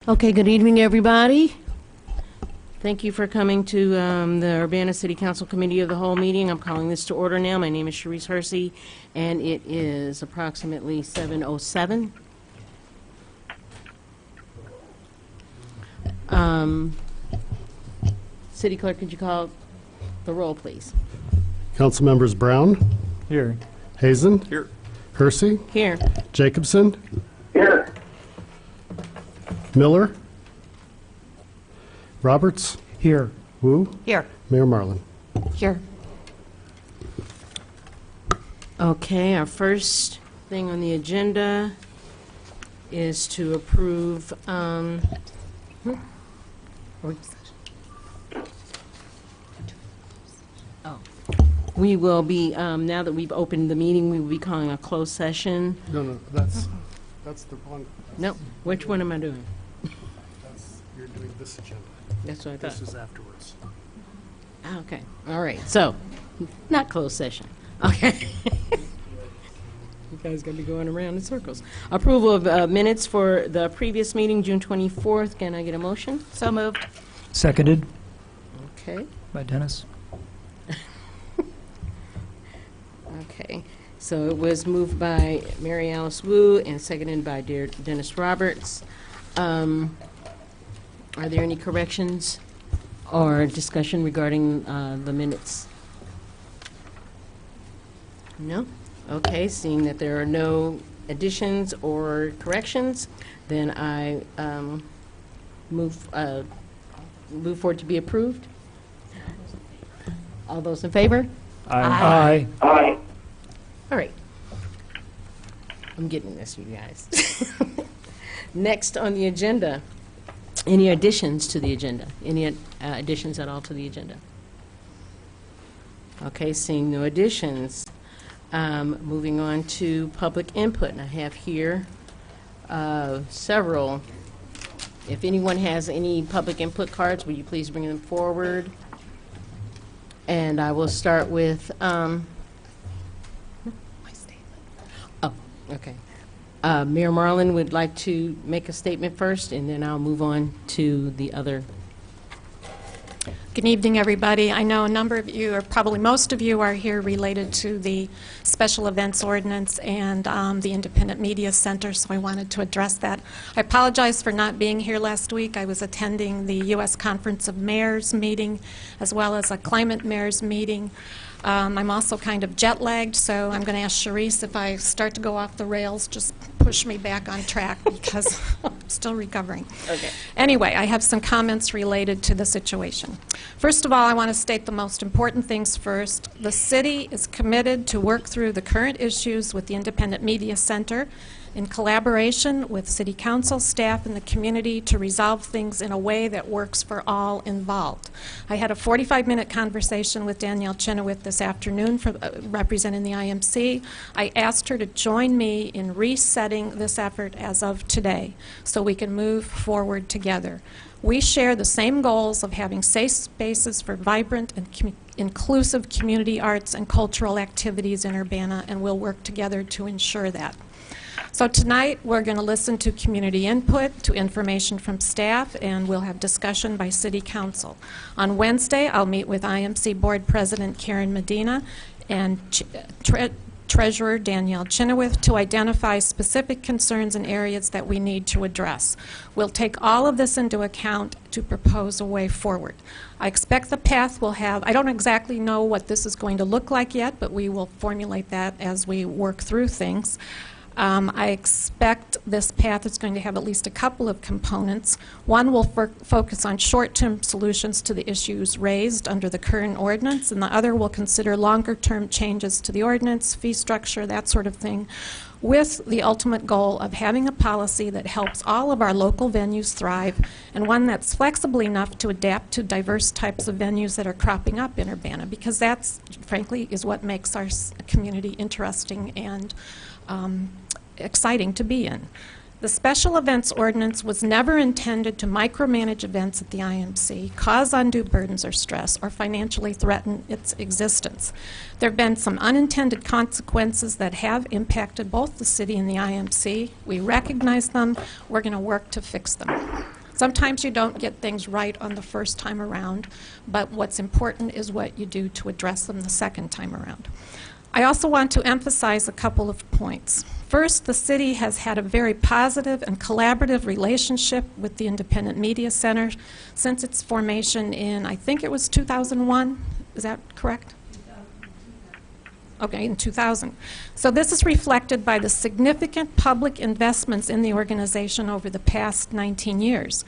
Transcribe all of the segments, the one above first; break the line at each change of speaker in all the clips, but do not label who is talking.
Okay, good evening, everybody. Thank you for coming to the Urbana City Council Committee of the Whole meeting. I'm calling this to order now. My name is Sharice Hersey, and it is approximately 7:07. City Clerk, could you call the roll, please?
Council members Brown.
Here.
Hazen.
Here.
Hersey.
Here.
Jacobson.
Here.
Miller. Roberts.
Here.
Wu.
Here.
Mayor Marlin.
Here.
Okay, our first thing on the agenda is to approve, we will be, now that we've opened the meeting, we will be calling a closed session.
No, that's the wrong.
No, which one am I doing?
You're doing this agenda.
That's what I
This
thought.
is afterwards.
Okay, all right, so, not closed session. Okay. You guys gonna be going around in circles. Approval of minutes for the previous meeting, June 24th. Can I get a motion?
So moved.
Seconded
Okay,
by Dennis.
okay. So it was moved by Mary Alice Wu and seconded by Dennis Roberts. Are there any corrections or discussion regarding the minutes? No? Okay, seeing that there are no additions or corrections, then I move forward to be approved. All those in favor?
Aye.
Aye.
All right. I'm getting this, you guys. Next on the agenda, any additions to the agenda? Any additions at all to the agenda? Okay, seeing no additions, moving on to public input. And I have here several. If anyone has any public input cards, will you please bring them forward? And I will start with, okay. Mayor Marlin would like to make a statement first, and then I'll move on to the other.
Good evening, everybody. I know a number of you, or probably most of you, are here related to the special events ordinance and the Independent Media Center, so I wanted to address that. I apologize for not being here last week. I was attending the U.S. Conference of Mayors meeting, as well as a Climate Mayors meeting. I'm also kind of jet-lagged, so I'm going to ask Sharice, if I start to go off the rails, just push me back on track, because I'm still recovering.
Okay.
Anyway, I have some comments related to the situation. First of all, I want to state the most important things first. The city is committed to work through the current issues with the Independent Media Center in collaboration with City Council, staff, and the community to resolve things in a way that works for all involved. I had a 45-minute conversation with Danielle Chenoweth this afternoon, representing the IMC. I asked her to join me in resetting this effort as of today so we can move forward together. We share the same goals of having safe spaces for vibrant and inclusive community arts and cultural activities in Urbana, and we'll work together to ensure that. So tonight we're going to listen to community input, to information from staff, and we'll have discussion by City Council. On Wednesday, I'll meet with IMC Board President Karen Medina and Treasurer Danielle Chenoweth to identify specific concerns and areas that we need to address. We'll take all of this into account to propose a way forward. I expect the path will have, I don't exactly know what this is going to look like yet, but we will formulate that as we work through things. I expect this path is going to have at least a couple of components. One will focus on short-term solutions to the issues raised under the current ordinance, and the other will consider longer-term changes to the ordinance, fee structure, that sort of thing, with the ultimate goal of having a policy that helps all of our local venues thrive, and one that's flexible enough to adapt to diverse types of venues that are cropping up in Urbana, because that's, frankly, is what makes our community interesting and exciting to be in. The special events ordinance was never intended to micromanage events at the IMC, cause undue burdens or stress, or financially threaten its existence. There have been some unintended consequences that have impacted both the city and the IMC. We recognize them. We're going to work to fix them. Sometimes you don't get things right on the first time around, but what's important is what you do to address them the second time around. I also want to emphasize a couple of points. First, the city has had a very positive and collaborative relationship with the Independent Media Center since its formation in, I think it was 2001. Is that correct? Okay, in 2000. So this is reflected by the significant public investments in the organization over the past 19 years.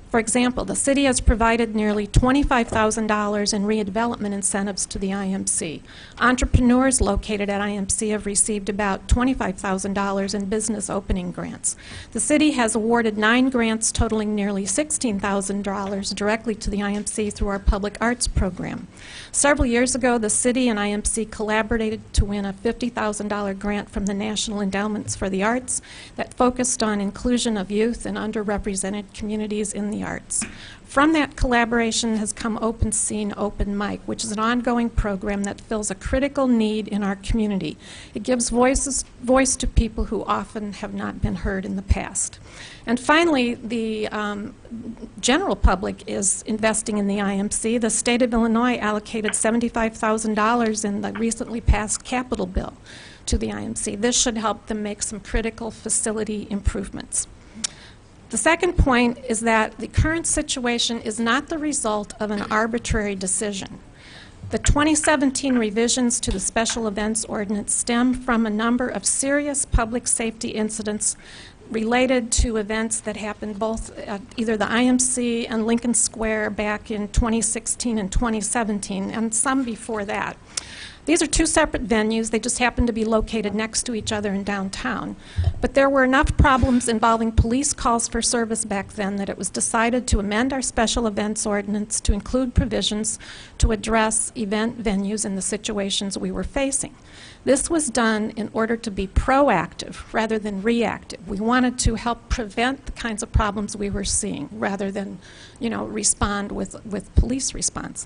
For example, the city has provided nearly $25,000 in redevelopment incentives to the IMC. Entrepreneurs located at IMC have received about $25,000 in business opening grants. The city has awarded 9 grants totaling nearly $16,000 directly to the IMC through our public arts program. Several years ago, the city and IMC collaborated to win a $50,000 grant from the National Endowments for the Arts that focused on inclusion of youth and underrepresented communities in the arts. From that collaboration has come Open Scene, Open Mic, which is an ongoing program that fills a critical need in our community. It gives voice to people who often have not been heard in the past. And finally, the general public is investing in the IMC. The state of Illinois allocated $75,000 in the recently passed capital bill to the IMC. This should help them make some critical facility improvements. The second point is that the current situation is not the result of an arbitrary decision. The 2017 revisions to the Special Events Ordinance stem from a number of serious public safety incidents related to events that happened both at either the IMC and Lincoln Square back in 2016 and 2017, and some before that. These are 2 separate venues. They just happen to be located next to each other in downtown. But there were enough problems involving police calls for service back then that it was decided to amend our special events ordinance to include provisions to address event venues in the situations we were facing. This was done in order to be proactive rather than reactive. We wanted to help prevent the kinds of problems we were seeing rather than, respond with police response.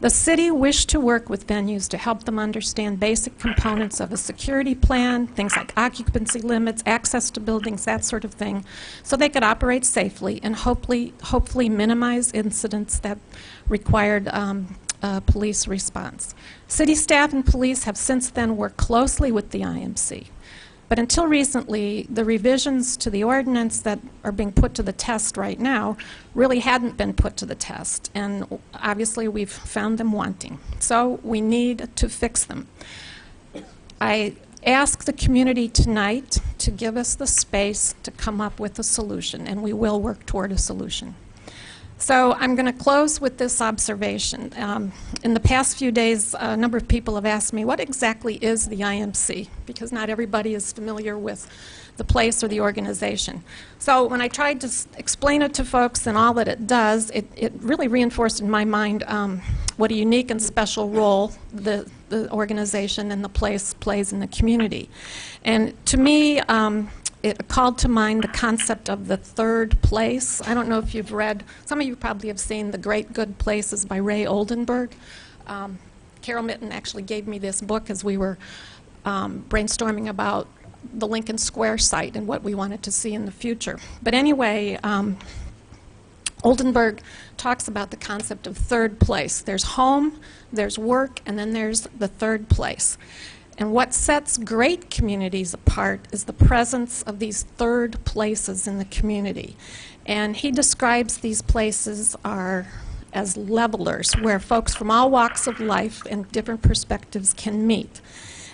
The city wished to work with venues to help them understand basic components of a security plan, things like occupancy limits, access to buildings, that sort of thing, so they could operate safely and hopefully minimize incidents that required police response. City staff and police have since then worked closely with the IMC. But until recently, the revisions to the ordinance that are being put to the test right now really hadn't been put to the test, and obviously we've found them wanting. So we need to fix them. I ask the community tonight to give us the space to come up with a solution, and we will work toward a solution. So I'm going to close with this observation. In the past few days, a number of people have asked me, what exactly is the IMC? Because not everybody is familiar with the place or the organization. So when I tried to explain it to folks and all that it does, it really reinforced in my mind what a unique and special role the organization and the place plays in the community. And to me, it called to mind the concept of the third place. I don't know if you've read, some of you probably have seen The Great Good Places by Ray Oldenburg. Carol Mitten actually gave me this book as we were brainstorming about the Lincoln Square site and what we wanted to see in the future. But anyway, Oldenburg talks about the concept of third place. There's home, there's work, and then there's the third place. And what sets great communities apart is the presence of these third places in the community. And he describes these places as levelers, where folks from all walks of life and different perspectives can meet.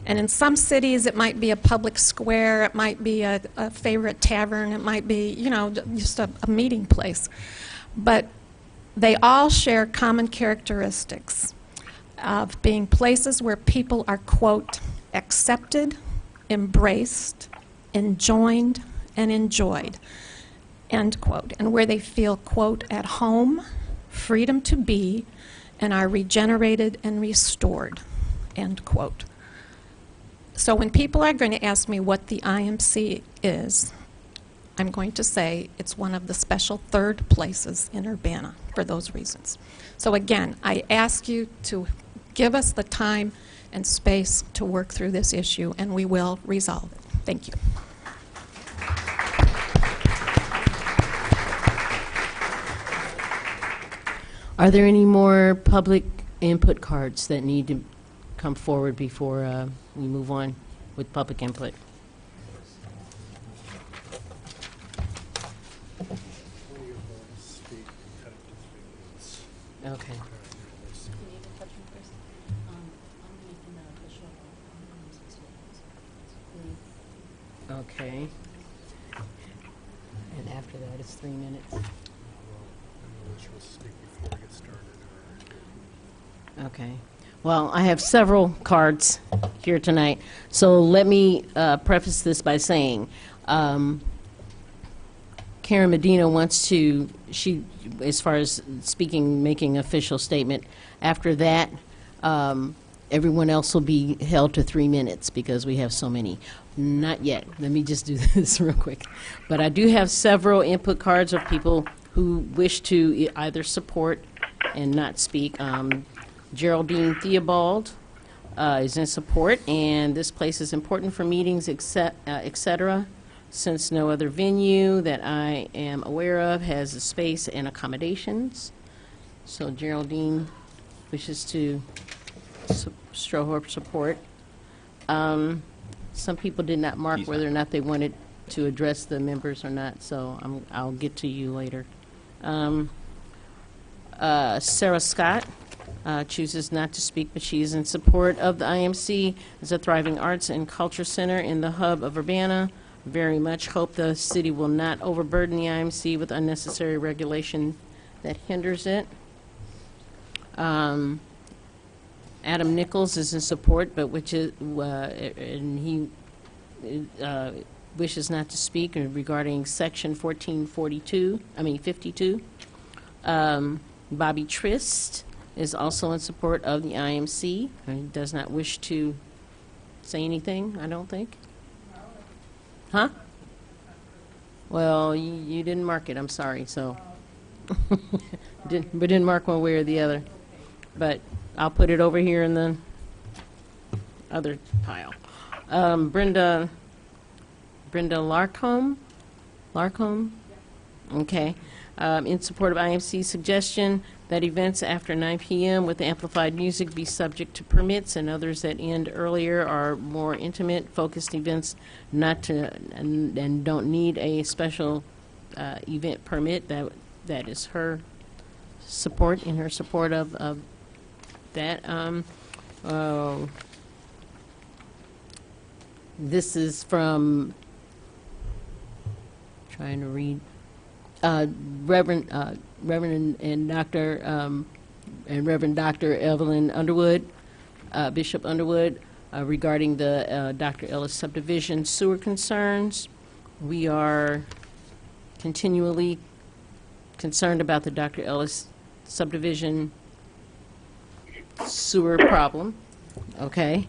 And in some cities, it might be a public square, it might be a favorite tavern, it might be, just a meeting place. But they all share common characteristics of being places where people are, quote, accepted, embraced, enjoined, and enjoyed, end quote, and where they feel, quote, at home, freedom to be, and are regenerated and restored, end quote. So when people are going to ask me what the IMC is, I'm going to say it's one of the special third places in Urbana for those reasons. So again, I ask you to give us the time and space to work through this issue, and we will resolve it. Thank you.
Are there any more public input cards that need to come forward before we move on with public input? Okay. Okay. And after that, it's 3 minutes. Okay. Well, I have several cards here tonight, so let me preface this by saying Karen Medina wants to, as far as speaking, making an official statement. After that, everyone else will be held to 3 minutes because we have so many. Not yet. Let me just do this real quick. But I do have several input cards of people who wish to either support and not speak. Geraldine Theobald is in support, and this place is important for meetings, etc. Since no other venue that I am aware of has the space and accommodations. So Geraldine wishes to show her support. Some people did not mark whether or not they wanted to address the members or not, so I'll get to you later. Sarah Scott chooses not to speak, but she is in support of the IMC as a thriving arts and culture center in the hub of Urbana. Very much hope the city will not overburden the IMC with unnecessary regulation that hinders it. Adam Nichols is in support, but and he wishes not to speak regarding Section 52. Bobby Trist is also in support of the IMC and does not wish to say anything, I don't think. Huh? Well, you didn't mark it, I'm sorry, so. Didn't mark one way or the other. But I'll put it over here in the other pile. Brenda Larcombe? Okay. In support of IMC's suggestion that events after 9 p.m. with amplified music be subject to permits, and others that end earlier are more intimate, focused events and don't need a special event permit. That is her support, in her support of that. This is from, trying to read, Reverend and Reverend Dr. Evelyn Underwood, Bishop Underwood, regarding the Dr. Ellis subdivision sewer concerns. We are continually concerned about the Dr. Ellis subdivision sewer problem. Okay.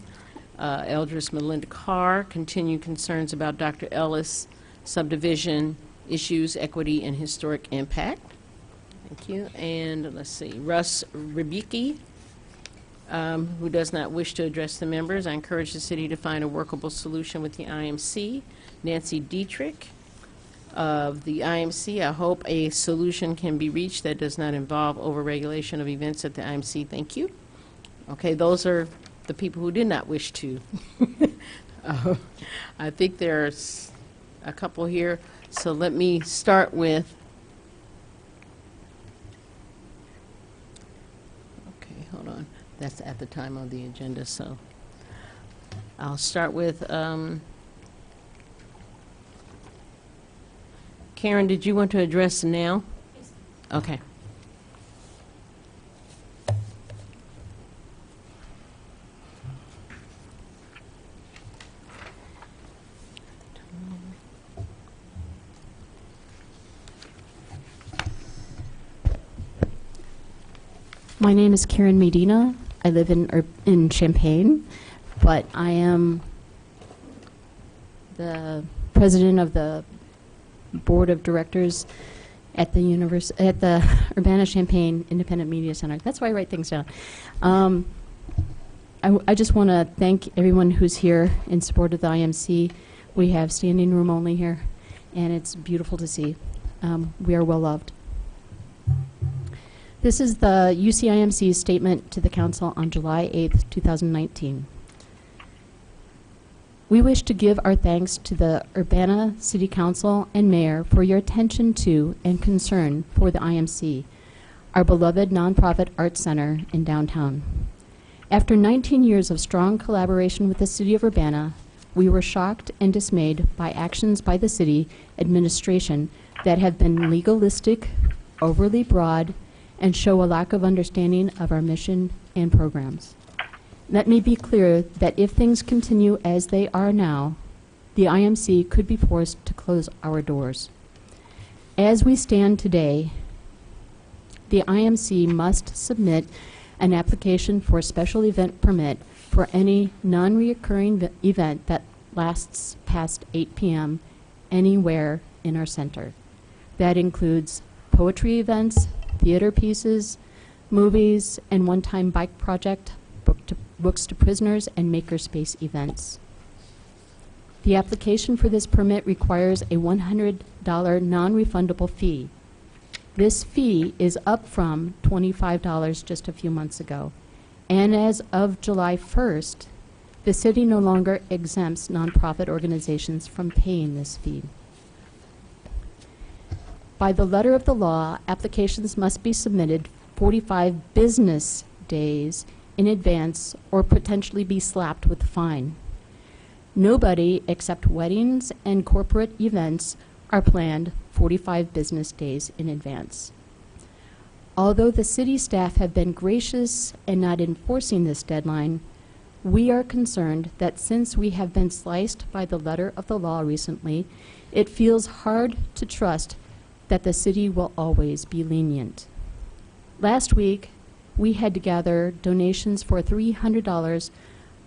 Eldris Melinda Carr, continued concerns about Dr. Ellis subdivision issues, equity, and historic impact. Thank you. And let's see, Russ Ribicki, who does not wish to address the members. I encourage the city to find a workable solution with the IMC. Nancy Dietrich of the IMC, I hope a solution can be reached that does not involve overregulation of events at the IMC. Thank you. Okay, those are the people who did not wish to. I think there's a couple here. So let me start with, okay, hold on. That's at the time of the agenda, so I'll start with, Karen, did you want to address now? Yes. Okay.
My name is Karen Medina. I live in Champaign, but I am the president of the board of directors at the Urbana Champaign Independent Media Center. That's why I write things down. I just want to thank everyone who's here in support of the IMC. We have standing room only here, and it's beautiful to see. We are well loved. This is the UCIMC's statement to the Council on July 8th, 2019. We wish to give our thanks to the Urbana City Council and Mayor for your attention to and concern for the IMC, our beloved nonprofit arts center in downtown. After 19 years of strong collaboration with the City of Urbana, we were shocked and dismayed by actions by the city administration that have been legalistic, overly broad, and show a lack of understanding of our mission and programs. Let me be clear that if things continue as they are now, the IMC could be forced to close our doors. As we stand today, the IMC must submit an application for a special event permit for any non-reoccurring event that lasts past 8 p.m. anywhere in our center. That includes poetry events, theater pieces, movies, and one-time bike project, books to prisoners, and makerspace events. The application for this permit requires a $100 non-refundable fee. This fee is up from $25 just a few months ago. And as of July 1st, the city no longer exempts nonprofit organizations from paying this fee. By the letter of the law, applications must be submitted 45 business days in advance or potentially be slapped with a fine. Nobody except weddings and corporate events are planned 45 business days in advance. Although the city staff have been gracious in not enforcing this deadline, we are concerned that since we have been sliced by the letter of the law recently, it feels hard to trust that the city will always be lenient. Last week, we had to gather donations for $300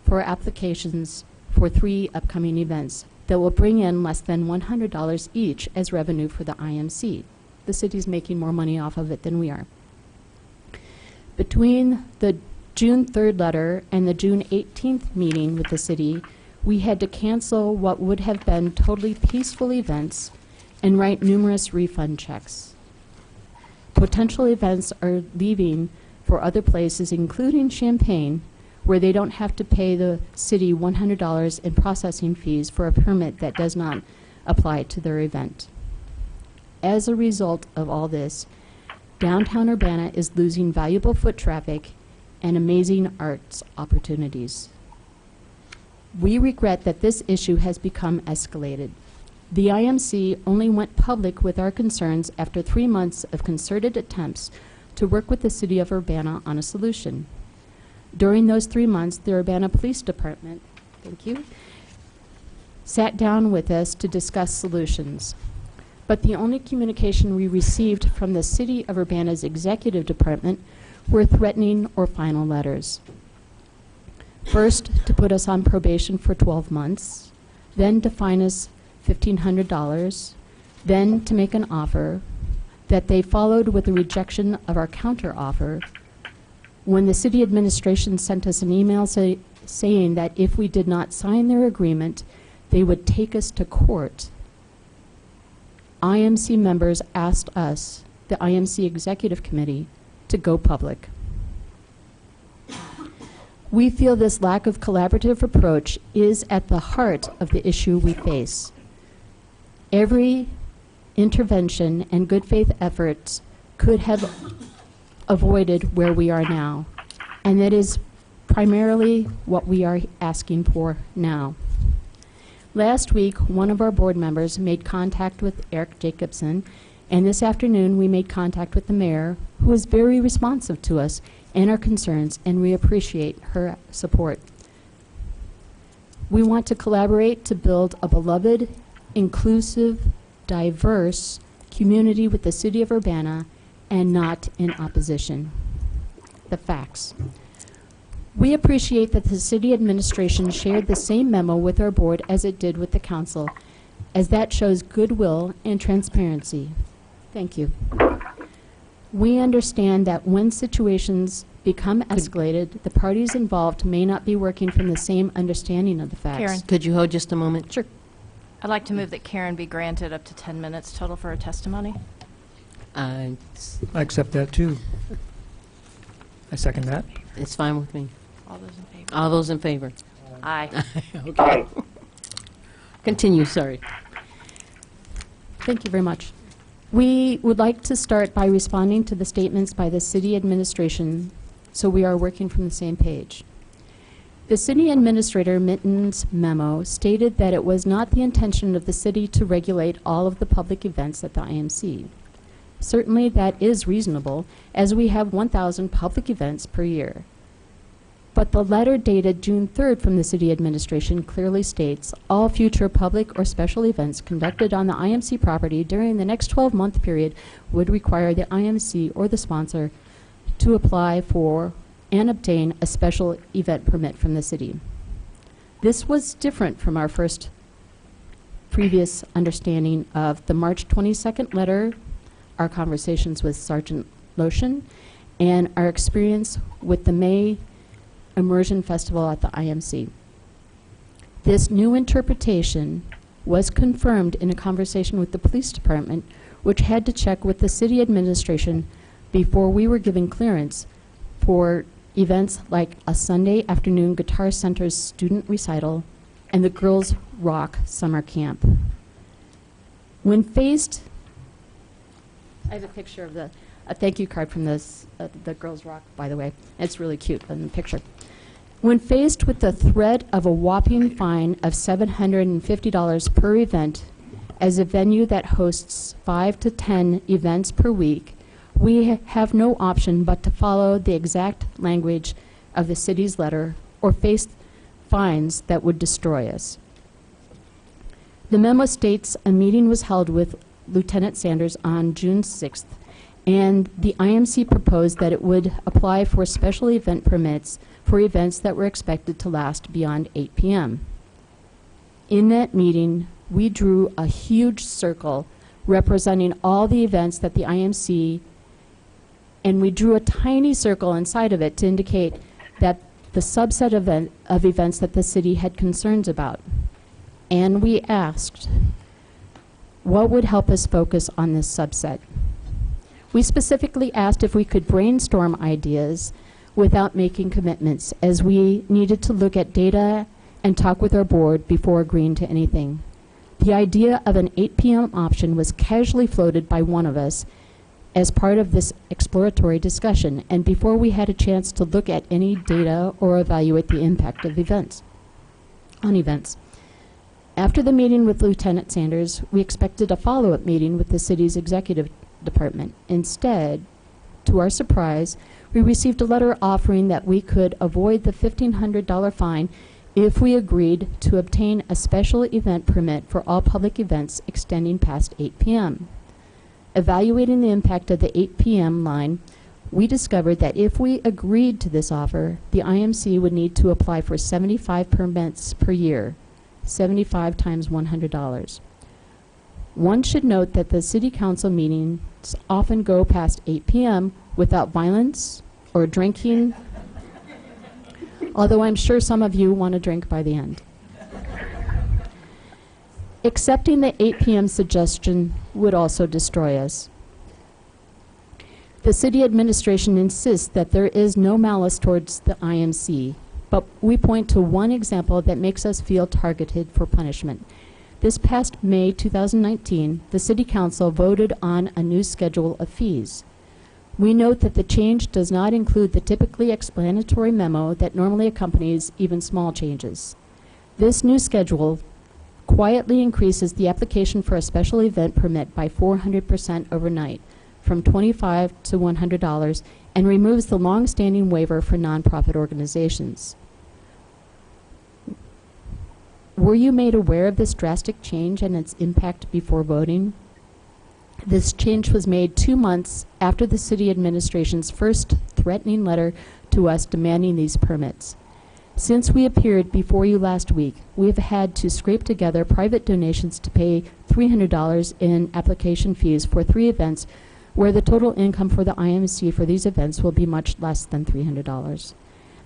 for applications for 3 upcoming events that will bring in less than $100 each as revenue for the IMC. The city's making more money off of it than we are. Between the June 3rd letter and the June 18th meeting with the city, we had to cancel what would have been totally peaceful events and write numerous refund checks. Potential events are leaving for other places, including Champaign, where they don't have to pay the city $100 in processing fees for a permit that does not apply to their event. As a result of all this, downtown Urbana is losing valuable foot traffic and amazing arts opportunities. We regret that this issue has become escalated. The IMC only went public with our concerns after 3 months of concerted attempts to work with the City of Urbana on a solution. During those 3 months, the Urbana Police Department, sat down with us to discuss solutions. But the only communication we received from the City of Urbana's executive department were threatening or final letters. First, to put us on probation for 12 months, then to fine us $1,500, then to make an offer that they followed with a rejection of our counter-offer when the city administration sent us an email saying that if we did not sign their agreement, they would take us to court. IMC members asked us, the IMC Executive Committee, to go public. We feel this lack of collaborative approach is at the heart of the issue we face. Every intervention and good faith efforts could have avoided where we are now, and that is primarily what we are asking for now. Last week, one of our board members made contact with Eric Jacobson, and this afternoon we made contact with the mayor, who is very responsive to us and our concerns, and we appreciate her support. We want to collaborate to build a beloved, inclusive, diverse community with the City of Urbana and not in opposition. The facts. We appreciate that the city administration shared the same memo with our board as it did with the council, as that shows goodwill and transparency. Thank you. We understand that when situations become escalated, the parties involved may not be working from the same understanding of the facts.
Karen.
Could you hold just a moment?
Sure.
I'd like to move that Karen be granted up to 10 minutes total for her testimony.
I accept that, too. I second that.
It's fine with me.
All those in favor?
All those in favor?
Aye.
Okay. Continue, sorry.
Thank you very much. We would like to start by responding to the statements by the city administration, so we are working from the same page. The city administrator Mitten's memo stated that it was not the intention of the city to regulate all of the public events at the IMC. Certainly that is reasonable, as we have 1,000 public events per year. But the letter dated June 3rd from the city administration clearly states all future public or special events conducted on the IMC property during the next 12-month period would require the IMC or the sponsor to apply for and obtain a special event permit from the city. This was different from our previous understanding of the March 22nd letter, our conversations with Sergeant Lotion, and our experience with the May Immersion Festival at the IMC. This new interpretation was confirmed in a conversation with the police department, which had to check with the city administration before we were given clearance for events like a Sunday afternoon Guitar Center's student recital and the Girls Rock Summer Camp. When faced, I have a picture of a thank you card from this, the Girls Rock, by the way. It's really cute in the picture. When faced with the threat of a whopping fine of $750 per event as a venue that hosts 5 to 10 events per week, we have no option but to follow the exact language of the city's letter or face fines that would destroy us. The memo states a meeting was held with Lieutenant Sanders on June 6th, and the IMC proposed that it would apply for special event permits for events that were expected to last beyond 8 p.m. In that meeting, we drew a huge circle representing all the events that the IMC, and we drew a tiny circle inside of it to indicate that the subset of events that the city had concerns about. And we asked, what would help us focus on this subset? We specifically asked if we could brainstorm ideas without making commitments, as we needed to look at data and talk with our board before agreeing to anything. The idea of an 8 p.m. option was casually floated by one of us as part of this exploratory discussion, and before we had a chance to look at any data or evaluate the impact of events. After the meeting with Lieutenant Sanders, we expected a follow-up meeting with the city's executive department. Instead, to our surprise, we received a letter offering that we could avoid the $1,500 fine if we agreed to obtain a special event permit for all public events extending past 8 p.m. Evaluating the impact of the 8 p.m. line, we discovered that if we agreed to this offer, the IMC would need to apply for 75 permits per year, 75 times $100. One should note that the city council meetings often go past 8 p.m. without violence or drinking, although I'm sure some of you want to drink by the end. Accepting the 8 p.m. suggestion would also destroy us. The city administration insists that there is no malice towards the IMC, but we point to one example that makes us feel targeted for punishment. This past May 2019, the City Council voted on a new schedule of fees. We note that the change does not include the typically explanatory memo that normally accompanies even small changes. This new schedule quietly increases the application for a special event permit by 400% overnight, from $25 to $100, and removes the long-standing waiver for nonprofit organizations. Were you made aware of this drastic change and its impact before voting? This change was made 2 months after the city administration's first threatening letter to us demanding these permits. Since we appeared before you last week, we have had to scrape together private donations to pay $300 in application fees for 3 events, where the total income for the IMC for these events will be much less than $300.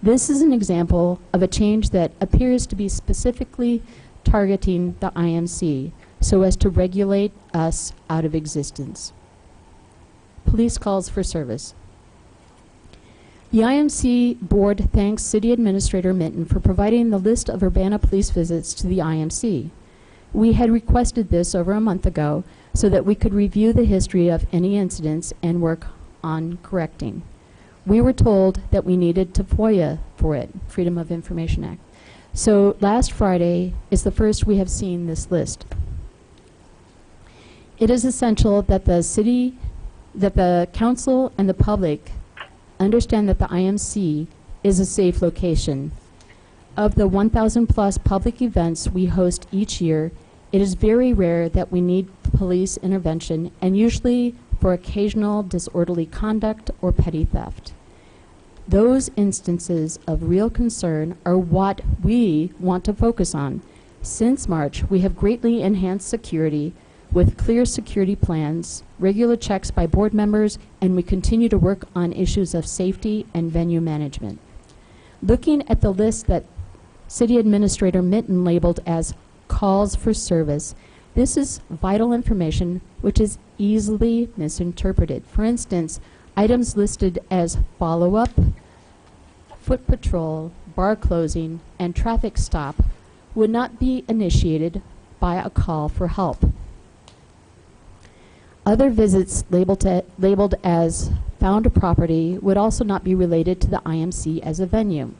This is an example of a change that appears to be specifically targeting the IMC so as to regulate us out of existence. Police calls for service. The IMC Board thanks City Administrator Minton for providing the list of Urbana police visits to the IMC. We had requested this over a month ago so that we could review the history of any incidents and work on correcting. We were told that we needed to FOIA for it, Freedom of Information Act. So last Friday is the first we have seen this list. It is essential that the council and the public understand that the IMC is a safe location. Of the 1,000 plus public events we host each year, it is very rare that we need police intervention, and usually for occasional disorderly conduct or petty theft. Those instances of real concern are what we want to focus on. Since March, we have greatly enhanced security with clear security plans, regular checks by board members, and we continue to work on issues of safety and venue management. Looking at the list that City Administrator Minton labeled as calls for service, this is vital information which is easily misinterpreted. For instance, items listed as follow-up, foot patrol, bar closing, and traffic stop would not be initiated by a call for help. Other visits labeled as found property would also not be related to the IMC as a venue.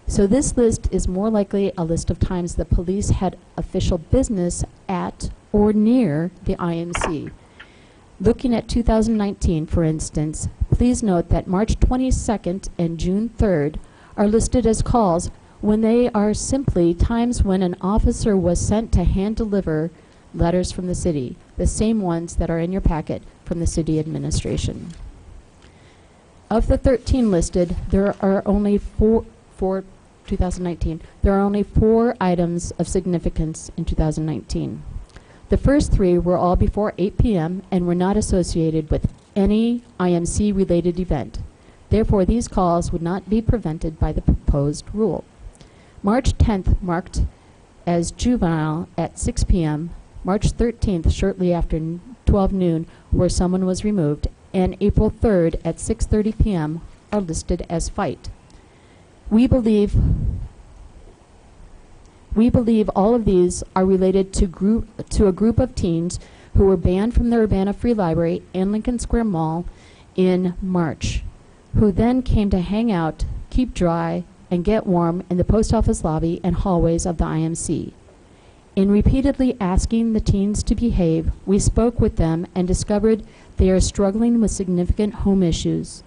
So this list is more likely a list of times the police had official business at or near the IMC. Looking at 2019, for instance, please note that March 22nd and June 3rd are listed as calls when they are simply times when an officer was sent to hand deliver letters from the city, the same ones that are in your packet from the city administration. Of the 13 listed, there are only for 2019, there are only 4 items of significance in 2019. The first 3 were all before 8 p.m. and were not associated with any IMC-related event. Therefore, these calls would not be prevented by the proposed rule. March 10th marked as juvenile at 6 p.m., March 13th shortly after 12 noon where someone was removed, and April 3rd at 6:30 p.m. are listed as fight. We believe all of these are related to a group of teens who were banned from the Urbana Free Library and Lincoln Square Mall in March, who then came to hang out, keep dry, and get warm in the post office lobby and hallways of the IMC. In repeatedly asking the teens to behave, we spoke with them and discovered they are struggling with significant home issues.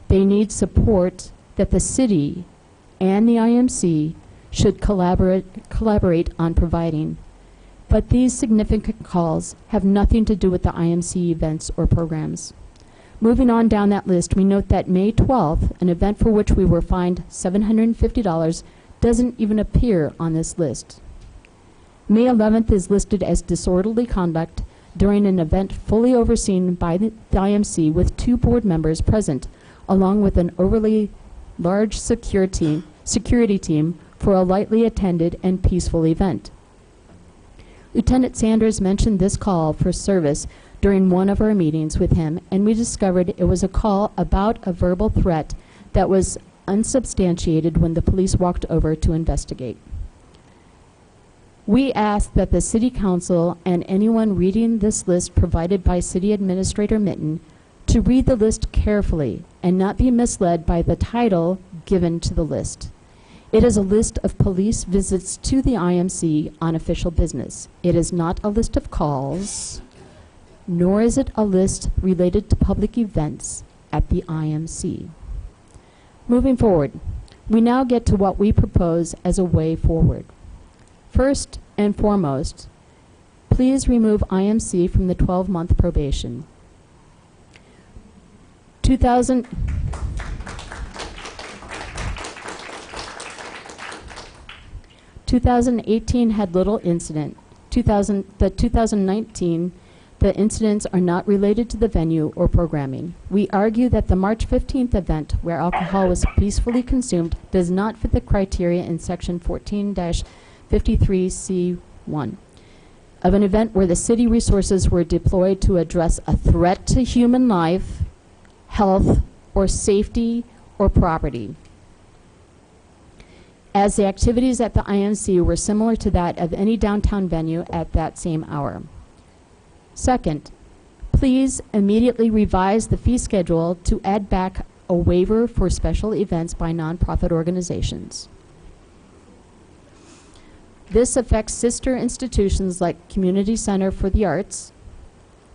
They need support that the city and the IMC should collaborate on providing. But these significant calls have nothing to do with the IMC events or programs. Moving on down that list, we note that May 12th, an event for which we were fined $750, doesn't even appear on this list. May 11th is listed as disorderly conduct during an event fully overseen by the IMC with 2 board members present, along with an overly large security team for a lightly attended and peaceful event. Lieutenant Sanders mentioned this call for service during one of our meetings with him, and we discovered it was a call about a verbal threat that was unsubstantiated when the police walked over to investigate. We ask that the City Council and anyone reading this list provided by City Administrator Minton to read the list carefully and not be misled by the title given to the list. It is a list of police visits to the IMC on official business. It is not a list of calls, nor is it a list related to public events at the IMC. Moving forward, we now get to what we propose as a way forward. First and foremost, please remove IMC from the 12-month probation. 2018 had little incident. 2019, the incidents are not related to the venue or programming. We argue that the March 15th event, where alcohol was peacefully consumed, does not fit the criteria in Section 14-53C1 of an event where the city resources were deployed to address a threat to human life, health, or safety, or property, as the activities at the IMC were similar to that of any downtown venue at that same hour. Second, please immediately revise the fee schedule to add back a waiver for special events by nonprofit organizations. This affects sister institutions like Community Center for the Arts,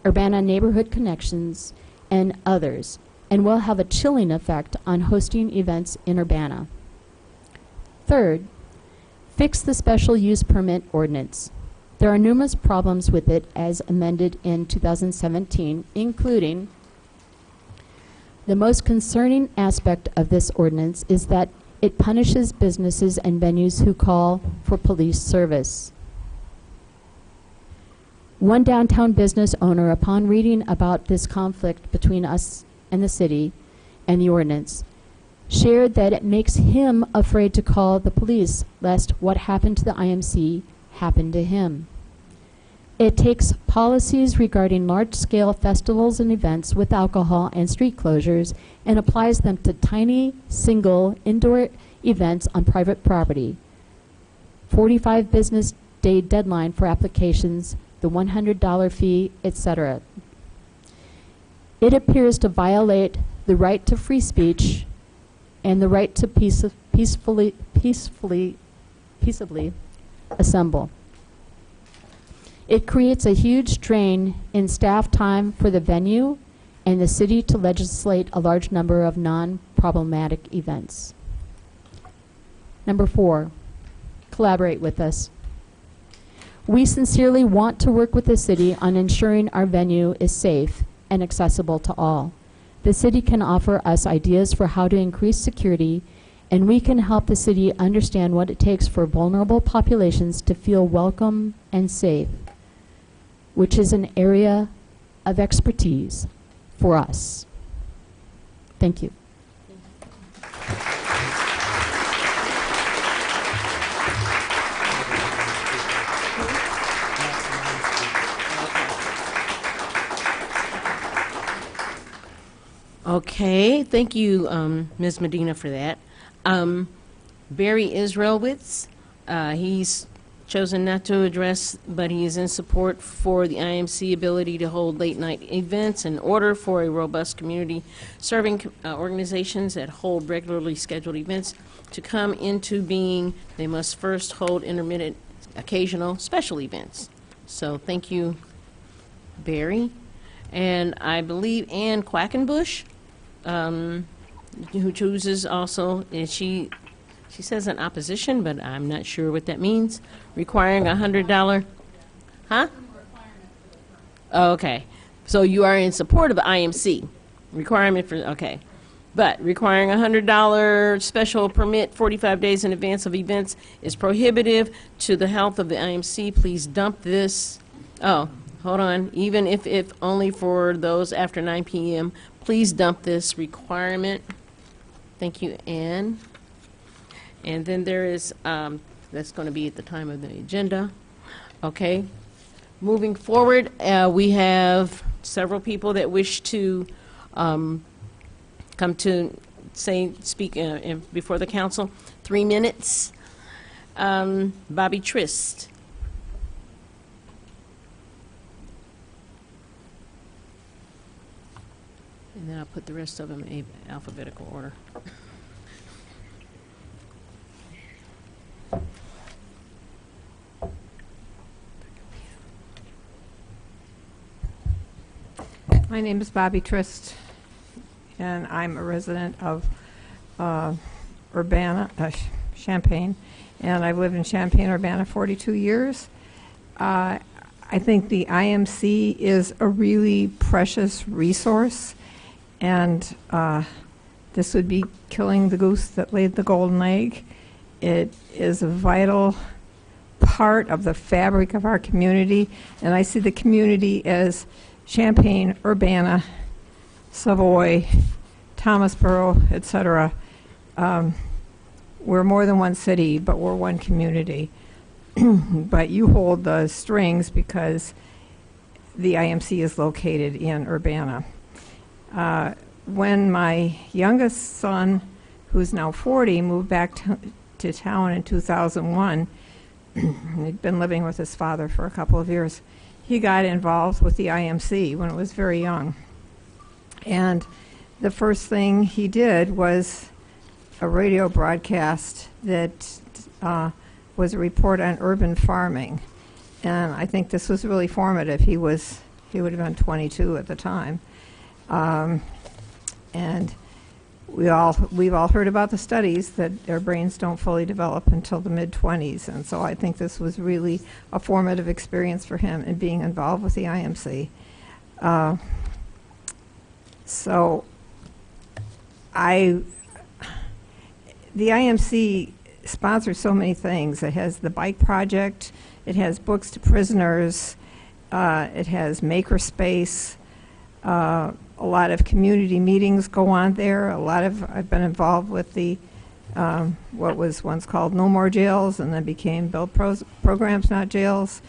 Urbana Neighborhood Connections, and others, and will have a chilling effect on hosting events in Urbana. Third, fix the special use permit ordinance. There are numerous problems with it as amended in 2017, including the most concerning aspect of this ordinance is that it punishes businesses and venues who call for police service. One downtown business owner, upon reading about this conflict between us and the city and the ordinance, shared that it makes him afraid to call the police lest what happened to the IMC happen to him. It takes policies regarding large-scale festivals and events with alcohol and street closures and applies them to tiny, single, indoor events on private property. 45 business day deadline for applications, the $100 fee, etc. It appears to violate the right to free speech and the right to peaceably assemble. It creates a huge drain in staff time for the venue and the city to legislate a large number of non-problematic events. Number 4, collaborate with us. We sincerely want to work with the city on ensuring our venue is safe and accessible to all. The city can offer us ideas for how to increase security, and we can help the city understand what it takes for vulnerable populations to feel welcome and safe, which is an area of expertise for us. Thank you.
Okay, thank you, Ms. Medina, for that. Barry Israelowitz, he's chosen not to address, but he is in support for the IMC ability to hold late-night events in order for a robust community serving organizations that hold regularly scheduled events to come into being. They must first hold intermittent, occasional, special events. So thank you, Barry. And I believe Ann Quackenbush, who chooses also, and she says an opposition, but I'm not sure what that means. Requiring $100. Huh? Oh, okay. So you are in support of the IMC. Requirement for, okay. But requiring $100 special permit 45 days in advance of events is prohibitive to the health of the IMC. Please dump this. Oh, hold on. Even if only for those after 9 p.m., please dump this requirement. Thank you, Ann. And then there is, that's going to be at the time of the agenda. Okay. Moving forward, we have several people that wish to come to speak before the council. 3 minutes. Bobby Trist. And then I'll put the rest of them in alphabetical order.
My name is Bobby Trist, and I'm a resident of Urbana, Champaign, and I've lived in Champaign, Urbana 42 years. I think the IMC is a really precious resource, and this would be killing the goose that laid the golden egg. It is a vital part of the fabric of our community, and I see the community as Champaign, Urbana, Savoy, Thomasboro, etc. We're more than one city, but we're one community. But you hold the strings because the IMC is located in Urbana. when my youngest son, who's now 40, moved back to town in 2001, he'd been living with his father for a couple of years, he got involved with the IMC when he was very young. And the first thing he did was a radio broadcast that was a report on urban farming. And I think this was really formative. He would have been 22 at the time. And we've all heard about the studies that their brains don't fully develop until the mid-20s. And so I think this was really a formative experience for him in being involved with the IMC. The IMC sponsors so many things. It has the bike project, it has books to prisoners, it has makerspace, a lot of community meetings go on there. I've been involved with the what was once called No More Jails and then became Build Programs Not Jails,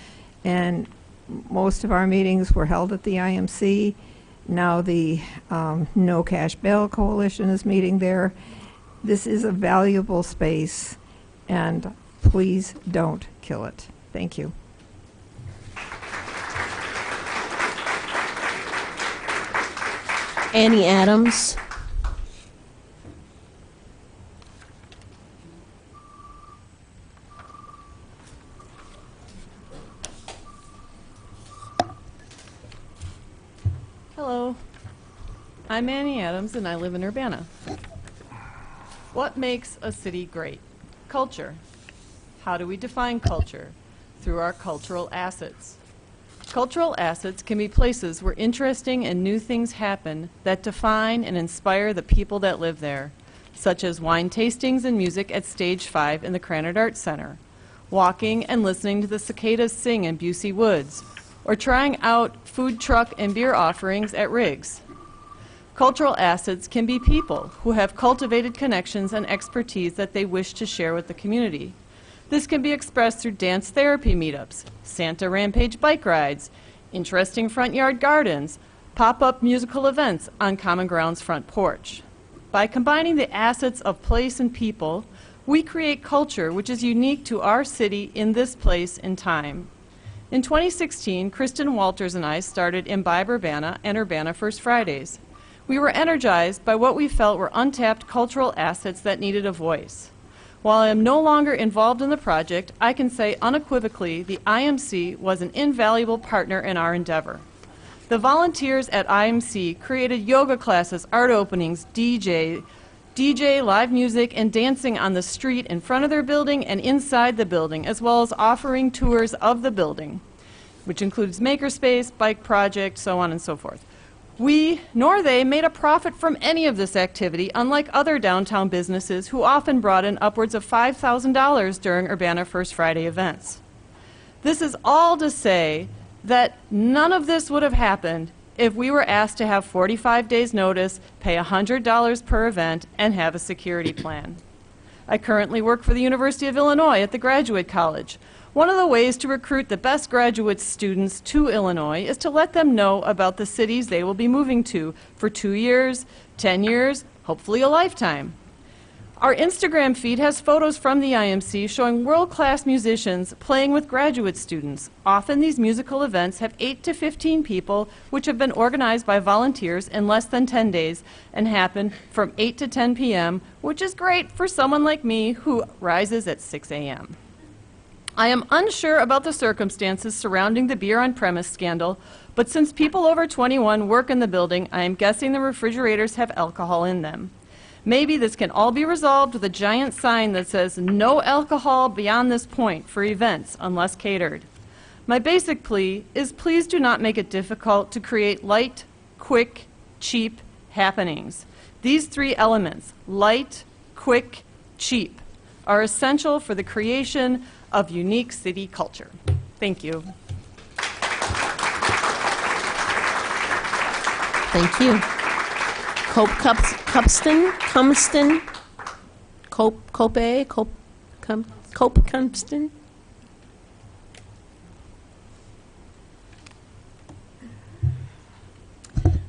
and most of our meetings were held at the IMC. Now the No Cash Bail Coalition is meeting there. This is a valuable space, and please don't kill it. Thank you.
Annie Adams.
Hello, I'm Annie Adams and I live in Urbana. What makes a city great? Culture. How do we define culture? Through our cultural assets. Cultural assets can be places where interesting and new things happen that define and inspire the people that live there, such as wine tastings and music at Stage 5 in the Krannert Arts Center, walking and listening to the cicadas sing in Busey Woods, or trying out food truck and beer offerings at Riggs. Cultural assets can be people who have cultivated connections and expertise that they wish to share with the community. This can be expressed through dance therapy meetups, Santa Rampage bike rides, interesting front yard gardens, pop-up musical events on Common Ground's front porch. By combining the assets of place and people, we create culture which is unique to our city in this place and time. In 2016, Kristen Walters and I started Imbibe Urbana and Urbana First Fridays. We were energized by what we felt were untapped cultural assets that needed a voice. While I am no longer involved in the project, I can say unequivocally the IMC was an invaluable partner in our endeavor. The volunteers at IMC created yoga classes, art openings, DJ, live music, and dancing on the street in front of their building and inside the building, as well as offering tours of the building, which includes makerspace, bike project, so on and so forth. We, nor they, made a profit from any of this activity, unlike other downtown businesses who often brought in upwards of $5,000 during Urbana First Friday events. This is all to say that none of this would have happened if we were asked to have 45 days notice, pay $100 per event, and have a security plan. I currently work for the University of Illinois at the Graduate College. One of the ways to recruit the best graduate students to Illinois is to let them know about the cities they will be moving to for 2 years, 10 years, hopefully a lifetime. Our Instagram feed has photos from the IMC showing world-class musicians playing with graduate students. Often these musical events have 8 to 15 people, which have been organized by volunteers in less than 10 days and happen from 8 to 10 p.m., which is great for someone like me who rises at 6 a.m. I am unsure about the circumstances surrounding the beer on premise scandal, but since people over 21 work in the building, I am guessing the refrigerators have alcohol in them. Maybe this can all be resolved with a giant sign that says no alcohol beyond this point for events unless catered. My basic plea is please do not make it difficult to create light, quick, cheap happenings. These 3 elements, light, quick, cheap, are essential for the creation of unique city culture. Thank you.
Thank you. Cope Cumston?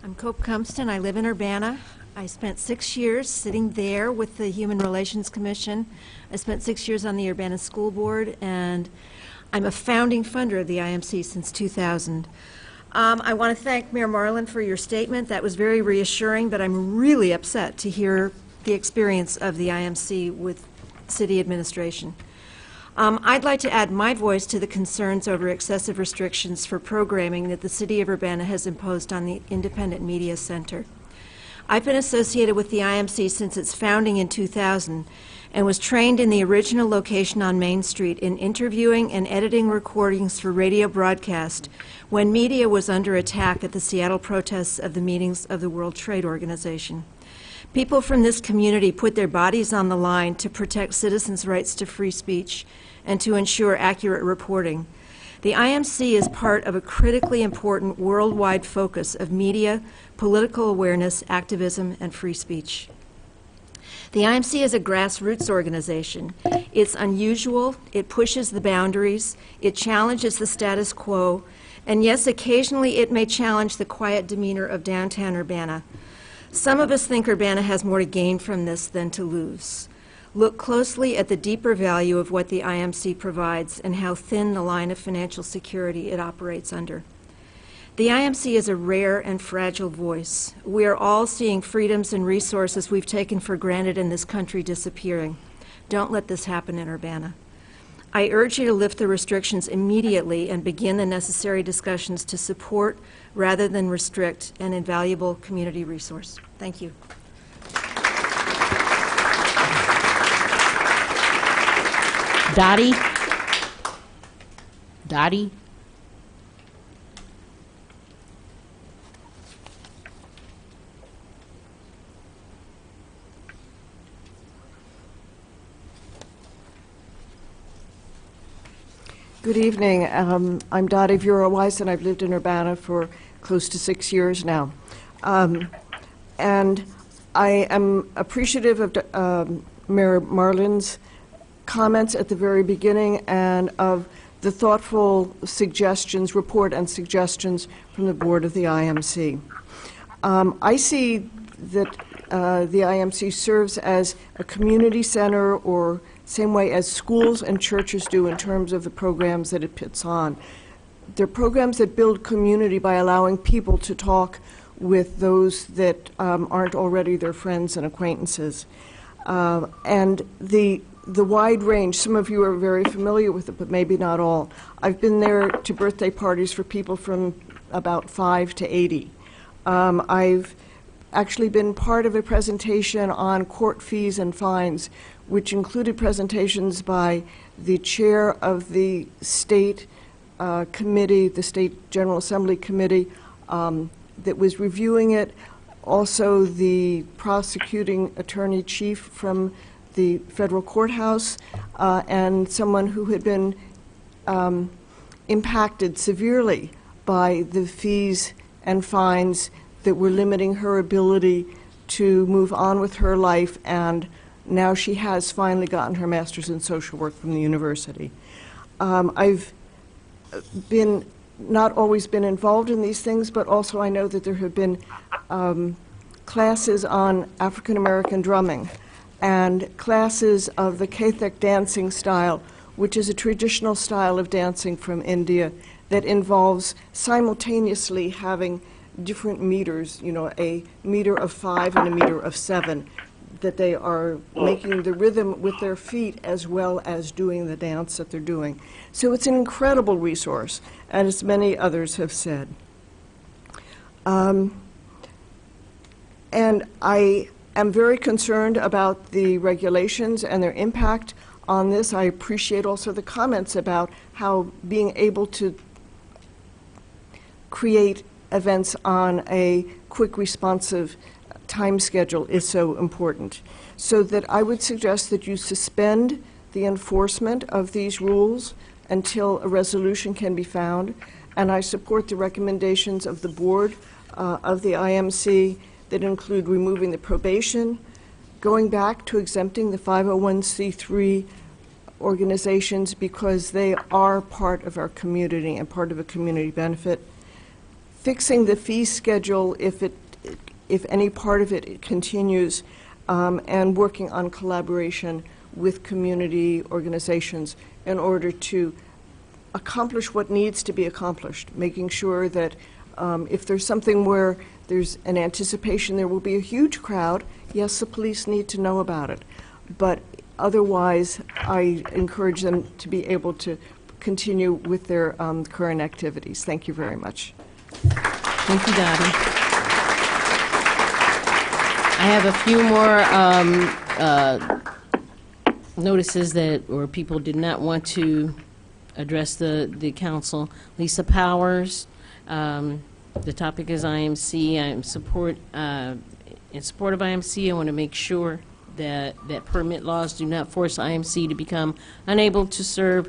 I'm Cope Cumston. I live in Urbana. I spent 6 years sitting there with the Human Relations Commission. I spent 6 years on the Urbana School Board, and I'm a founding funder of the IMC since 2000. I want to thank Mayor Marlin for your statement. That was very reassuring, but I'm really upset to hear the experience of the IMC with city administration. I'd like to add my voice to the concerns over excessive restrictions for programming that the City of Urbana has imposed on the Independent Media Center. I've been associated with the IMC since its founding in 2000 and was trained in the original location on Main Street in interviewing and editing recordings for radio broadcast when media was under attack at the Seattle protests of the meetings of the World Trade Organization. People from this community put their bodies on the line to protect citizens' rights to free speech and to ensure accurate reporting. The IMC is part of a critically important worldwide focus of media, political awareness, activism, and free speech. The IMC is a grassroots organization. It's unusual, it pushes the boundaries, it challenges the status quo, and yes, occasionally it may challenge the quiet demeanor of downtown Urbana. Some of us think Urbana has more to gain from this than to lose. Look closely at the deeper value of what the IMC provides and how thin the line of financial security it operates under. The IMC is a rare and fragile voice. We are all seeing freedoms and resources we've taken for granted in this country disappearing. Don't let this happen in Urbana. I urge you to lift the restrictions immediately and begin the necessary discussions to support rather than restrict an invaluable community resource. Thank you.
Dottie? Dottie?
Good evening. I'm Dottie Vura-Weiss, and I've lived in Urbana for close to 6 years now. And I am appreciative of Mayor Marlin's comments at the very beginning and of the thoughtful suggestions, report and suggestions from the board of the IMC. I see that the IMC serves as a community center, or same way as schools and churches do in terms of the programs that it puts on. They're programs that build community by allowing people to talk with those that aren't already their friends and acquaintances. And the wide range, some of you are very familiar with it, but maybe not all. I've been there to birthday parties for people from about 5 to 80. I've actually been part of a presentation on court fees and fines, which included presentations by the chair of the state committee, the State General Assembly Committee that was reviewing it, also the prosecuting attorney chief from the federal courthouse, and someone who had been impacted severely by the fees and fines that were limiting her ability to move on with her life, and now she has finally gotten her master's in social work from the university. I've not always been involved in these things, but also I know that there have been classes on African American drumming and classes of the Kathak dancing style, which is a traditional style of dancing from India that involves simultaneously having different meters, you know, a meter of 5 and a meter of 7, that they are making the rhythm with their feet as well as doing the dance that they're doing. So it's an incredible resource, and as many others have said. And I am very concerned about the regulations and their impact on this. I appreciate also the comments about how being able to create events on a quick, responsive time schedule is so important. So that I would suggest that you suspend the enforcement of these rules until a resolution can be found. And I support the recommendations of the board of the IMC that include removing the probation, going back to exempting the 501c3 organizations because they are part of our community and part of a community benefit, fixing the fee schedule if if any part of it continues, and working on collaboration with community organizations in order to accomplish what needs to be accomplished, making sure that if there's something where there's an anticipation there will be a huge crowd, yes, the police need to know about it. But otherwise, I encourage them to be able to continue with their current activities. Thank you very much.
Thank you, Dottie. I have a few more notices that, or people did not want to address the council. Lisa Powers, the topic is IMC. In support of IMC. I want to make sure that permit laws do not force IMC to become unable to serve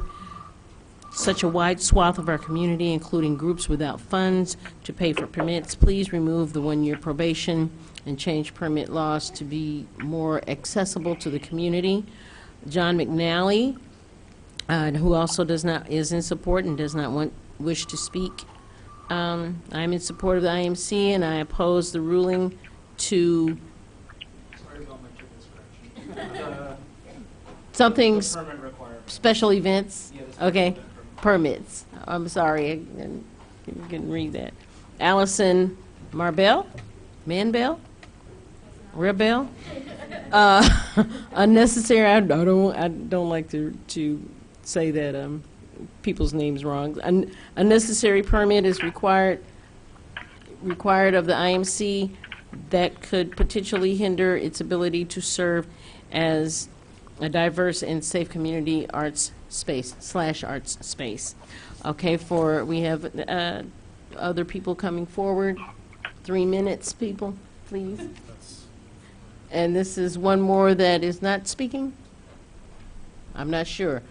such a wide swath of our community, including groups without funds to pay for permits. Please remove the one-year probation and change permit laws to be more accessible to the community. John McNally, who also is in support and does not wish to speak. I'm in support of the IMC, and I oppose the ruling to something special events. Okay, permits. I'm sorry, I couldn't read that. Allison Marbell, Manbell, Rebel. Unnecessary. I don't like to say that people's names wrong. Unnecessary permit is required of the IMC that could potentially hinder its ability to serve as a diverse and safe community arts space / arts space. Okay, we have other people coming forward. 3 minutes, people, please. And this is one more that is not speaking? I'm not sure,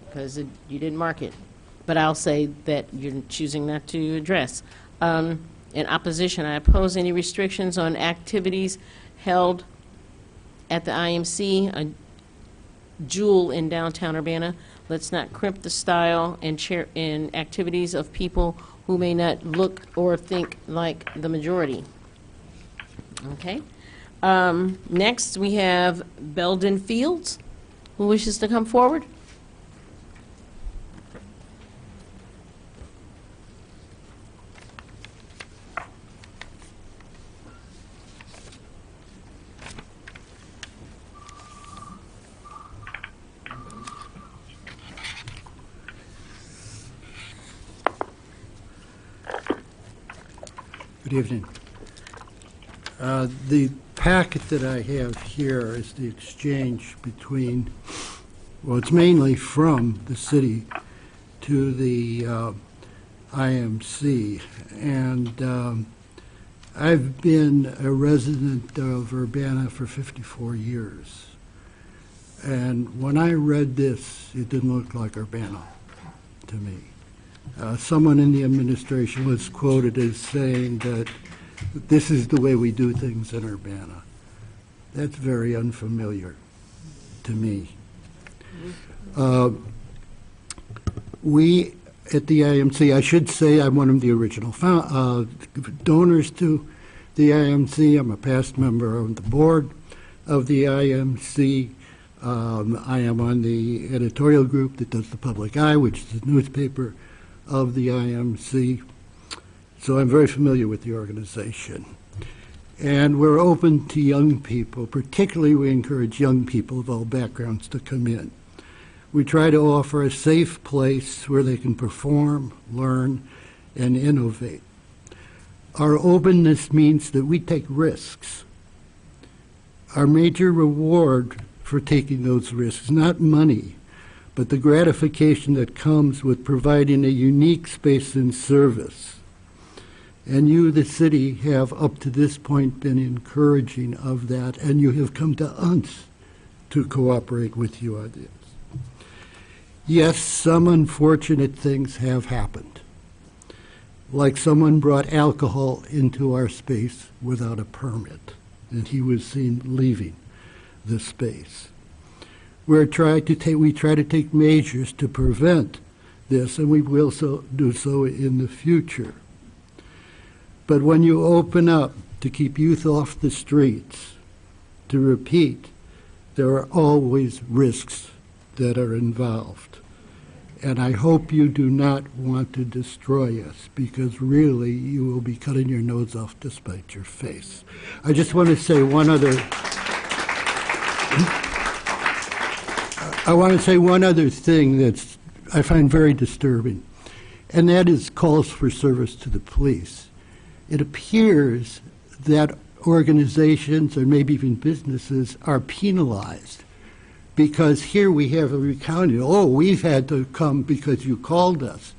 because you didn't mark it. But I'll say that you're choosing not to address. In opposition, I oppose any restrictions on activities held at the IMC, a jewel in downtown Urbana. Let's not crimp the style and activities of people who may not look or think like the majority. Okay. Next, we have Belden Fields, who wishes to come forward.
Good evening. The packet that I have here is the exchange between, well, it's mainly from the city to the IMC. And I've been a resident of Urbana for 54 years. And when I read this, it didn't look like Urbana to me. Someone in the administration was quoted as saying that this is the way we do things in Urbana. That's very unfamiliar to me. We at the IMC, I should say I'm one of the original donors to the IMC. I'm a past member of the board of the IMC. I am on the editorial group that does the Public Eye, which is the newspaper of the IMC. So I'm very familiar with the organization. And we're open to young people. Particularly, we encourage young people of all backgrounds to come in. We try to offer a safe place where they can perform, learn, and innovate. Our openness means that we take risks. Our major reward for taking those risks, not money, but the gratification that comes with providing a unique space and service. And you, the city, have up to this point been encouraging of that, and you have come to us to cooperate with you on this. Yes, some unfortunate things have happened, like someone brought alcohol into our space without a permit, and he was seen leaving the space. We try to take measures to prevent this, and we will do so in the future. But when you open up to keep youth off the streets, to repeat, there are always risks that are involved. And I hope you do not want to destroy us, because really you will be cutting your nose off to spite your face. I just want to say one other thing that I find very disturbing, and that is calls for service to the police. It appears that organizations, or maybe even businesses, are penalized, because here we have a recounting, oh, we've had to come because you called us.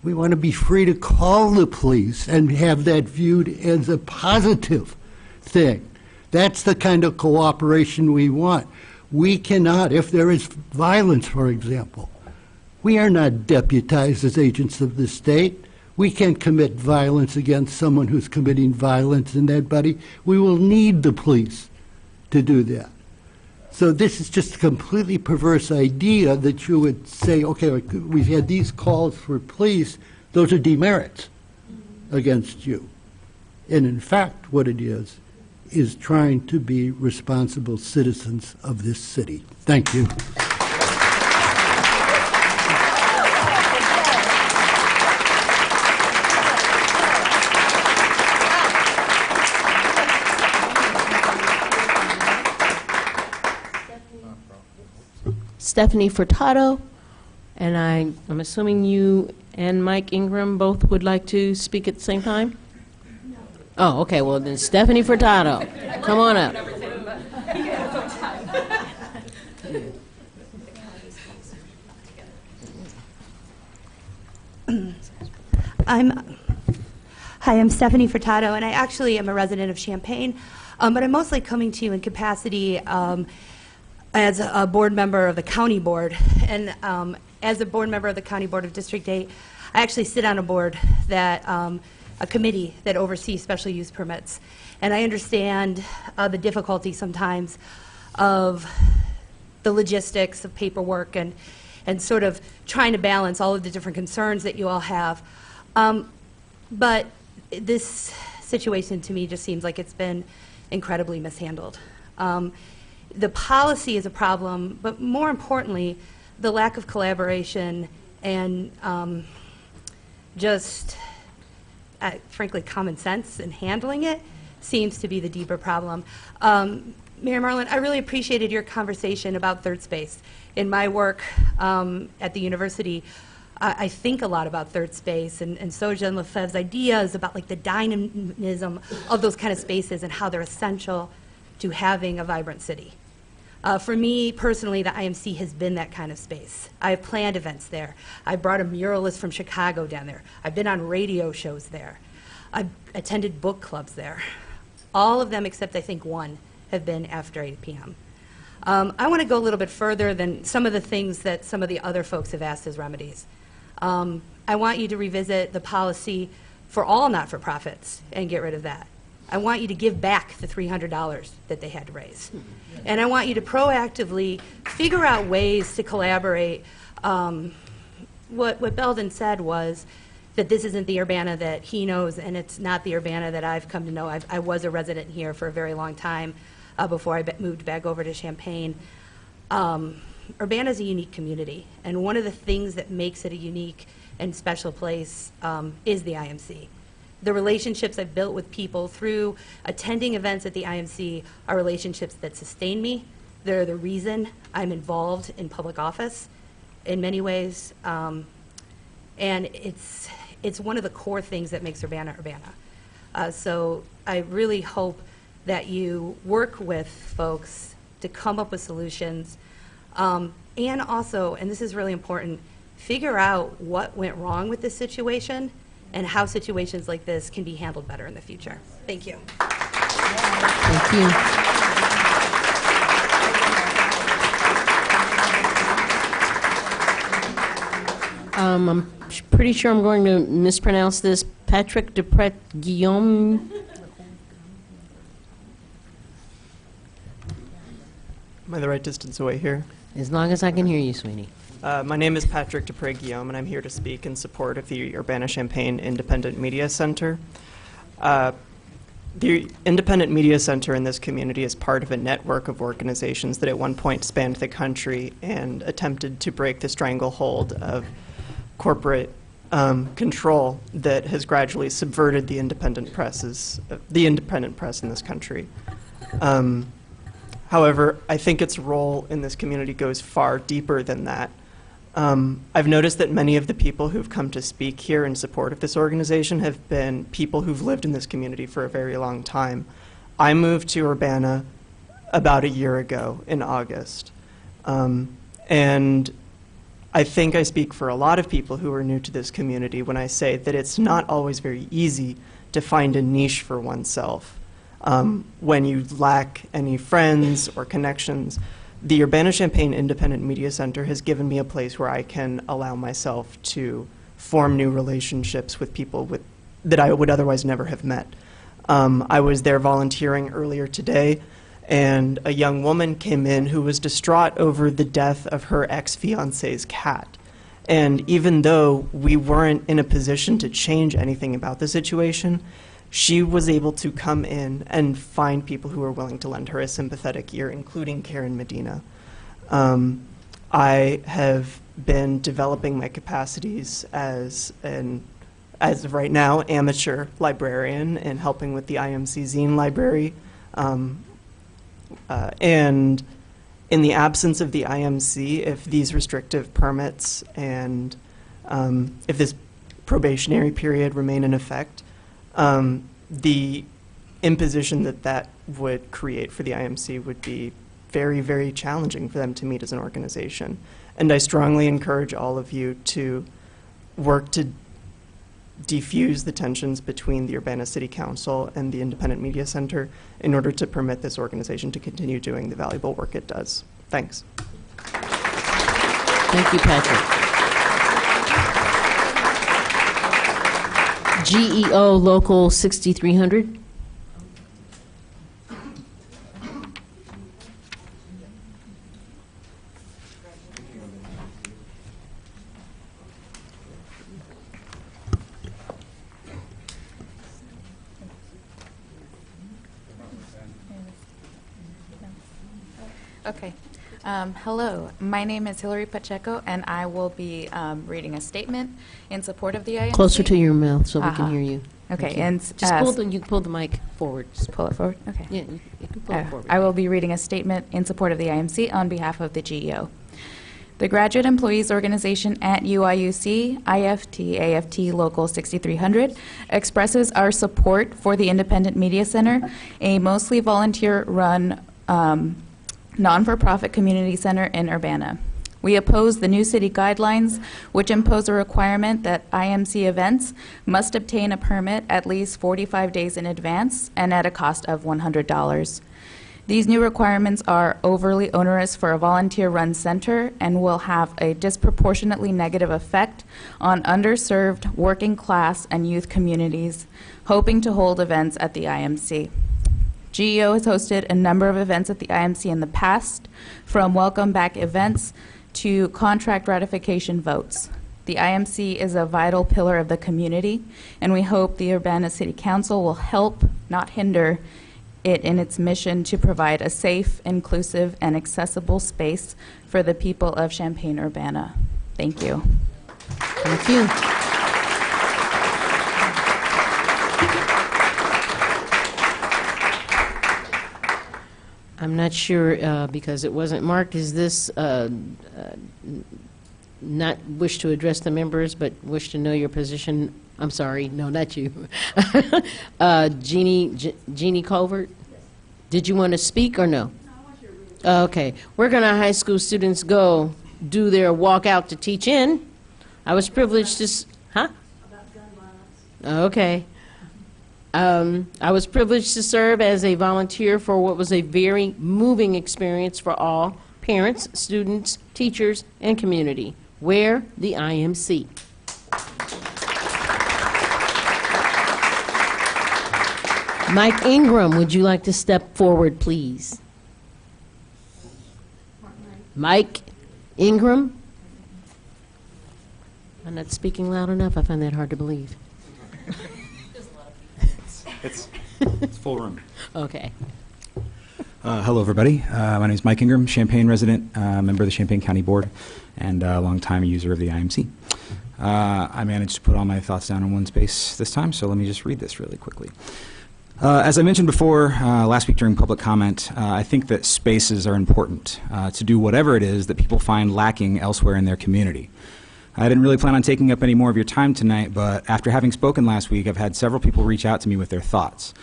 We want to be free to call the police and have that viewed as a positive thing. That's the kind of cooperation we want. We cannot, if there is violence, for example, we are not deputized as agents of the state. We can't commit violence against someone who's committing violence in that body. We will need the police to do that. So this is just a completely perverse idea that you would say, okay, we've had these calls for police, those are demerits against you. And in fact, what it is trying to be responsible citizens of this city. Thank you.
Stephanie Furtado, and I'm assuming you and Mike Ingram both would like to speak at the same time? No. Oh, okay, well then Stephanie Furtado, come on up.
Hi, I'm Stephanie Furtado, and I actually am a resident of Champaign, but I'm mostly coming to you in capacity as a board member of the county board. And as a board member of the county board of District 8, I actually sit on a board that, a committee that oversees special use permits. And I understand the difficulty sometimes of the logistics of paperwork and sort of trying to balance all of the different concerns that you all have. But this situation to me just seems like it's been incredibly mishandled. The policy is a problem, but more importantly, the lack of collaboration and just, frankly, common sense in handling it seems to be the deeper problem. Mayor Marlin, I really appreciated your conversation about third space. In my work at the university, I think a lot about third space, and Sojan Lefebvre's ideas about like the dynamism of those kind of spaces and how they're essential to having a vibrant city. For me, personally, the IMC has been that kind of space. I've planned events there. I brought a muralist from Chicago down there. I've been on radio shows there. I've attended book clubs there. All of them, except I think one, have been after 8 p.m. I want to go a little bit further than some of the things that some of the other folks have asked as remedies. I want you to revisit the policy for all not-for-profits and get rid of that. I want you to give back the $300 that they had to raise. And I want you to proactively figure out ways to collaborate. What Belden said was that this isn't the Urbana that he knows, and it's not the Urbana that I've come to know. I was a resident here for a very long time before I moved back over to Champaign. Urbana is a unique community, and one of the things that makes it a unique and special place is the IMC. The relationships I've built with people through attending events at the IMC are relationships that sustain me. They're the reason I'm involved in public office in many ways. And it's one of the core things that makes Urbana Urbana. So I really hope that you work with folks to come up with solutions. And also, and this is really important, figure out what went wrong with this situation and how situations like this can be handled better in the future. Thank you.
Thank you. I'm pretty sure I'm going to mispronounce this. Patrick Dupret Guillaume.
Am I the right distance away here?
As long as I can hear you, sweetie.
My name is Patrick Dupre Guillaume, and I'm here to speak in support of the Urbana-Champaign Independent Media Center. The Independent Media Center in this community is part of a network of organizations that at one point spanned the country and attempted to break the stranglehold of corporate control that has gradually subverted the independent press in this country. However, I think its role in this community goes far deeper than that. I've noticed that many of the people who've come to speak here in support of this organization have been people who've lived in this community for a very long time. I moved to Urbana about a year ago in August. And I think I speak for a lot of people who are new to this community when I say that it's not always very easy to find a niche for oneself. When you lack any friends or connections, the Urbana-Champaign Independent Media Center has given me a place where I can allow myself to form new relationships with people that I would otherwise never have met. I was there volunteering earlier today, and a young woman came in who was distraught over the death of her ex-fiance's cat. And even though we weren't in a position to change anything about the situation, she was able to come in and find people who were willing to lend her a sympathetic ear, including Karen Medina. I have been developing my capacities as of right now, amateur librarian and helping with the IMC zine library. And in the absence of the IMC, if these restrictive permits and if this probationary period remain in effect, the imposition that would create for the IMC would be very, very challenging for them to meet as an organization. And I strongly encourage all of you to work to defuse the tensions between the Urbana City Council and the Independent Media Center in order to permit this organization to continue doing the valuable work it does. Thanks.
Thank you, Patrick. GEO Local 6300.
Okay. Hello, my name is Hillary Pacheco, and I will be reading a statement in support of the IMC.
Closer to your mouth so we can hear you.
Okay,
Thank you.
and
you can pull the mic forward.
just pull it forward. Okay.
Yeah, you can pull it forward.
I will be reading a statement in support of the IMC on behalf of the GEO. The Graduate Employees Organization at UIUC, IFT Local 6300, expresses our support for the Independent Media Center, a mostly volunteer-run non-for-profit community center in Urbana. We oppose the new city guidelines, which impose a requirement that IMC events must obtain a permit at least 45 days in advance and at a cost of $100. These new requirements are overly onerous for a volunteer-run center and will have a disproportionately negative effect on underserved working class and youth communities hoping to hold events at the IMC. GEO has hosted a number of events at the IMC in the past, from welcome back events to contract ratification votes. The IMC is a vital pillar of the community, and we hope the Urbana City Council will help, not hinder, it in its mission to provide a safe, inclusive, and accessible space for the people of Champaign-Urbana. Thank you.
Thank you. I'm not sure, because it wasn't marked, is this not wish to address the members, but wish to know your position? I'm sorry, no, not you. Jeannie Colvert? Did you want to speak or no? Okay. We're going to high school students go do their walk out to teach in. I was privileged to... Huh? About gun violence. Okay. I was privileged to serve as a volunteer for what was a very moving experience for all parents, students, teachers, and community. Where? The IMC. Mike Ingram, would you like to step forward, please? Mike Ingram? I'm not speaking loud enough. I find that hard to believe.
It's full room.
Okay.
Hello, everybody. My name is Mike Ingram, Champaign resident, member of the Champaign County Board, and a longtime user of the IMC. I managed to put all my thoughts down in one space this time, so let me just read this really quickly. As I mentioned before, last week during public comment, I think that spaces are important to do whatever it is that people find lacking elsewhere in their community. I didn't really plan on taking up any more of your time tonight, but after having spoken last week, I've had several people reach out to me with their thoughts.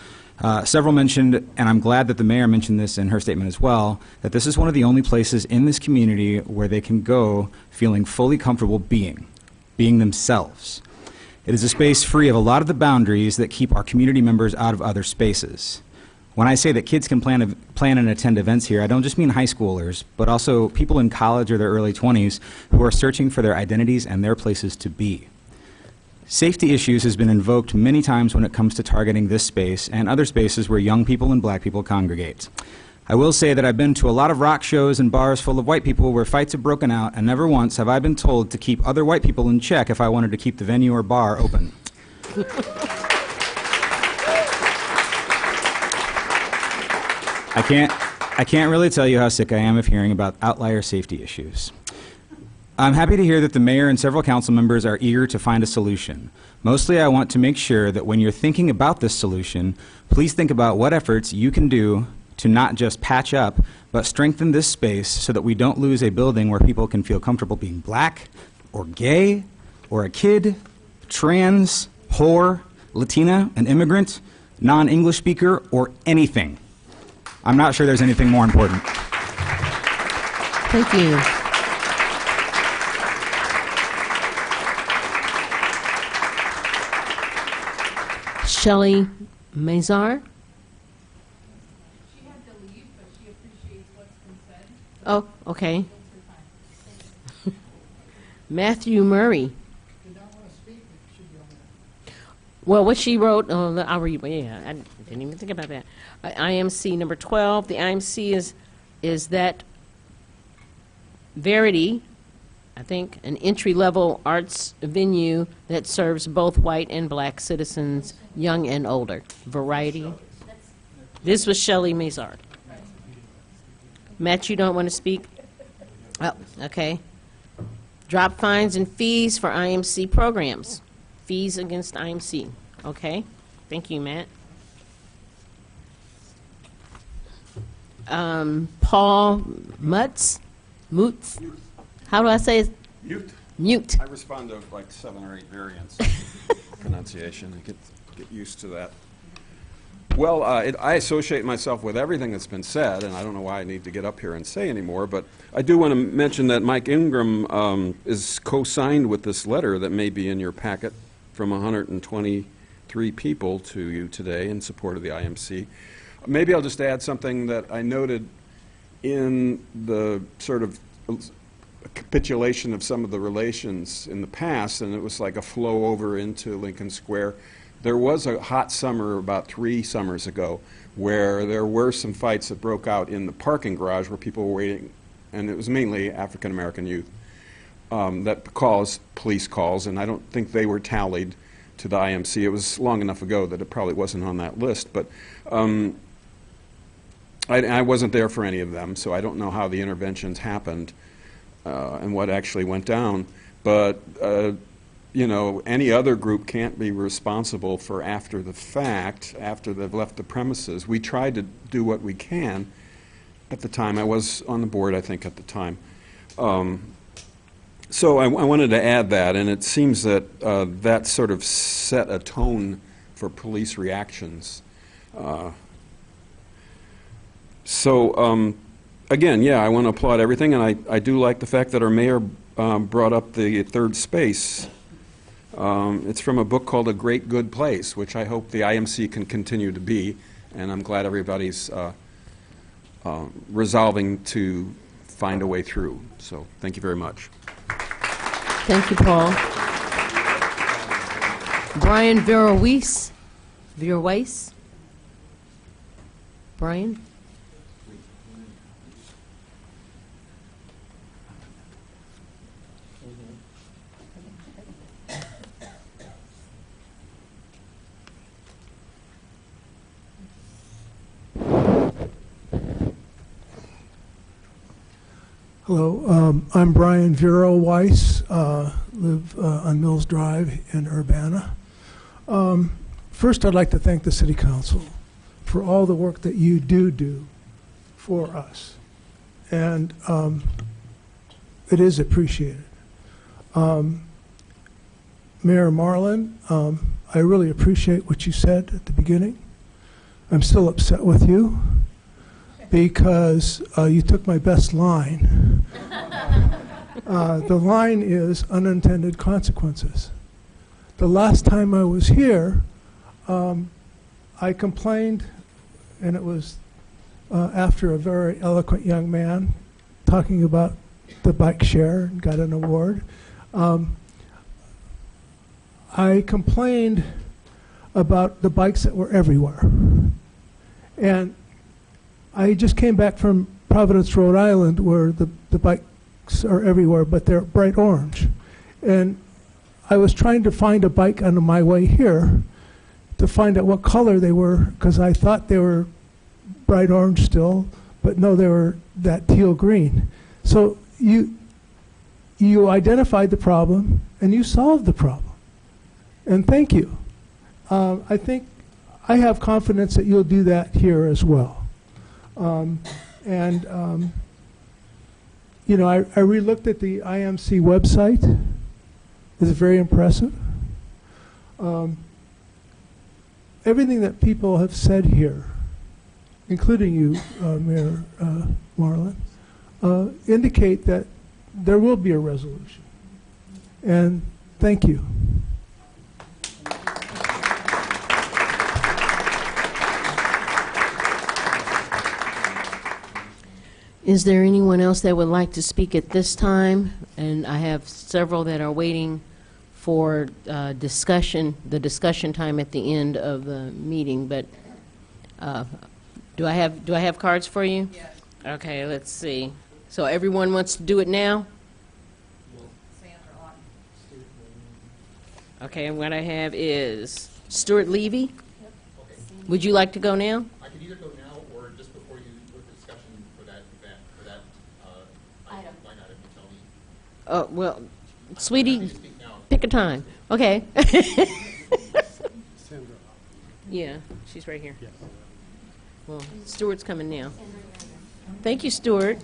Several mentioned, and I'm glad that the mayor mentioned this in her statement as well, that this is one of the only places in this community where they can go feeling fully comfortable being themselves. It is a space free of a lot of the boundaries that keep our community members out of other spaces. When I say that kids can plan and attend events here, I don't just mean high schoolers, but also people in college or their early 20s who are searching for their identities and their places to be. Safety issues has been invoked many times when it comes to targeting this space and other spaces where young people and black people congregate. I will say that I've been to a lot of rock shows and bars full of white people where fights have broken out, and never once have I been told to keep other white people in check if I wanted to keep the venue or bar open. I can't really tell you how sick I am of hearing about outlier safety issues. I'm happy to hear that the mayor and several council members are eager to find a solution. Mostly I want to make sure that when you're thinking about this solution, please think about what efforts you can do to not just patch up, but strengthen this space so that we don't lose a building where people can feel comfortable being black, or gay, or a kid, trans, whore, Latina, an immigrant, non-English speaker, or anything. I'm not sure there's anything more important.
Thank you. Shelley Mazar? She had to leave, but she appreciates what's been said. Oh, okay. Matthew Murray. Well, what she wrote, I'll read, yeah, I didn't even think about that. IMC number 12, the IMC is that Verity, I think, an entry-level arts venue that serves both white and black citizens, young and older. Variety. This was Shelley Mazard. Matt, you don't want to speak? Oh, okay. Drop fines and fees for IMC programs. Fees against IMC. Okay. Thank you, Matt. Paul Mutz? How do I say it? Mute.
I respond to like 7 or 8 variants pronunciation. I get used to that. Well, I associate myself with everything that's been said, and I don't know why I need to get up here and say anymore, but I do want to mention that Mike Ingram is co-signed with this letter that may be in your packet from 123 people to you today in support of the IMC. Maybe I'll just add something that I noted in the sort of capitulation of some of the relations in the past, and it was like a flow over into Lincoln Square. There was a hot summer about 3 summers ago where there were some fights that broke out in the parking garage where people were waiting, and it was mainly African American youth that caused police calls, and I don't think they were tallied to the IMC. It was long enough ago that it probably wasn't on that list, but I wasn't there for any of them, so I don't know how the interventions happened and what actually went down, but you know, any other group can't be responsible for after the fact, after they've left the premises. We tried to do what we can at the time. I was on the board, I think, at the time. So I wanted to add that, and it seems that that sort of set a tone for police reactions. Again, yeah, I want to applaud everything, and I do like the fact that our mayor brought up the third space. It's from a book called A Great Good Place, which I hope the IMC can continue to be, and I'm glad everybody's resolving to find a way through. So thank you very much.
Thank you, Paul. Brian Verweiss. Brian?
Hello, I'm Brian Vero Weiss, live on Mills Drive in Urbana. First, I'd like to thank the City Council for all the work that you do for us, and it is appreciated. Mayor Marlin, I really appreciate what you said at the beginning. I'm still upset with you because you took my best line. The line is unintended consequences. The last time I was here, I complained, and it was after a very eloquent young man talking about the bike share and got an award. I complained about the bikes that were everywhere. And I just came back from Providence, Rhode Island, where the bikes are everywhere, but they're bright orange. And I was trying to find a bike on my way here to find out what color they were, because I thought they were bright orange still, but no, they were that teal green. So you identified the problem, and you solved the problem. And thank you. I think I have confidence that you'll do that here as well. You know, I re-looked at the IMC website. It's very impressive. Everything that people have said here, including you, Mayor Marlin, indicate that there will be a resolution. And thank you.
Is there anyone else that would like to speak at this time? And I have several that are waiting for discussion, the discussion time at the end of the meeting. But do I have cards for you? Yes. Okay, let's see. So everyone wants to do it now? Okay, and what I have is Stuart Levy. Yep. Okay. Would you like to go now?
I could either go now or just before you put the discussion for that event, for that item. Line item, you tell me.
Oh, well, sweetie, pick a time. Okay. Yeah, she's right here. Well, Stuart's coming now. Thank you, Stuart.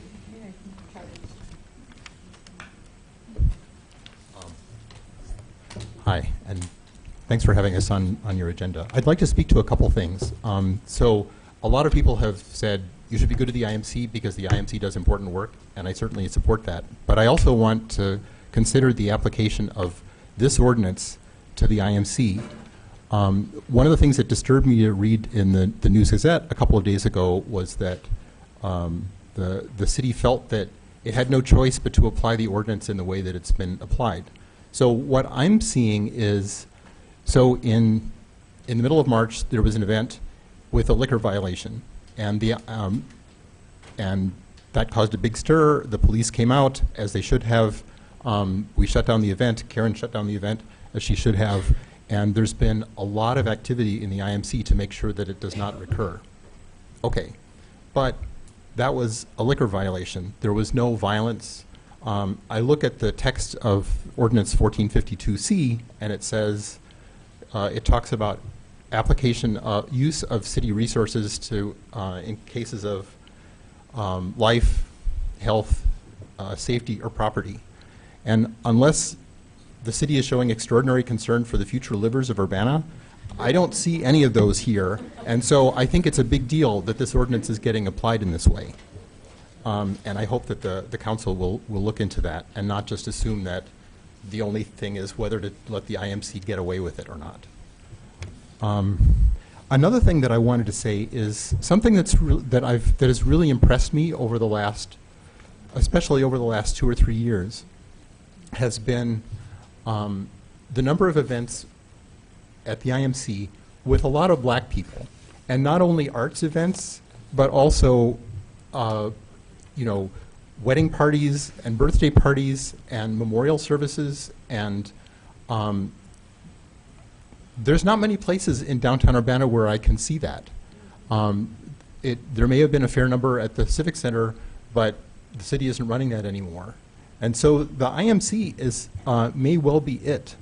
Hi, and thanks for having us on your agenda. I'd like to speak to a couple things. So a lot of people have said you should be good to the IMC because the IMC does important work, and I certainly support that. But I also want to consider the application of this ordinance to the IMC. One of the things that disturbed me to read in the News Gazette a couple of days ago was that the city felt that it had no choice but to apply the ordinance in the way that it's been applied. So what I'm seeing is, so in the middle of March, there was an event with a liquor violation, and and that caused a big stir. The police came out, as they should have. We shut down the event. Karen shut down the event, as she should have. And there's been a lot of activity in the IMC to make sure that it does not recur. Okay, but that was a liquor violation. There was no violence. I look at the text of Ordinance 1452C, and it says, it talks about application, use of city resources to, in cases of life, health, safety, or property. And unless the city is showing extraordinary concern for the future livers of Urbana, I don't see any of those here. And so I think it's a big deal that this ordinance is getting applied in this way. And I hope that the council will look into that and not just assume that the only thing is whether to let the IMC get away with it or not. Another thing that I wanted to say is something that has really impressed me over the last, especially over the last 2 or 3 years, has been the number of events at the IMC with a lot of black people, and not only arts events, but also you know, wedding parties and birthday parties and memorial services, and there's not many places in downtown Urbana where I can see that. There may have been a fair number at the Civic Center, but The city isn't running that anymore. And so the IMC is, may well be it.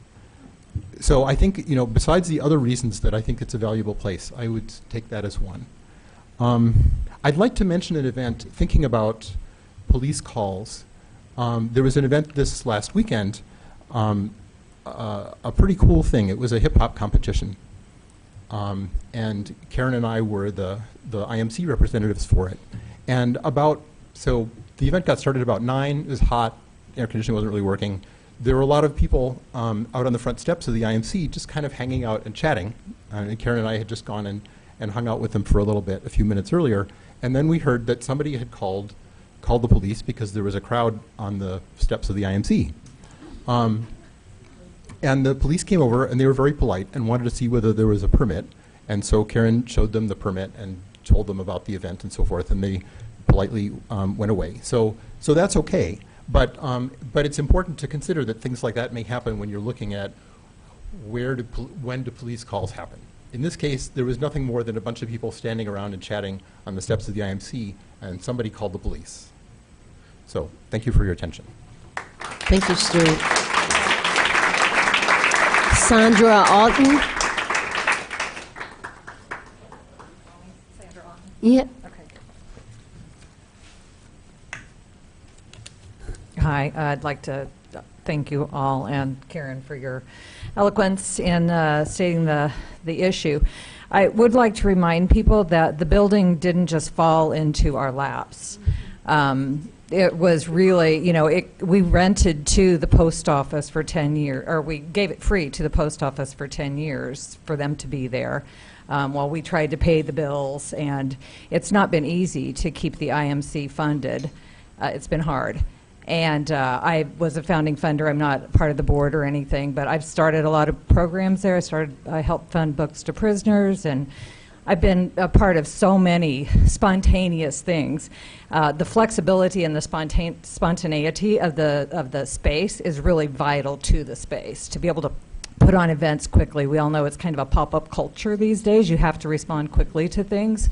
So I think, besides the other reasons that I think it's a valuable place, I would take that as one. I'd like to mention an event, thinking about police calls. There was an event this last weekend, a pretty cool thing. It was a hip-hop competition. And Karen and I were the IMC representatives for it. And so the event got started about 9. It was hot. Air conditioning wasn't really working. There were a lot of people out on the front steps of the IMC just kind of hanging out and chatting. And Karen and I had just gone and hung out with them for a little bit a few minutes earlier. And then we heard that somebody had called the police because there was a crowd on the steps of the IMC. And the police came over, and they were very polite and wanted to see whether there was a permit. And so Karen showed them the permit and told them about the event and so forth, and they politely went away. So that's okay. But it's important to consider that things like that may happen when you're looking at when do police calls happen. In this case, there was nothing more than a bunch of people standing around and chatting on the steps of the IMC, and somebody called the police. So thank you for your attention.
Thank you, Stuart. Sandra Alton. Yeah.
Hi, I'd like to thank you all and Karen for your eloquence in stating the issue. I would like to remind people that the building didn't just fall into our laps. It was really, we rented to the post office for 10 years, or we gave it free to the post office for 10 years for them to be there while we tried to pay the bills. And it's not been easy to keep the IMC funded. It's been hard. And I was a founding funder. I'm not part of the board or anything, but I've started a lot of programs there. I helped fund books to prisoners, and I've been a part of so many spontaneous things. The flexibility and the spontaneity of the space is really vital to the space, to be able to put on events quickly. We all know it's kind of a pop-up culture these days. You have to respond quickly to things.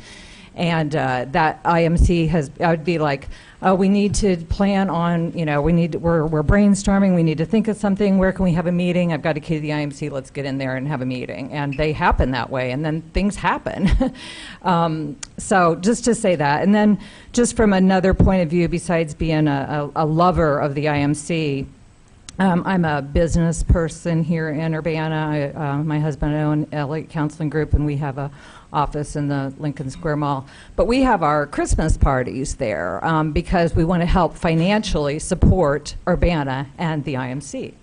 And that IMC I would be like, we need to plan on, we're brainstorming, we need to think of something, where can we have a meeting? I've got a key to the IMC, let's get in there and have a meeting. And they happen that way, and then things happen. So just to say that. And then just from another point of view, besides being a lover of the IMC, I'm a business person here in Urbana. My husband and I own Elliott Counseling Group, and we have a office in the Lincoln Square Mall. But we have our Christmas parties there because we want to help financially support Urbana and the IMC.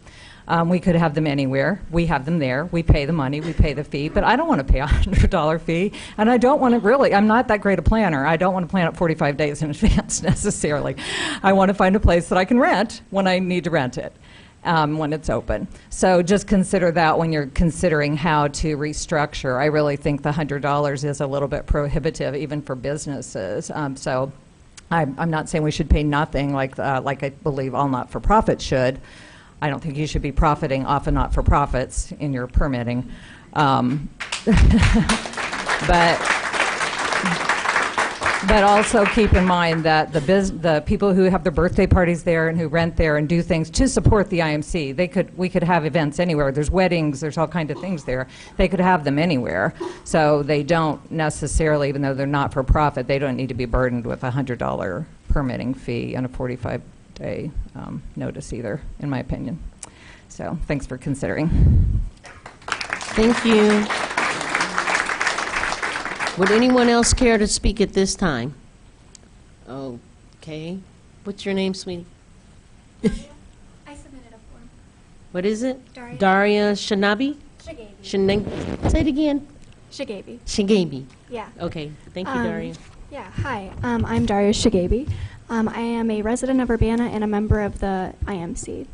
We could have them anywhere. We have them there. We pay the money. We pay the fee. But I don't want to pay a $100 fee. And I don't want to really, I'm not that great a planner. I don't want to plan it 45 days in advance necessarily. I want to find a place that I can rent when I need to rent it. When it's open. So just consider that when you're considering how to restructure. I really think the $100 is a little bit prohibitive even for businesses. So I'm not saying we should pay nothing like I believe all not-for-profits should. I don't think you should be profiting off of not-for-profits in your permitting. But also keep in mind that the people who have their birthday parties there and who rent there and do things to support the IMC, we could have events anywhere. There's weddings, there's all kinds of things there. They could have them anywhere. So they don't necessarily, even though they're not for profit, they don't need to be burdened with a $100 permitting fee and a 45-day notice either, in my opinion. So thanks for considering.
Thank you. Would anyone else care to speak at this time? Okay. What's your name, sweetie?
I submitted a form.
What is it?
Daria.
Daria Shanabi?
Shagabi.
Say it again.
Shagabi.
Shagabi.
Yeah.
Okay. Thank you, Daria.
Yeah. Hi. I'm Daria Shagabi. I am a resident of Urbana and a member of the IMC.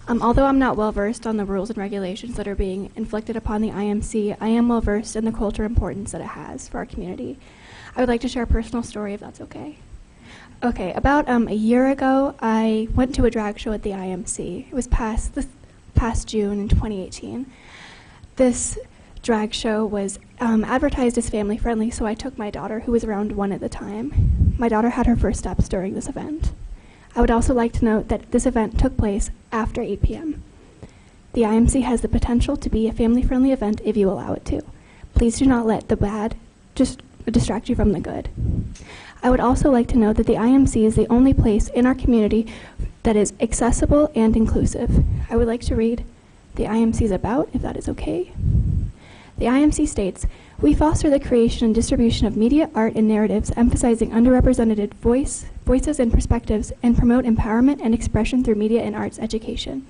Although I'm not well versed on the rules and regulations that are being inflicted upon the IMC, I am well versed in the cultural importance that it has for our community. I would like to share a personal story, if that's okay. Okay, about a year ago, I went to a drag show at the IMC. It was past June in 2018. This drag show was advertised as family friendly, so I took my daughter, who was around 1 at the time. My daughter had her first steps during this event. I would also like to note that this event took place after 8 p.m. The IMC has the potential to be a family-friendly event if you allow it to. Please do not let the bad just distract you from the good. I would also like to note that the IMC is the only place in our community that is accessible and inclusive. I would like to read the IMC's about, if that is okay. The IMC states, "We foster the creation and distribution of media, art, and narratives emphasizing underrepresented voices and perspectives, and promote empowerment and expression through media and arts education.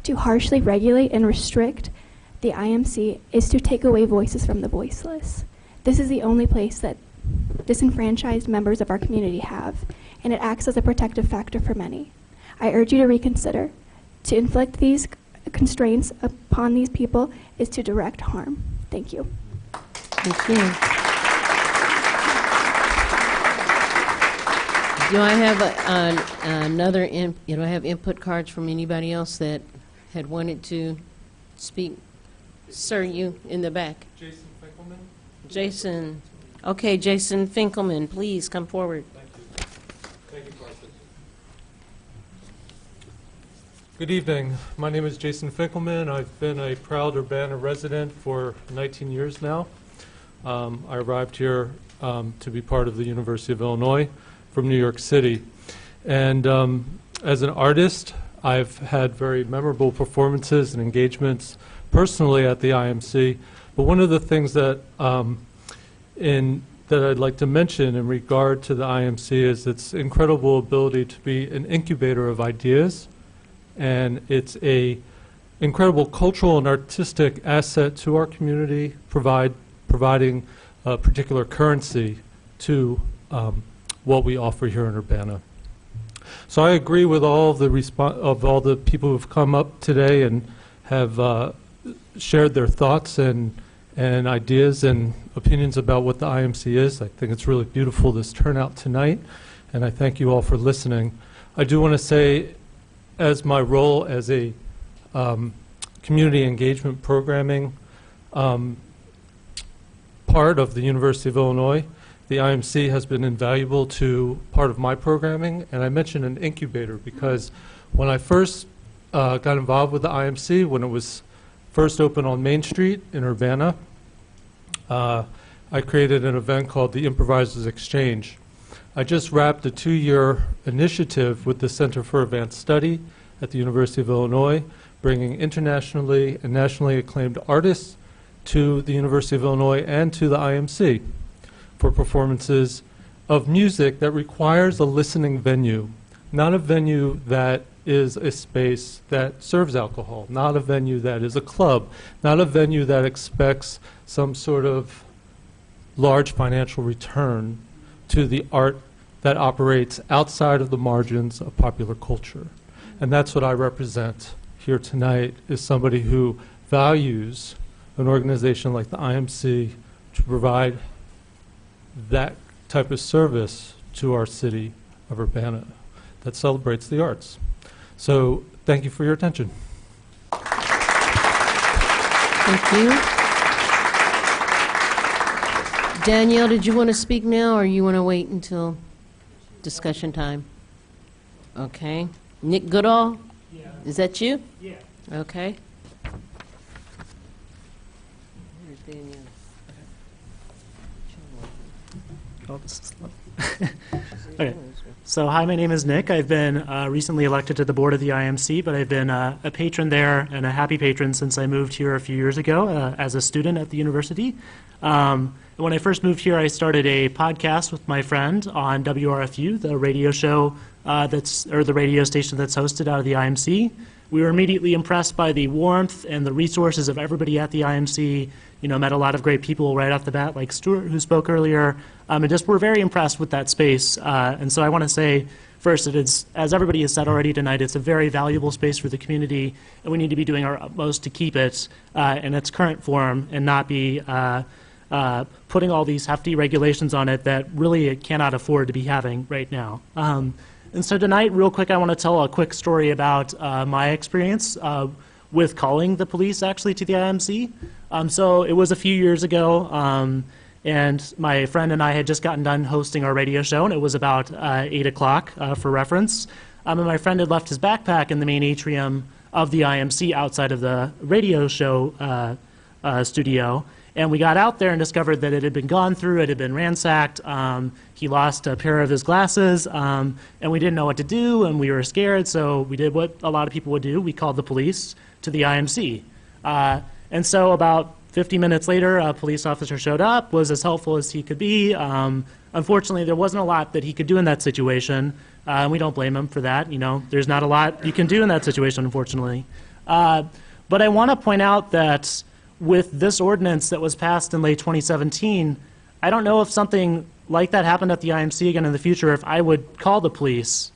To harshly regulate and restrict the IMC is to take away voices from the voiceless. This is the only place that disenfranchised members of our community have, and it acts as a protective factor for many. I urge you to reconsider. To inflict these constraints upon these people is to direct harm." Thank you.
Thank you. Do I have another, I have input cards from anybody else that had wanted to speak? Sir, you in the back.
Jason Finkelman.
Jason. Okay, Jason Finkelman, please come forward.
Thank you. Thank you, Carson. Good evening. My name is Jason Finkelman. I've been a proud Urbana resident for 19 years now. I arrived here to be part of the University of Illinois from New York City. And as an artist, I've had very memorable performances and engagements personally at the IMC. But one of the things that that I'd like to mention in regard to the IMC is its incredible ability to be an incubator of ideas, and it's a incredible cultural and artistic asset to our community, providing a particular currency to what we offer here in Urbana. So I agree with all the people who've come up today and have shared their thoughts and ideas and opinions about what the IMC is. I think it's really beautiful, this turnout tonight, and I thank you all for listening. I do want to say, as my role as a community engagement programming part of the University of Illinois, the IMC has been invaluable to part of my programming, and I mentioned an incubator because when I first got involved with the IMC, when it was first opened on Main Street in Urbana, I created an event called the Improvisers Exchange. I just wrapped a 2-year initiative with the Center for Advanced Study at the University of Illinois, bringing internationally and nationally acclaimed artists to the University of Illinois and to the IMC for performances of music that requires a listening venue, not a venue that is a space that serves alcohol, not a venue that is a club, not a venue that expects some sort of large financial return to the art that operates outside of the margins of popular culture. And that's what I represent here tonight, is somebody who values an organization like the IMC to provide that type of service to our city of Urbana that celebrates the arts. So thank you for your attention.
Thank you. Danielle, did you want to speak now, or you want to wait until discussion time? Okay. Nick Goodall? Yeah. Is that you? Yeah. Okay. Where's Danielle?
Oh, this is slow. Okay. So, hi, my name is Nick. I've been recently elected to the board of the IMC, but I've been a patron there and a happy patron since I moved here a few years ago as a student at the university. When I first moved here, I started a podcast with my friend on WRFU, the radio show the radio station that's hosted out of the IMC. We were immediately impressed by the warmth and the resources of everybody at the IMC. You know, met a lot of great people right off the bat, like Stuart, who spoke earlier, and just we're very impressed with that space. And so I want to say, first, it is, as everybody has said already tonight, it's a very valuable space for the community, and we need to be doing our utmost to keep it in its current form and not be putting all these hefty regulations on it that really it cannot afford to be having right now. And so tonight, real quick, I want to tell a quick story about my experience with calling the police, actually, to the IMC. So it was a few years ago, and my friend and I had just gotten done hosting our radio show, and it was about 8 o'clock for reference. And my friend had left his backpack in the main atrium of the IMC outside of the radio show studio. And we got out there and discovered that it had been gone through, it had been ransacked. He lost a pair of his glasses, and we didn't know what to do, and we were scared, so we did what a lot of people would do. We called the police to the IMC. And so about 50 minutes later, a police officer showed up, was as helpful as he could be. Unfortunately, there wasn't a lot that he could do in that situation, and we don't blame him for that. You know, there's not a lot you can do in that situation, unfortunately. But I want to point out that with this ordinance that was passed in late 2017, I don't know if something like that happened at the IMC again in the future, if I would call the police.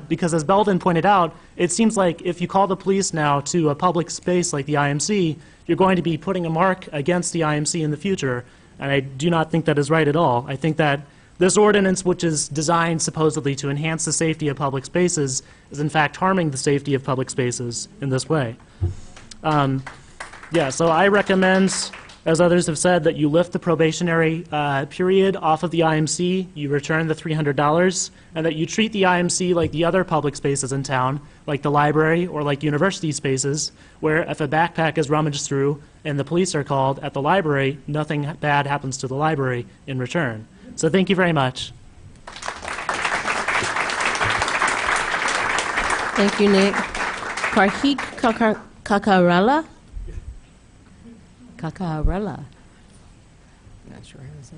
Because as Belden pointed out, it seems like if you call the police now to a public space like the IMC, you're going to be putting a mark against the IMC in the future. And I do not think that is right at all. I think that this ordinance, which is designed supposedly to enhance the safety of public spaces, is in fact harming the safety of public spaces in this way. Yeah, so I recommend, as others have said, that you lift the probationary period off of the IMC, you return the $300, and that you treat the IMC like the other public spaces in town, like the library or like university spaces, where if a backpack is rummaged through and the police are called at the library, nothing bad happens to the library in return. So thank you very much.
Thank you, Nick. Karhik Kakarala? Kakarala. Not sure how to say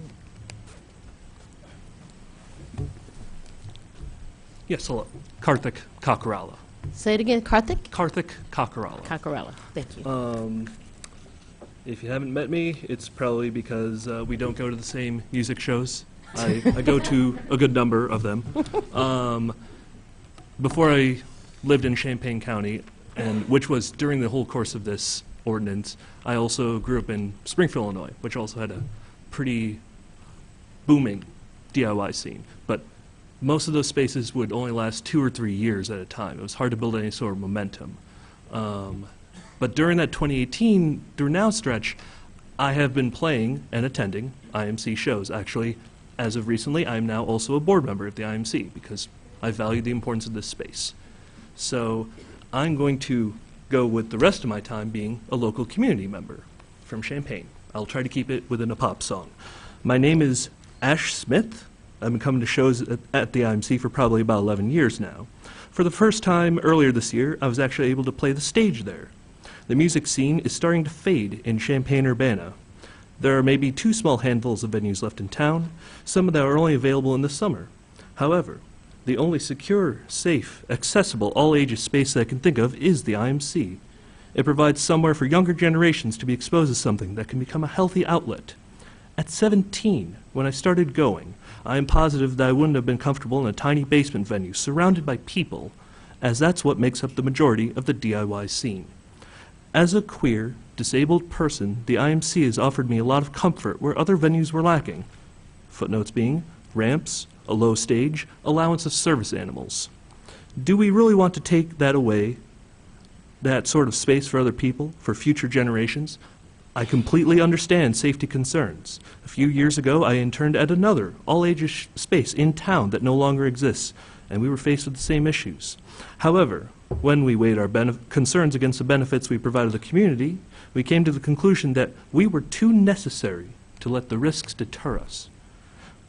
it.
Yes, hello. Karthik Kakarala.
Say it again, Karthik?
Karthik Kakarala.
Kakarala, thank you.
If you haven't met me, it's probably because we don't go to the same music shows. I go to a good number of them. Before I lived in Champaign County, and which was during the whole course of this ordinance, I also grew up in Springfield, Illinois, which also had a pretty booming DIY scene. But most of those spaces would only last 2 or 3 years at a time. It was hard to build any sort of momentum. But during that 2018 through now stretch, I have been playing and attending IMC shows. Actually, as of recently, I am now also a board member of the IMC because I value the importance of this space. So I'm going to go with the rest of my time being a local community member from Champaign. I'll try to keep it within a pop song. My name is Ash Smith. I've been coming to shows at the IMC for probably about 11 years now. For the first time earlier this year, I was actually able to play the stage there. The music scene is starting to fade in Champaign, Urbana. There are maybe 2 small handfuls of venues left in town, some of that are only available in the summer. However, the only secure, safe, accessible, all-ages space that I can think of is the IMC. It provides somewhere for younger generations to be exposed to something that can become a healthy outlet. At 17, when I started going, I am positive that I wouldn't have been comfortable in a tiny basement venue surrounded by people, as that's what makes up the majority of the DIY scene. As a queer, disabled person, the IMC has offered me a lot of comfort where other venues were lacking. Footnotes being ramps, a low stage, allowance of service animals. Do we really want to take that away, that sort of space for other people, for future generations? I completely understand safety concerns. A few years ago, I interned at another all-ages space in town that no longer exists, and we were faced with the same issues. However, when we weighed our concerns against the benefits we provided the community, we came to the conclusion that we were too necessary to let the risks deter us.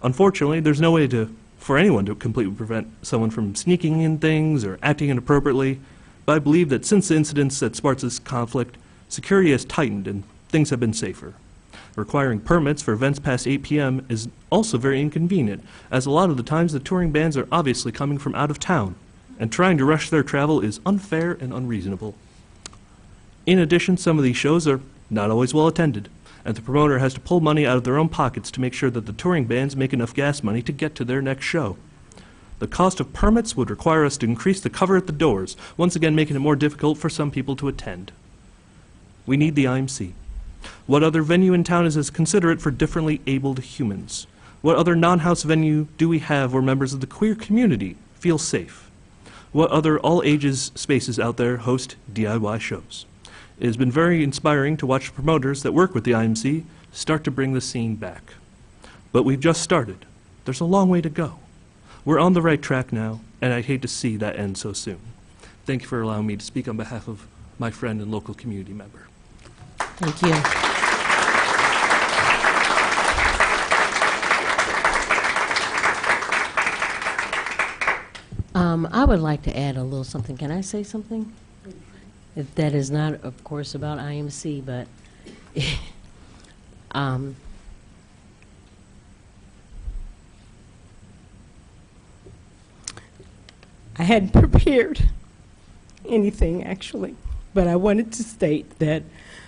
Unfortunately, there's no way for anyone to completely prevent someone from sneaking in things or acting inappropriately, but I believe that since the incidents that sparked this conflict, security has tightened and things have been safer. Requiring permits for events past 8 p.m. is also very inconvenient, as a lot of the times the touring bands are obviously coming from out of town, and trying to rush their travel is unfair and unreasonable. In addition, some of these shows are not always well attended, and the promoter has to pull money out of their own pockets to make sure that the touring bands make enough gas money to get to their next show. The cost of permits would require us to increase the cover at the doors, once again making it more difficult for some people to attend. We need the IMC. What other venue in town is as considerate for differently abled humans? What other non-house venue do we have where members of the queer community feel safe? What other all-ages spaces out there host DIY shows? It has been very inspiring to watch the promoters that work with the IMC start to bring the scene back. But we've just started. There's a long way to go. We're on the right track now, and I'd hate to see that end so soon. Thank you for allowing me to speak on behalf of my friend and local community member.
Thank you. I would like to add a little something. Can I say something? If that is not, of course, about IMC, but I hadn't prepared anything, actually, but I wanted to state that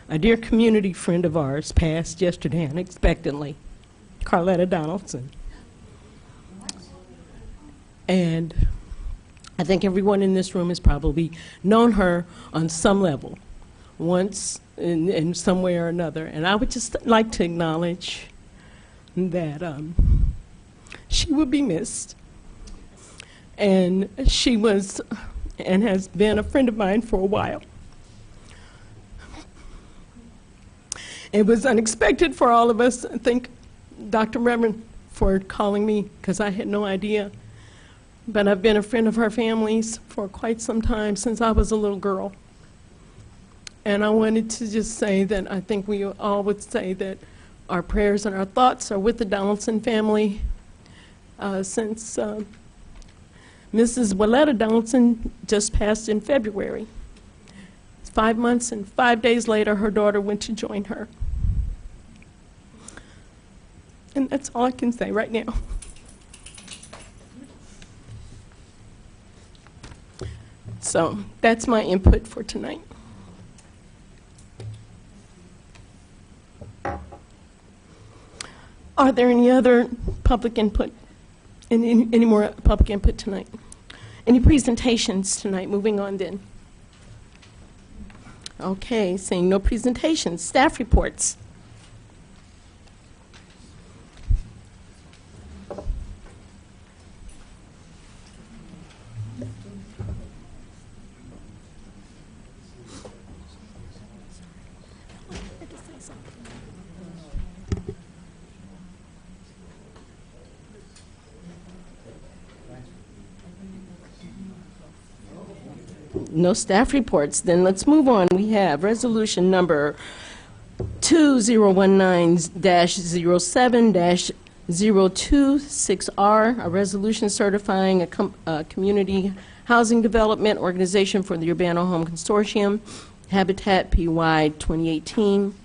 a dear community friend of ours passed yesterday unexpectedly, Carletta Donaldson. And I think everyone in this room has probably known her on some level, once in some way or another. And I would just like to acknowledge that she will be missed. And she was and has been a friend of mine for a while. It was unexpected for all of us. I thank Dr. Reverend for calling me, because I had no idea. But I've been a friend of her family's for quite some time, since I was a little girl. And I wanted to just say that I think we all would say that our prayers and our thoughts are with the Donaldson family, since Mrs. Willetta Donaldson just passed in February. 5 months and 5 days later, her daughter went to join her. And that's all I can say right now. So that's my input for tonight. Are there any other public input? Any more public input tonight? Any presentations tonight? Moving on then. Okay, seeing no presentations. Staff reports. No staff reports. Then let's move on. We have resolution number 2019-07-026R, a resolution certifying a community housing development organization for the Urbana Home Consortium, Habitat PY 2018.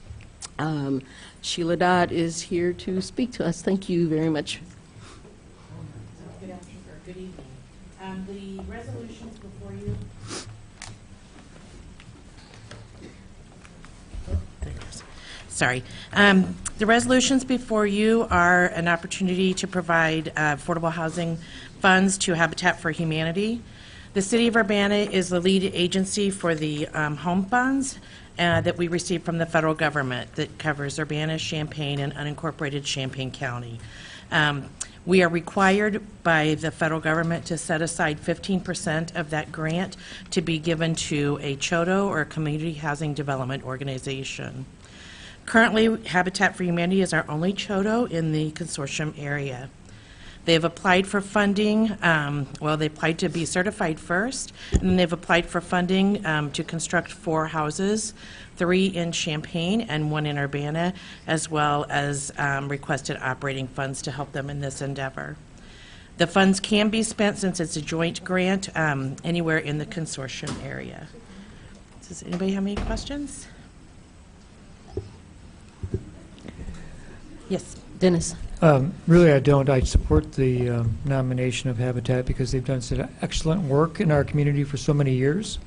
Sheila Dodd is here to speak to us. Thank you very much.
Good afternoon, or good evening. The resolutions before you. Sorry. The resolutions before you are an opportunity to provide affordable housing funds to Habitat for Humanity. The City of Urbana is the lead agency for the home funds that we receive from the federal government that covers Urbana, Champaign, and unincorporated Champaign County. We are required by the federal government to set aside 15% of that grant to be given to a CHODO, or a community housing development organization. Currently, Habitat for Humanity is our only CHODO in the consortium area. They have applied for funding. They applied to be certified first, and then they've applied for funding to construct 4 houses, 3 in Champaign and 1 in Urbana, as well as requested operating funds to help them in this endeavor. The funds can be spent, since it's a joint grant, anywhere in the consortium area. Does anybody have any questions? Yes, Dennis.
Really, I don't. I support the nomination of Habitat because they've done such excellent work in our community for so many years.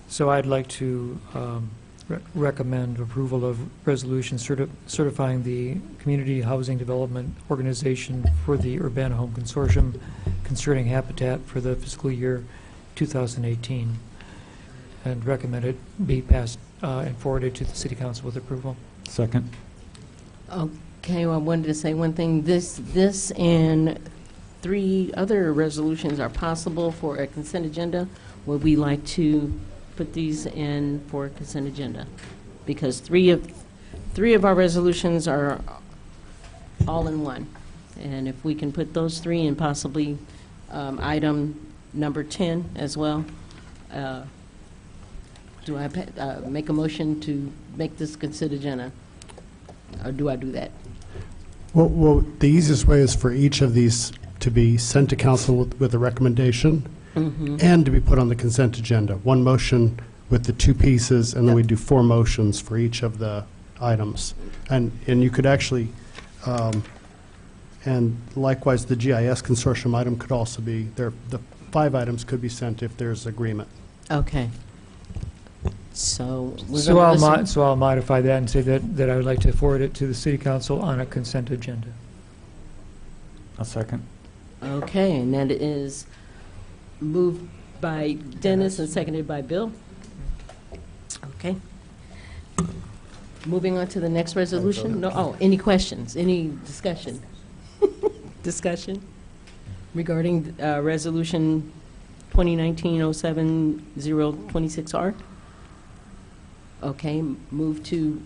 So I'd like to recommend approval of resolution certifying the Community Housing Development Organization for the Urbana Home Consortium concerning Habitat for the fiscal year 2018, and recommend it be passed and forwarded to the City Council with approval.
Second.
Okay, well, I wanted to say one thing. This and 3 other resolutions are possible for a consent agenda. Would we like to put these in for a consent agenda? Because three of our resolutions are all in one. And if we can put those 3 and possibly item number 10 as well. Do I make a motion to make this consent agenda? Or do I do that?
Well, the easiest way is for each of these to be sent to council with a recommendation and to be put on the consent agenda. One motion with the two pieces, and then we do 4 motions for each of the items. And you could actually, and likewise, the GIS consortium item could also be, the 5 items could be sent if there's agreement.
Okay. So we're
So
going to listen.
So I'll modify that and say that I would like to forward it to the city council on a consent agenda.
I'll second.
Okay, and that is moved by Dennis and seconded by Bill. Okay. Moving on to the next resolution. No, oh, any questions? Any discussion? Discussion regarding resolution 2019-07026R? Okay, move to,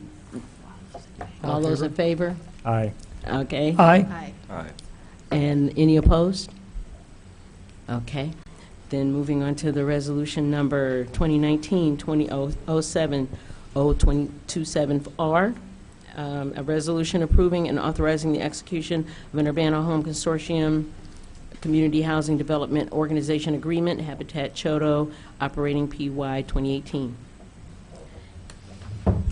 all those in favor?
Aye.
Okay.
Aye.
Aye.
And any opposed? Okay. Then moving on to the resolution number 2019-07027R, a resolution approving and authorizing the execution of an Urbana Home Consortium Community Housing Development Organization Agreement, Habitat Choto, operating PY 2018.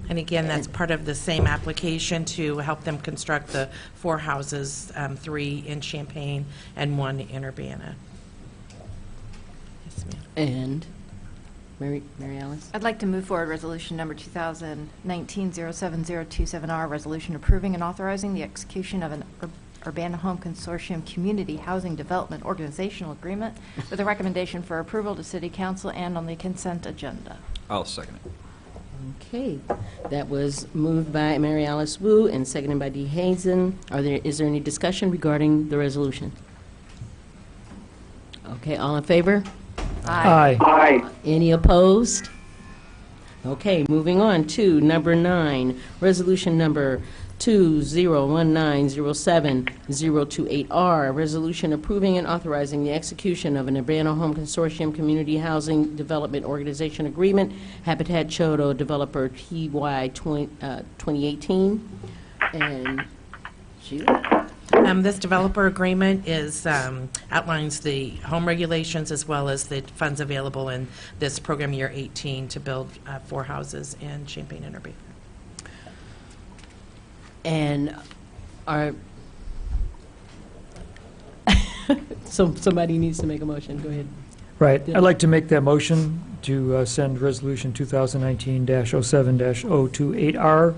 And again, that's part of the same application to help them construct the 4 houses, 3 in Champaign and 1 in Urbana. Yes, ma'am.
And Mary Alice?
I'd like to move forward resolution number 2019-07027R, resolution approving and authorizing the execution of an Urbana Home Consortium Community Housing Development Organizational Agreement with a recommendation for approval to City Council and on the consent agenda.
I'll second it.
Okay, that was moved by Mary Alice Wu and seconded by Dee Hazen. Is there any discussion regarding the resolution? Okay, all in favor?
Aye.
Aye. Any opposed? Okay, moving on to number 9, resolution number 2019-07-028R, resolution approving and authorizing the execution of an Urbana Home Consortium Community Housing Development Organization Agreement, Habitat Choto Developer TY 2018. And Sheila?
This developer agreement is, outlines the home regulations as well as the funds available in this program year 18 to build 4 houses in Champaign and Urbana.
And are, somebody needs to make a motion, go ahead.
Right. I'd like to make that motion to send resolution 2019-07-028R,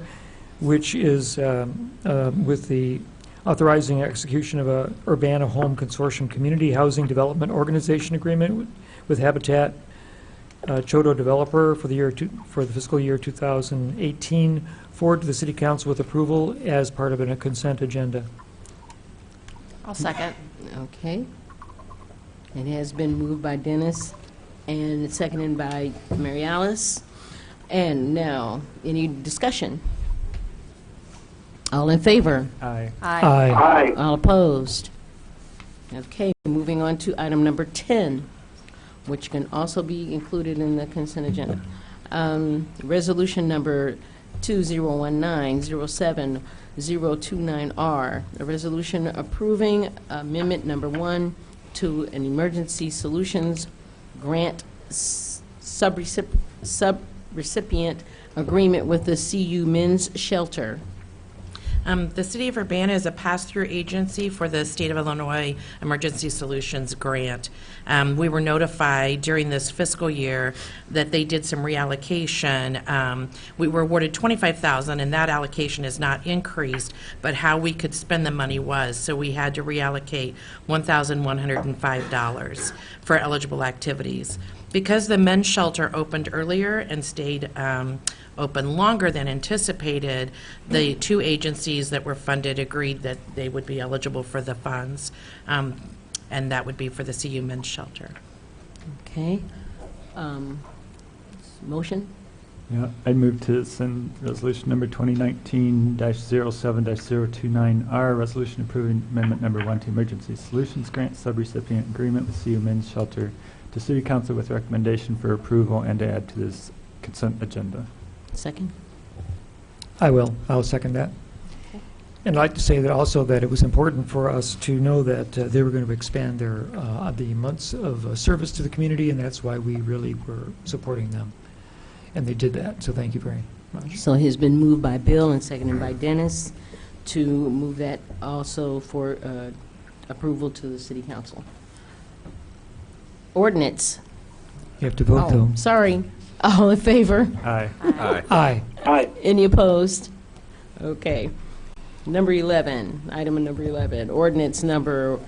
which is with the authorizing execution of a Urbana Home Consortium Community Housing Development Organization Agreement with Habitat Choto Developer for the fiscal year 2018, forward to the City Council with approval as part of a consent agenda.
I'll second.
Okay. It has been moved by Dennis and seconded by Mary Alice. And now, any discussion? All in favor?
Aye.
Aye.
All opposed? Okay, moving on to item number 10, which can also be included in the consent agenda. Resolution number 2019-07-029R, a resolution approving amendment number 1 to an emergency solutions grant subrecipient agreement with the CU Men's Shelter.
The City of Urbana is a pass-through agency for the State of Illinois Emergency Solutions Grant. We were notified during this fiscal year that they did some reallocation. We were awarded $25,000, and that allocation is not increased, but how we could spend the money was. So we had to reallocate $1,105 for eligible activities. Because the men's shelter opened earlier and stayed open longer than anticipated, the 2 agencies that were funded agreed that they would be eligible for the funds, and that would be for the CU Men's Shelter.
Okay. Motion?
Yeah, I move to send resolution number 2019-07-029R, resolution approving amendment number 1 to Emergency Solutions Grant subrecipient agreement with CU Men's Shelter to City Council with recommendation for approval and to add to this consent agenda.
Second?
I'll second that. And I'd like to say that also that it was important for us to know that they were going to expand their the months of service to the community, and that's why we really were supporting them. And they did that, so thank you very much.
So it has been moved by Bill and seconded by Dennis to move that also for approval to the City Council. Ordinance.
You have to vote, though.
Sorry. All in favor?
Aye.
Aye.
Aye. Any opposed? Okay. Number 11, item number 11, ordinance number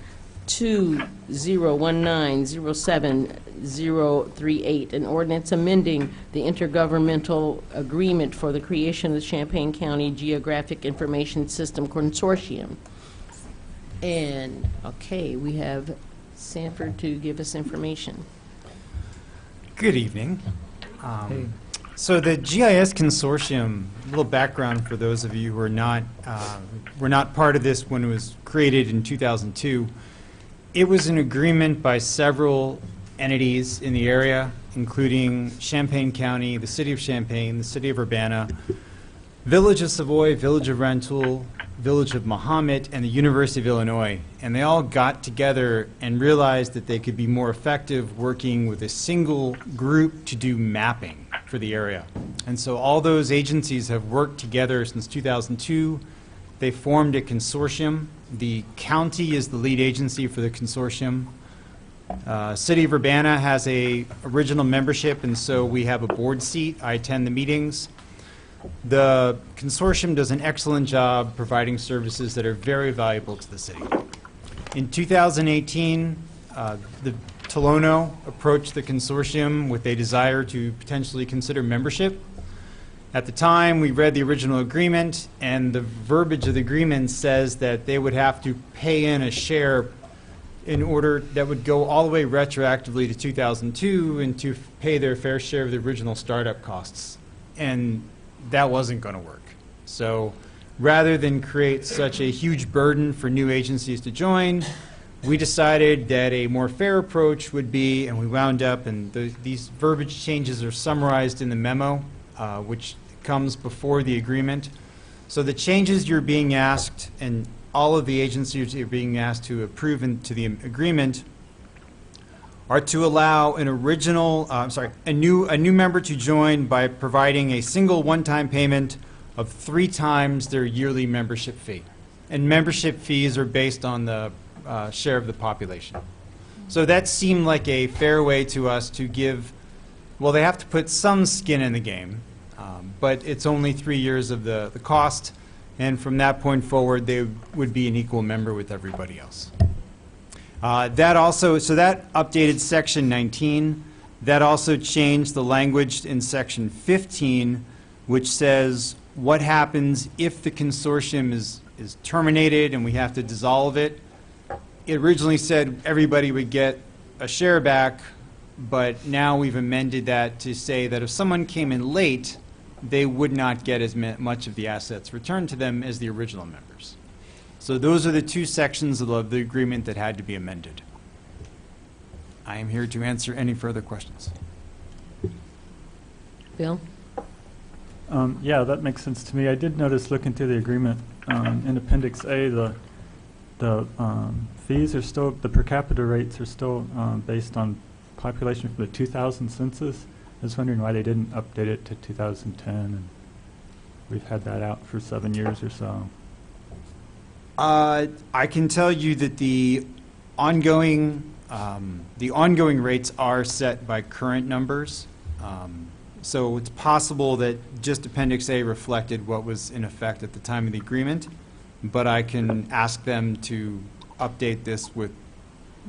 2019-07-038, an ordinance amending the intergovernmental agreement for the creation of the Champaign County Geographic Information System Consortium. And, okay, we have Sanford to give us information.
Good evening.
Hey.
So the GIS Consortium, a little background for those of you who are not, were not part of this when it was created in 2002. It was an agreement by several entities in the area, including Champaign County, the City of Champaign, the City of Urbana, Village of Savoy, Village of Rentoul, Village of Mahomet, and the University of Illinois. And they all got together and realized that they could be more effective working with a single group to do mapping for the area. And so all those agencies have worked together since 2002. They formed a consortium. The county is the lead agency for the consortium. City of Urbana has a original membership, and so we have a board seat. I attend the meetings. The consortium does an excellent job providing services that are very valuable to the city. In 2018, the Tolono approached the consortium with a desire to potentially consider membership. At the time, we read the original agreement, and the verbiage of the agreement says that they would have to pay in a share in order that would go all the way retroactively to 2002 and to pay their fair share of the original startup costs. And that wasn't going to work. So rather than create such a huge burden for new agencies to join, we decided that a more fair approach would be, and we wound up, and these verbiage changes are summarized in the memo, which comes before the agreement. So the changes you're being asked, and all of the agencies you're being asked to approve into the agreement, are to allow an original, a new member to join by providing a single one-time payment of 3 times their yearly membership fee. And membership fees are based on the share of the population. So that seemed like a fair way to us to give, well, they have to put some skin in the game, but it's only 3 years of the cost, and from that point forward, they would be an equal member with everybody else. That also, so that updated section 19. That also changed the language in section 15, which says what happens if the consortium is terminated and we have to dissolve it. It originally said everybody would get a share back, but now we've amended that to say that if someone came in late, they would not get as much of the assets returned to them as the original members. So those are the 2 sections of the agreement that had to be amended. I am here to answer any further questions.
Bill?
Yeah, that makes sense to me. I did notice looking through the agreement, in Appendix A, the fees are still, the per capita rates are still based on population from the 2000 census. I was wondering why they didn't update it to 2010, and we've had that out for 7 years or so.
I can tell you that the ongoing rates are set by current numbers. So it's possible that just Appendix A reflected what was in effect at the time of the agreement, but I can ask them to update this with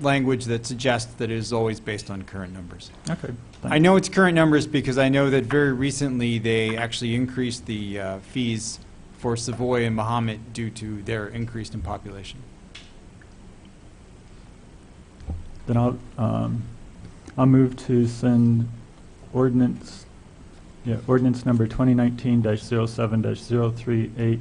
language that suggests that it is always based on current numbers.
Okay.
I know it's current numbers because I know that very recently they actually increased the fees for Savoy and Mahomet due to their increase in population.
Then I'll move to send ordinance Yeah, ordinance number 2019-07-038,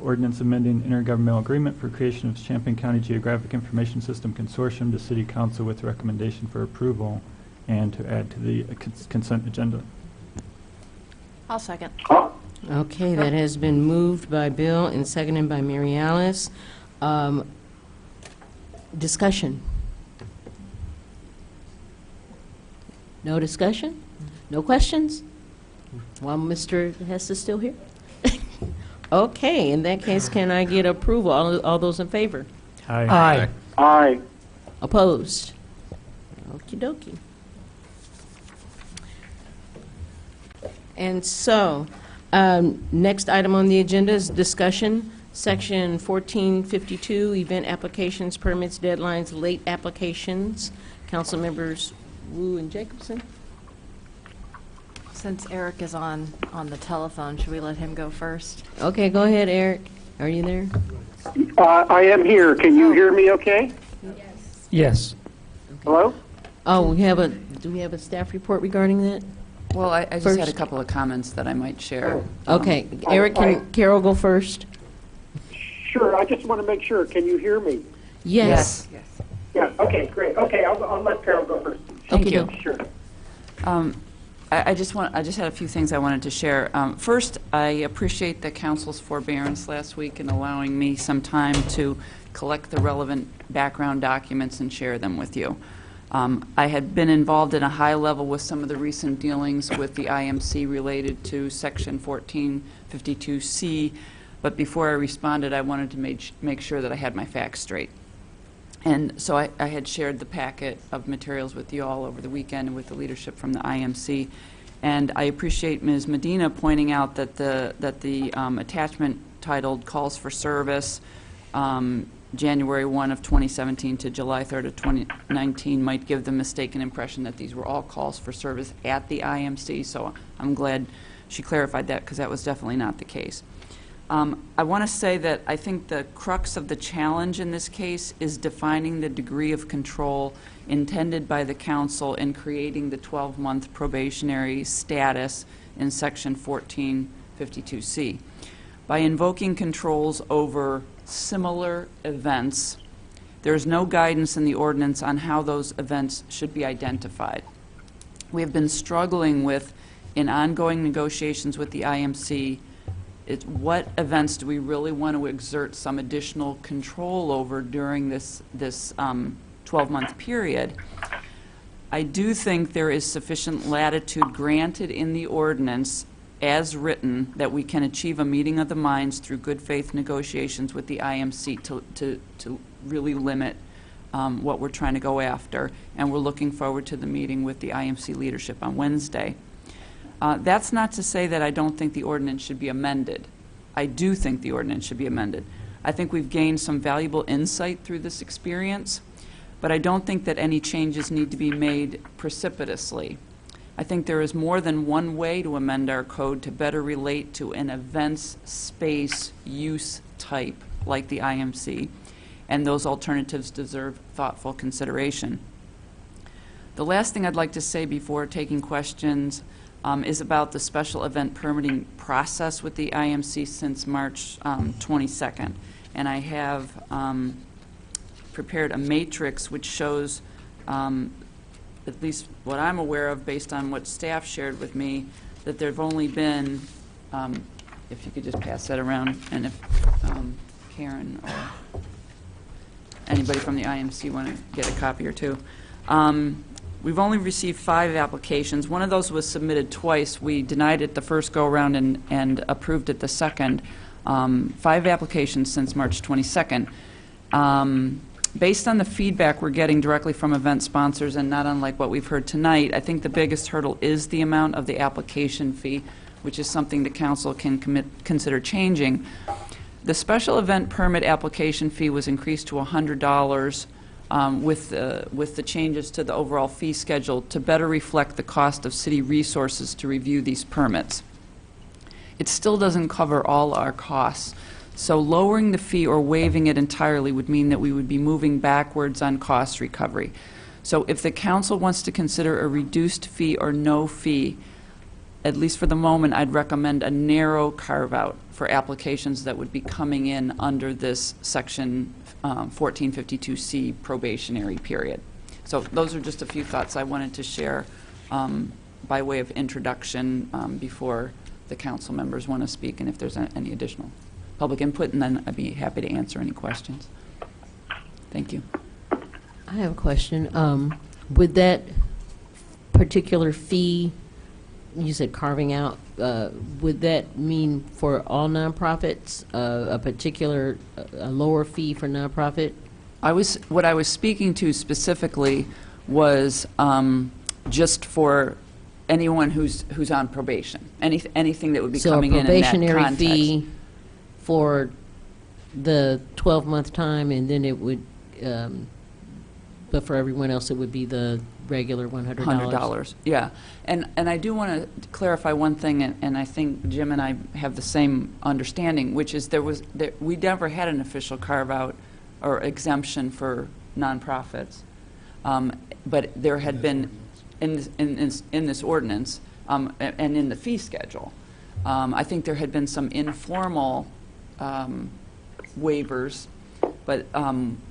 ordinance amending intergovernmental agreement for creation of Champaign County Geographic Information System Consortium to City Council with recommendation for approval and to add to the consent agenda.
I'll second.
Okay, that has been moved by Bill and seconded by Mary Alice. Discussion? No discussion? No questions? While Mr. Hess is still here? Okay, in that case, can I get approval? All those in favor?
Aye.
Aye.
Aye.
Opposed? Okie dokie. And so, next item on the agenda is discussion, section 1452, event applications, permits, deadlines, late applications. Council members Wu and Jacobson.
Since Eric is on the telephone, should we let him go first?
Okay, go ahead, Eric. Are you there?
I am here. Can you hear me okay?
Yes.
Hello?
Oh, do we have a staff report regarding that?
Well, I just
First.
had a couple of comments that I might share.
Okay, Eric, can Carol go first?
Sure. I just want to make sure. Can you hear me?
Yes.
Yeah. Okay. Great. Okay. I'll let Carol go first.
Thank you.
Sure.
I just had a few things I wanted to share. First, I appreciate the council's forbearance last week in allowing me some time to collect the relevant background documents and share them with you. I had been involved in a high level with some of the recent dealings with the IMC related to Section 1452C, but before I responded, I wanted to make sure that I had my facts straight. And so I had shared the packet of materials with you all over the weekend and with the leadership from the IMC. And I appreciate Ms. Medina pointing out that the attachment titled Calls for Service, January 1 of 2017 to July 3rd of 2019 might give the mistaken impression that these were all calls for service at the IMC. So I'm glad she clarified that, because that was definitely not the case. I want to say that I think the crux of the challenge in this case is defining the degree of control intended by the council in creating the 12-month probationary status in Section 1452C. By invoking controls over similar events, there's no guidance in the ordinance on how those events should be identified. We have been struggling with, in ongoing negotiations with the IMC, what events do we really want to exert some additional control over during this 12-month period. I do think there is sufficient latitude granted in the ordinance as written that we can achieve a meeting of the minds through good faith negotiations with the IMC to really limit what we're trying to go after. And we're looking forward to the meeting with the IMC leadership on Wednesday. That's not to say that I don't think the ordinance should be amended. I do think the ordinance should be amended. I think we've gained some valuable insight through this experience, but I don't think that any changes need to be made precipitously. I think there is more than one way to amend our code to better relate to an events space use type like the IMC, and those alternatives deserve thoughtful consideration. The last thing I'd like to say before taking questions is about the special event permitting process with the IMC since March 22nd. And I have prepared a matrix which shows, at least what I'm aware of based on what staff shared with me, that there have only been, if you could just pass that around, and if Karen or anybody from the IMC want to get a copy or two. We've only received 5 applications. One of those was submitted twice. We denied it the first go-around and approved it the second. 5 applications since March 22nd. Based on the feedback we're getting directly from event sponsors, and not unlike what we've heard tonight, I think the biggest hurdle is the amount of the application fee, which is something the council can consider changing. The special event permit application fee was increased to $100 with the changes to the overall fee schedule to better reflect the cost of city resources to review these permits. It still doesn't cover all our costs. So lowering the fee or waiving it entirely would mean that we would be moving backwards on cost recovery. So if the council wants to consider a reduced fee or no fee, at least for the moment, I'd recommend a narrow carve-out for applications that would be coming in under this section 1452C probationary period. So those are just a few thoughts I wanted to share by way of introduction before the council members want to speak, and if there's any additional public input, and then I'd be happy to answer any questions. Thank you.
I have a question. Would that particular fee, you said carving out, would that mean for all nonprofits, a particular, a lower fee for nonprofit?
What I was speaking to specifically was just for anyone who's on probation. Anything that would be coming in that context.
So a probationary fee for the 12-month time, and then it would, but for everyone else, it would be the regular $100.
$100, yeah. And I do want to clarify one thing, and I think Jim and I have the same understanding, which is we never had an official carve-out or exemption for nonprofits, but there had been in this ordinance and in the fee schedule. I think there had been some informal waivers, but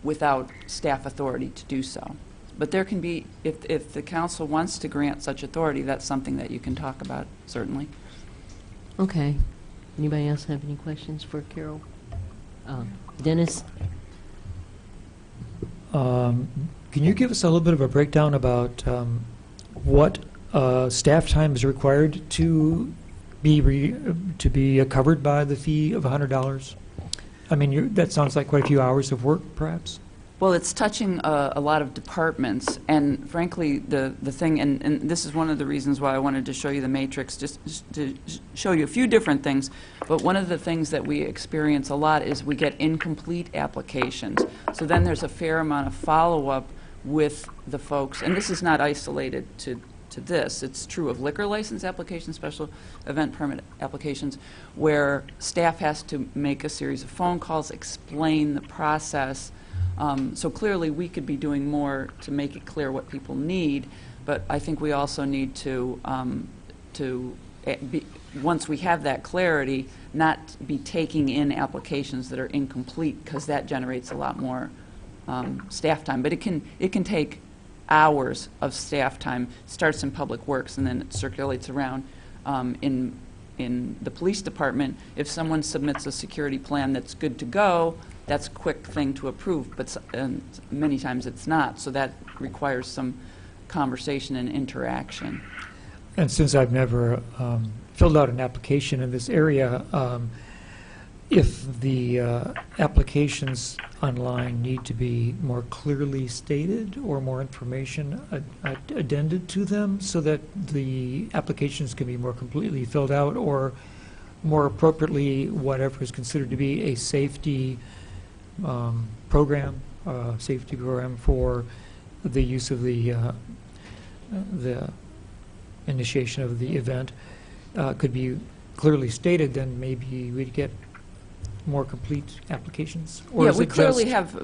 without staff authority to do so. But there can be, if the council wants to grant such authority, that's something that you can talk about, certainly.
Okay. Anybody else have any questions for Carol? Dennis?
Can you give us a little bit of a breakdown about what staff time is required to be covered by the fee of $100? I mean, that sounds like quite a few hours of work, perhaps.
Well, it's touching a lot of departments, and frankly, the thing, and this is one of the reasons why I wanted to show you the matrix, just to show you a few different things, but one of the things that we experience a lot is we get incomplete applications. So then there's a fair amount of follow-up with the folks, and this is not isolated to this. It's true of liquor license applications, special event permit applications, where staff has to make a series of phone calls, explain the process. So clearly we could be doing more to make it clear what people need, but I think we also need to once we have that clarity, not be taking in applications that are incomplete, because that generates a lot more staff time. But it can take hours of staff time. Starts in Public Works and then it circulates around in the police department. If someone submits a security plan that's good to go, that's a quick thing to approve, but many times it's not. So that requires some conversation and interaction.
And since I've never filled out an application in this area, if the applications online need to be more clearly stated or more information addended to them so that the applications can be more completely filled out, or more appropriately whatever is considered to be a safety program for the use of the initiation of the event could be clearly stated, then maybe we'd get more complete applications. Or
Yeah,
is
we
it
clearly
just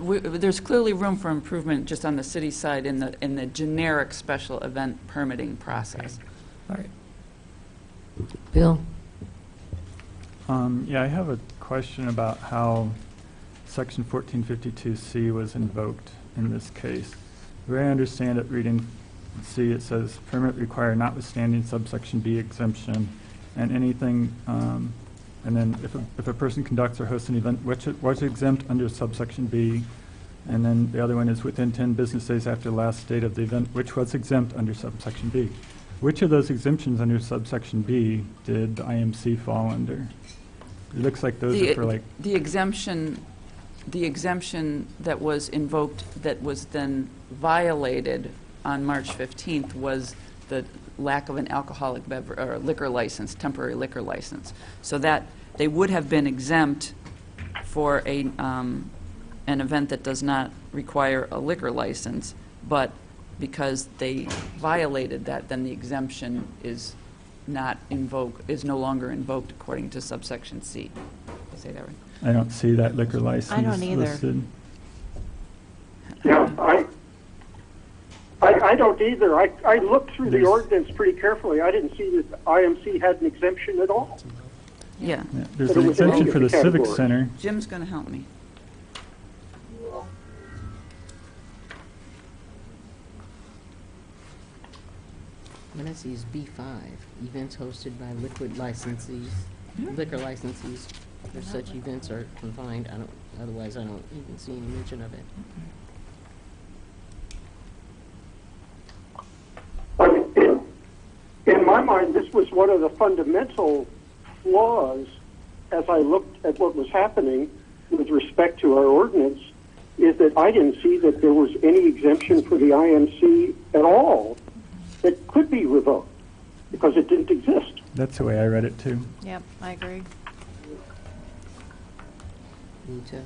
there's clearly room for improvement just on the city side in the generic special event permitting process.
All right.
Bill?
Yeah, I have a question about how Section 1452C was invoked in this case. The way I understand it, reading C, it says, permit required notwithstanding subsection B exemption, and anything, and then if a person conducts or hosts an event which was exempt under subsection B, and then the other one is within 10 business days after the last date of the event which was exempt under subsection B. Which of those exemptions under subsection B did the IMC fall under? It looks like those are for like...
The exemption that was invoked that was then violated on March 15th was the lack of an alcoholic beverage or liquor license, temporary liquor license. So that they would have been exempt for an event that does not require a liquor license, but because they violated that, then the exemption is no longer invoked according to subsection C. Did I say that right?
I don't see that liquor license
I don't either.
listed.
Yeah, I I don't either. I looked through the ordinance pretty carefully. I didn't see that the IMC had an exemption at all.
Yeah.
There's
But
an
it was in
exemption for the
the
Civic
category.
Center.
Jim's going to help me.
What I see is B5, events hosted by liquor licensees. If such events are confined, otherwise I don't even see any mention of it.
In my mind, this was one of the fundamental flaws as I looked at what was happening with respect to our ordinance, is that I didn't see that there was any exemption for the IMC at all that could be revoked because it didn't exist.
That's the way I read it too.
Yep, I agree.
Me too.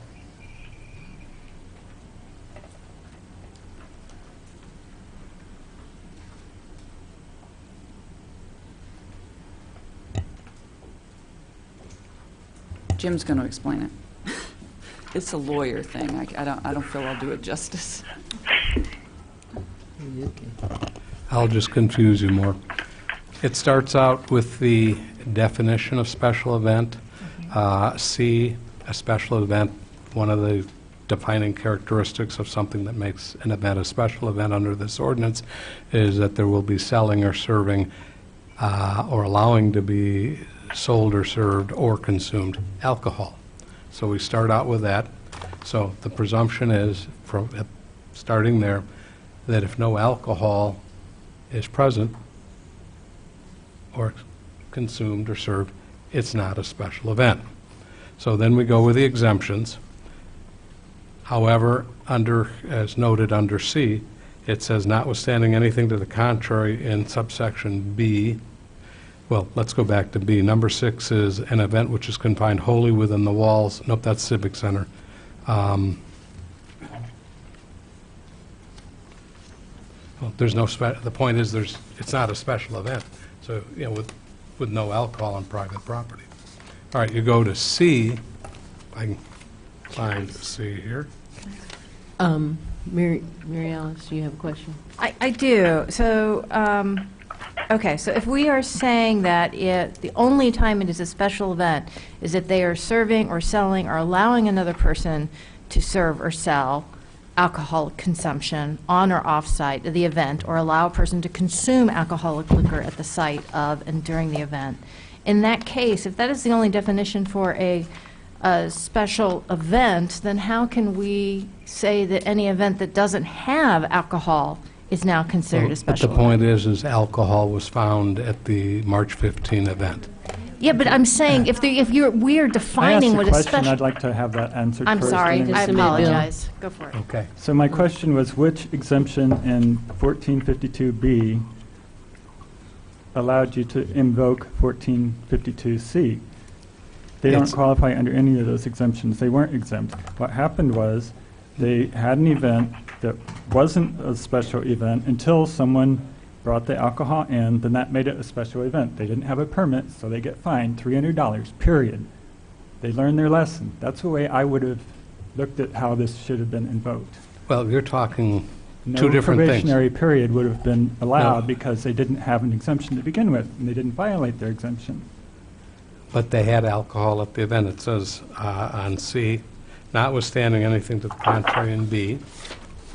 Jim's going to explain it. It's a lawyer thing. I don't feel I'll do it justice.
I'll just confuse you more. It starts out with the definition of special event. C, a special event, one of the defining characteristics of something that makes an event a special event under this ordinance is that there will be selling or serving or allowing to be sold or served or consumed alcohol. So we start out with that. So the presumption is, from starting there, that if no alcohol is present or consumed or served, it's not a special event. So then we go with the exemptions. However, as noted under C, it says notwithstanding anything to the contrary in subsection B. Well, let's go back to B. Number 6 is an event which is confined wholly within the walls. Nope, that's Civic Center. Well, there's no the point is it's not a special event. So, you know, with no alcohol on private property. All right, you go to C. I can find C here.
Mary Alice, do you have a question?
I do. So, okay, so if we are saying that the only time it is a special event is if they are serving or selling or allowing another person to serve or sell alcoholic consumption on or off site of the event, or allow a person to consume alcoholic liquor at the site of and during the event. In that case, if that is the only definition for a special event, then how can we say that any event that doesn't have alcohol is now considered a special
But the point is alcohol was found at the March 15 event.
Yeah, but I'm saying we are defining what a
I asked a question.
special.
I'd like to have that answered
I'm
first.
sorry.
and then
I
we can-
apologize. Go for it.
Okay.
So my question was, which exemption in 1452B allowed you to invoke 1452C? They don't qualify under any of those exemptions. They weren't exempt. What happened was they had an event that wasn't a special event until someone brought the alcohol in, then that made it a special event. They didn't have a permit, so they get fined $300, period. They learned their lesson. That's the way I would have looked at how this should have been invoked.
Well, you're talking
No
two different things.
probationary period would have been allowed
No.
because they didn't have an exemption to begin with, and they didn't violate their exemption.
But they had alcohol at the event. It says on C, notwithstanding anything to the contrary in B,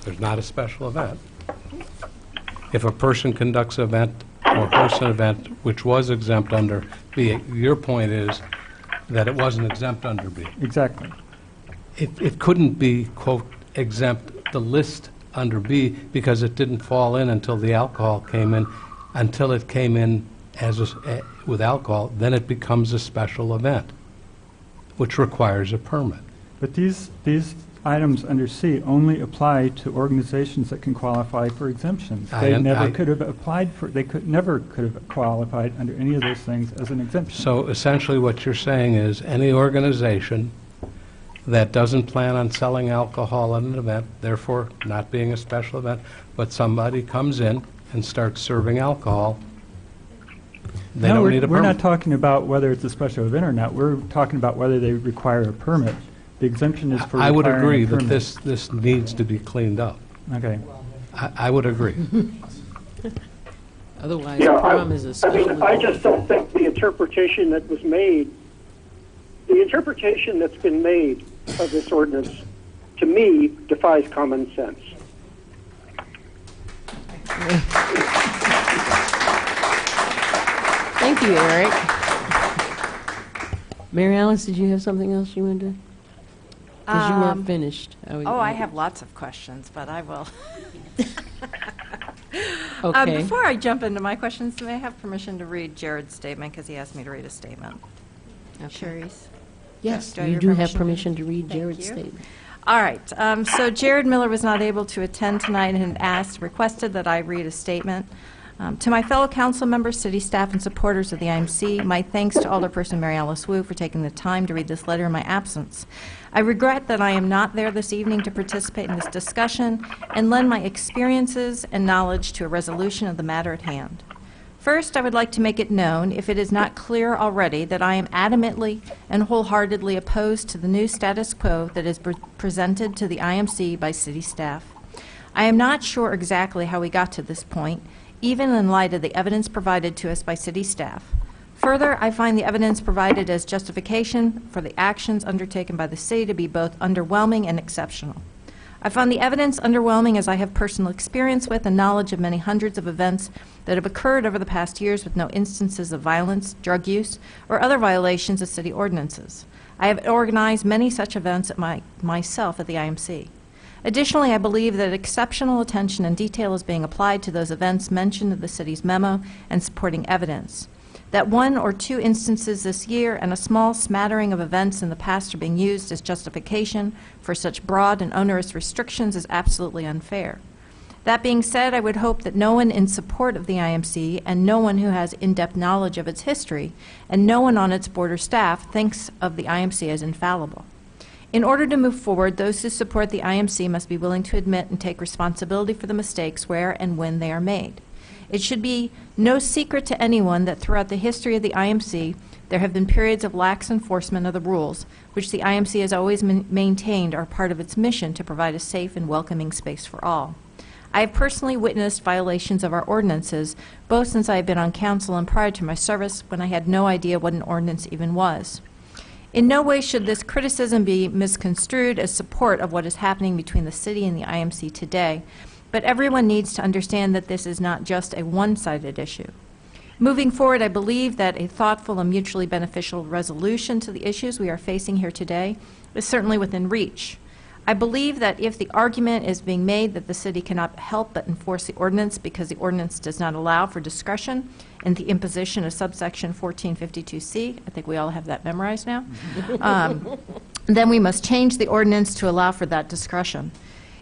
there's not a special event. If a person conducts an event or hosts an event which was exempt under B, your point is that it wasn't exempt under B.
Exactly.
It couldn't be, quote, exempt the list under B because it didn't fall in until the alcohol came in. Until it came in with alcohol, then it becomes a special event, which requires a permit.
But these items under C only apply to organizations that can qualify for exemptions. They never could have applied for, never could have qualified under any of those things as an exemption.
So essentially what you're saying is any organization that doesn't plan on selling alcohol at an event, therefore not being a special event, but somebody comes in and starts serving alcohol, they don't need a permit.
We're not talking about whether it's a special event or not. We're talking about whether they require a permit. The exemption is for
I would
requiring
agree
a
that
permit.
this needs to be cleaned up.
Okay.
I would agree.
Otherwise,
Yeah,
prom is a special
I
event.
just don't think the interpretation that was made, the interpretation that's been made of this ordinance, to me, defies common sense.
Thank you, Eric. Mary Alice, did you have something else you wanted to? Because you weren't finished.
I have lots of questions, but I will.
Okay.
Before I jump into my questions, may I have permission to read Jared's statement, because he asked me to read a statement? Cherise?
Yes,
Do I
you
your
do have permission to read
Thank
Jared's
you.
statement.
All right, so Jared Miller was not able to attend tonight and had requested that I read a statement. To my fellow council members, city staff, and supporters of the IMC, my thanks to Alderperson Mary Alice Wu for taking the time to read this letter in my absence. I regret that I am not there this evening to participate in this discussion and lend my experiences and knowledge to a resolution of the matter at hand. First, I would like to make it known, if it is not clear already, that I am adamantly and wholeheartedly opposed to the new status quo that is presented to the IMC by city staff. I am not sure exactly how we got to this point, even in light of the evidence provided to us by city staff. Further, I find the evidence provided as justification for the actions undertaken by the city to be both underwhelming and exceptional. I find the evidence underwhelming as I have personal experience with and knowledge of many hundreds of events that have occurred over the past years with no instances of violence, drug use, or other violations of city ordinances. I have organized many such events myself at the IMC. Additionally, I believe that exceptional attention and detail is being applied to those events mentioned in the city's memo and supporting evidence. That one or two instances this year and a small smattering of events in the past are being used as justification for such broad and onerous restrictions is absolutely unfair. That being said, I would hope that no one in support of the IMC and no one who has in-depth knowledge of its history and no one on its board or staff thinks of the IMC as infallible. In order to move forward, those who support the IMC must be willing to admit and take responsibility for the mistakes where and when they are made. It should be no secret to anyone that throughout the history of the IMC, there have been periods of lax enforcement of the rules, which the IMC has always maintained are part of its mission to provide a safe and welcoming space for all. I have personally witnessed violations of our ordinances, both since I have been on council and prior to my service, when I had no idea what an ordinance even was. In no way should this criticism be misconstrued as support of what is happening between the city and the IMC today, but everyone needs to understand that this is not just a one-sided issue. Moving forward, I believe that a thoughtful and mutually beneficial resolution to the issues we are facing here today is certainly within reach. I believe that if the argument is being made that the city cannot help but enforce the ordinance because the ordinance does not allow for discretion and the imposition of subsection 1452C, I think we all have that memorized now, then we must change the ordinance to allow for that discretion.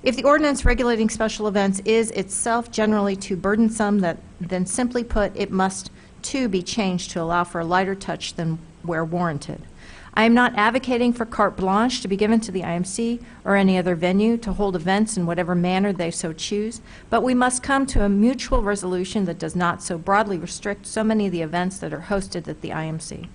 If the ordinance regulating special events is itself generally too burdensome, then simply put, it must too be changed to allow for a lighter touch than where warranted. I am not advocating for carte blanche to be given to the IMC or any other venue to hold events in whatever manner they so choose, but we must come to a mutual resolution that does not so broadly restrict so many of the events that are hosted at the IMC.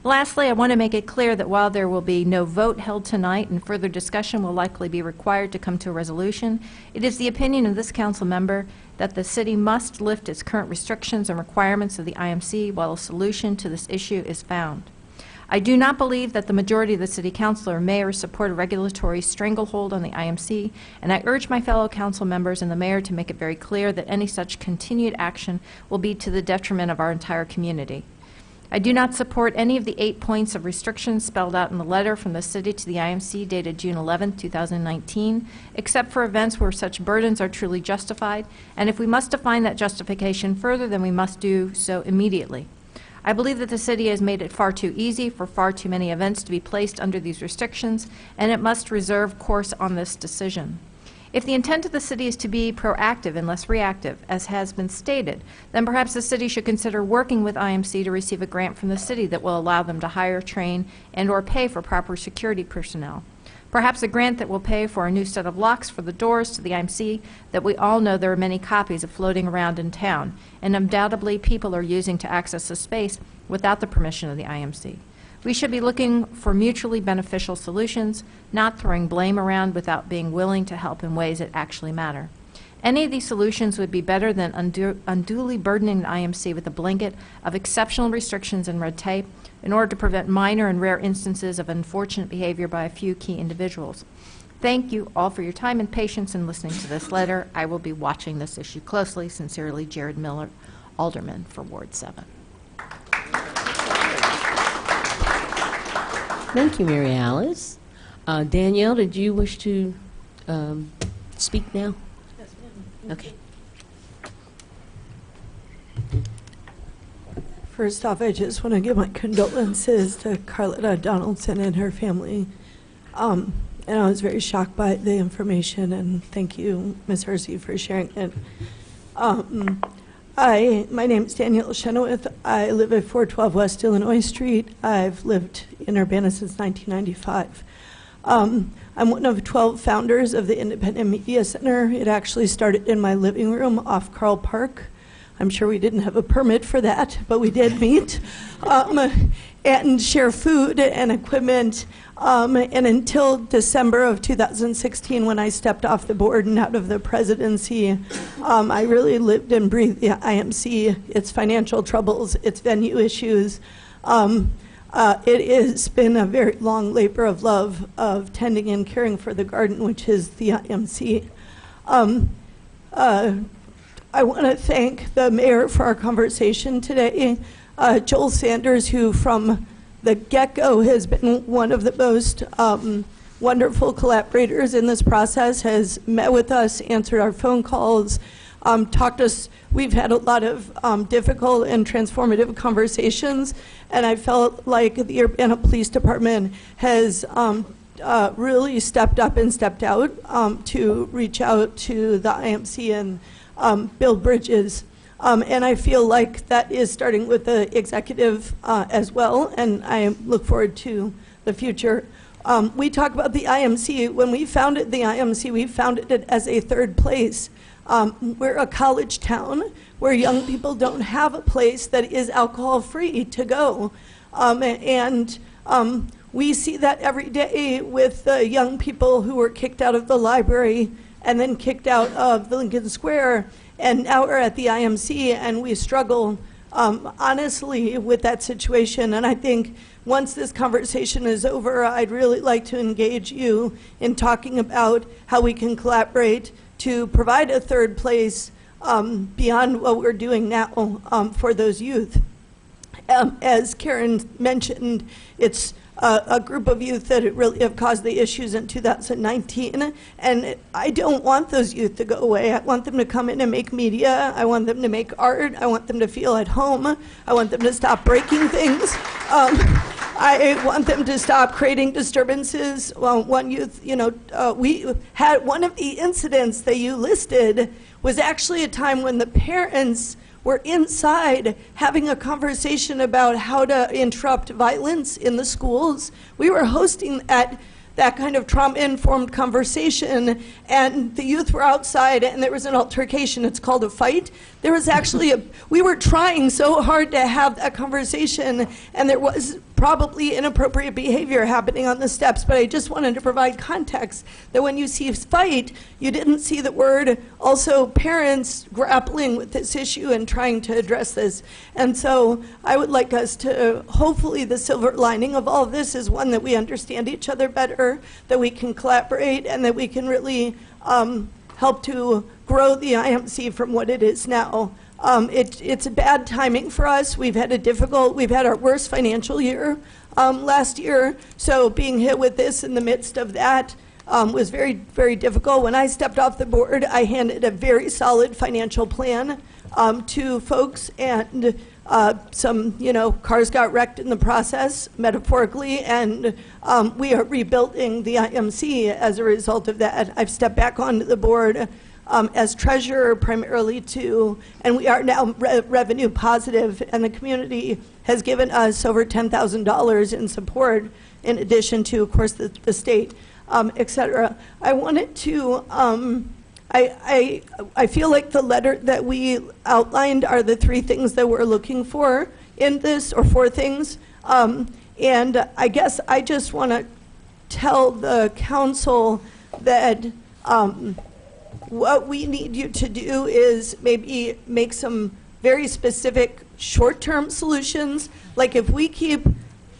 Lastly, I want to make it clear that while there will be no vote held tonight and further discussion will likely be required to come to a resolution, it is the opinion of this council member that the city must lift its current restrictions and requirements of the IMC while a solution to this issue is found. I do not believe that the majority of the city council or mayor support a regulatory stranglehold on the IMC, and I urge my fellow council members and the mayor to make it very clear that any such continued action will be to the detriment of our entire community. I do not support any of the 8 points of restrictions spelled out in the letter from the city to the IMC dated June 11, 2019, except for events where such burdens are truly justified, and if we must define that justification further, then we must do so immediately. I believe that the city has made it far too easy for far too many events to be placed under these restrictions, and it must reserve course on this decision. If the intent of the city is to be proactive and less reactive, as has been stated, then perhaps the city should consider working with IMC to receive a grant from the city that will allow them to hire, train, and/or pay for proper security personnel. Perhaps a grant that will pay for a new set of locks for the doors to the IMC that we all know there are many copies of floating around in town, and undoubtedly people are using to access the space without the permission of the IMC. We should be looking for mutually beneficial solutions, not throwing blame around without being willing to help in ways that actually matter. Any of these solutions would be better than unduly burdening the IMC with a blanket of exceptional restrictions and red tape in order to prevent minor and rare instances of unfortunate behavior by a few key individuals. Thank you all for your time and patience in listening to this letter. I will be watching this issue closely. Sincerely, Jared Miller, Alderman for Ward 7.
Thank you, Mary Alice. Danielle, did you wish to speak now?
Yes, ma'am.
Okay.
First off, I just want to give my condolences to Carlotta Donaldson and her family. And I was very shocked by the information, and thank you, Ms. Hersey, for sharing it. My name is Danielle Chenoweth. I live at 412 West Illinois Street. I've lived in Urbana since 1995. I'm one of 12 founders of the Independent Media Center. It actually started in my living room off Carl Park. I'm sure we didn't have a permit for that, but we did meet and share food and equipment. And until December of 2016, when I stepped off the board and out of the presidency, I really lived and breathed the IMC, its financial troubles, its venue issues. It has been a very long labor of love of tending and caring for the garden, which is the IMC. I want to thank the mayor for our conversation today. Joel Sanders, who from the get-go has been one of the most wonderful collaborators in this process, has met with us, answered our phone calls, talked to us. We've had a lot of difficult and transformative conversations, and I felt like the Urbana Police Department has really stepped up and stepped out to reach out to the IMC and build bridges. And I feel like that is starting with the executive as well, and I look forward to the future. We talk about the IMC. When we founded the IMC, we founded it as a third place. We're a college town where young people don't have a place that is alcohol-free to go. We see that every day with the young people who were kicked out of the library and then kicked out of the Lincoln Square, and now we're at the IMC, and we struggle honestly with that situation. And I think once this conversation is over, I'd really like to engage you in talking about how we can collaborate to provide a third place beyond what we're doing now for those youth. As Karen mentioned, it's a group of youth that really have caused the issues in 2019, and I don't want those youth to go away. I want them to come in and make media. I want them to make art. I want them to feel at home. I want them to stop breaking things. I want them to stop creating disturbances. Well, one youth, we had one of the incidents that you listed was actually a time when the parents were inside having a conversation about how to interrupt violence in the schools. We were hosting that kind of trauma-informed conversation, and the youth were outside, and there was an altercation. It's called a fight. There was actually we were trying so hard to have that conversation, and there was probably inappropriate behavior happening on the steps, but I just wanted to provide context that when you see fight, you didn't see the word also parents grappling with this issue and trying to address this. And so I would like us to, hopefully the silver lining of all of this is one, that we understand each other better, that we can collaborate, and that we can really help to grow the IMC from what it is now. It's a bad timing for us. We've had our worst financial year last year, so being hit with this in the midst of that was very, very difficult. When I stepped off the board, I handed a very solid financial plan to folks, and some, cars got wrecked in the process, metaphorically, and we are rebuilding the IMC as a result of that. I've stepped back onto the board as treasurer primarily too, and we are now revenue positive, and the community has given us over $10,000 in support, in addition to, of course, the state, et cetera. I wanted to, I feel like the letter that we outlined are the three things that we're looking for in this, or four things, and I guess I just want to tell the council that what we need you to do is maybe make some very specific short-term solutions. Like if we keep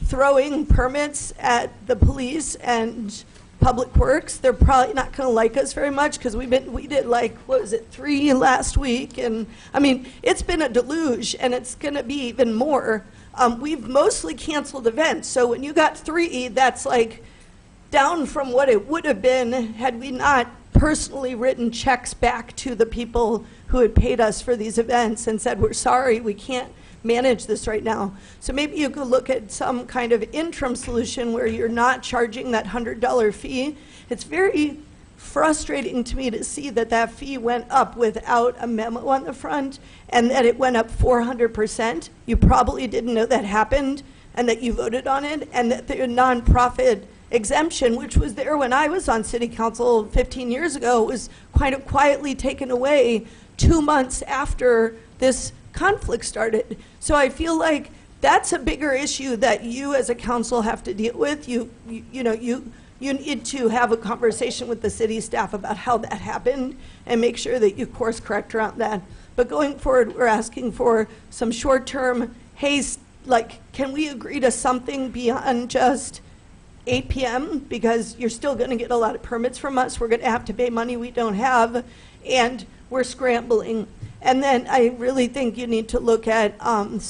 throwing permits at the police and Public Works, they're probably not going to like us very much because we did like, what was it, 3 last week, and I mean it's been a deluge, and it's going to be even more. We've mostly canceled events, so when you got 3, that's like down from what it would have been had we not personally written checks back to the people who had paid us for these events and said, we're sorry, we can't manage this right now. So maybe you could look at some kind of interim solution where you're not charging that $100 fee. It's very frustrating to me to see that that fee went up without a memo on the front, and that it went up 400%. You probably didn't know that happened, and that you voted on it, and that the nonprofit exemption, which was there when I was on city council 15 years ago, was kind of quietly taken away 2 months after this conflict started. So I feel like that's a bigger issue that you as a council have to deal with. You need to have a conversation with the city staff about how that happened and make sure that you course correct around that. But going forward, we're asking for some short-term, hey, like, can we agree to something beyond just 8 p.m. because you're still going to get a lot of permits from us. We're going to have to pay money we don't have, and we're scrambling. And then I really think you need to look at, a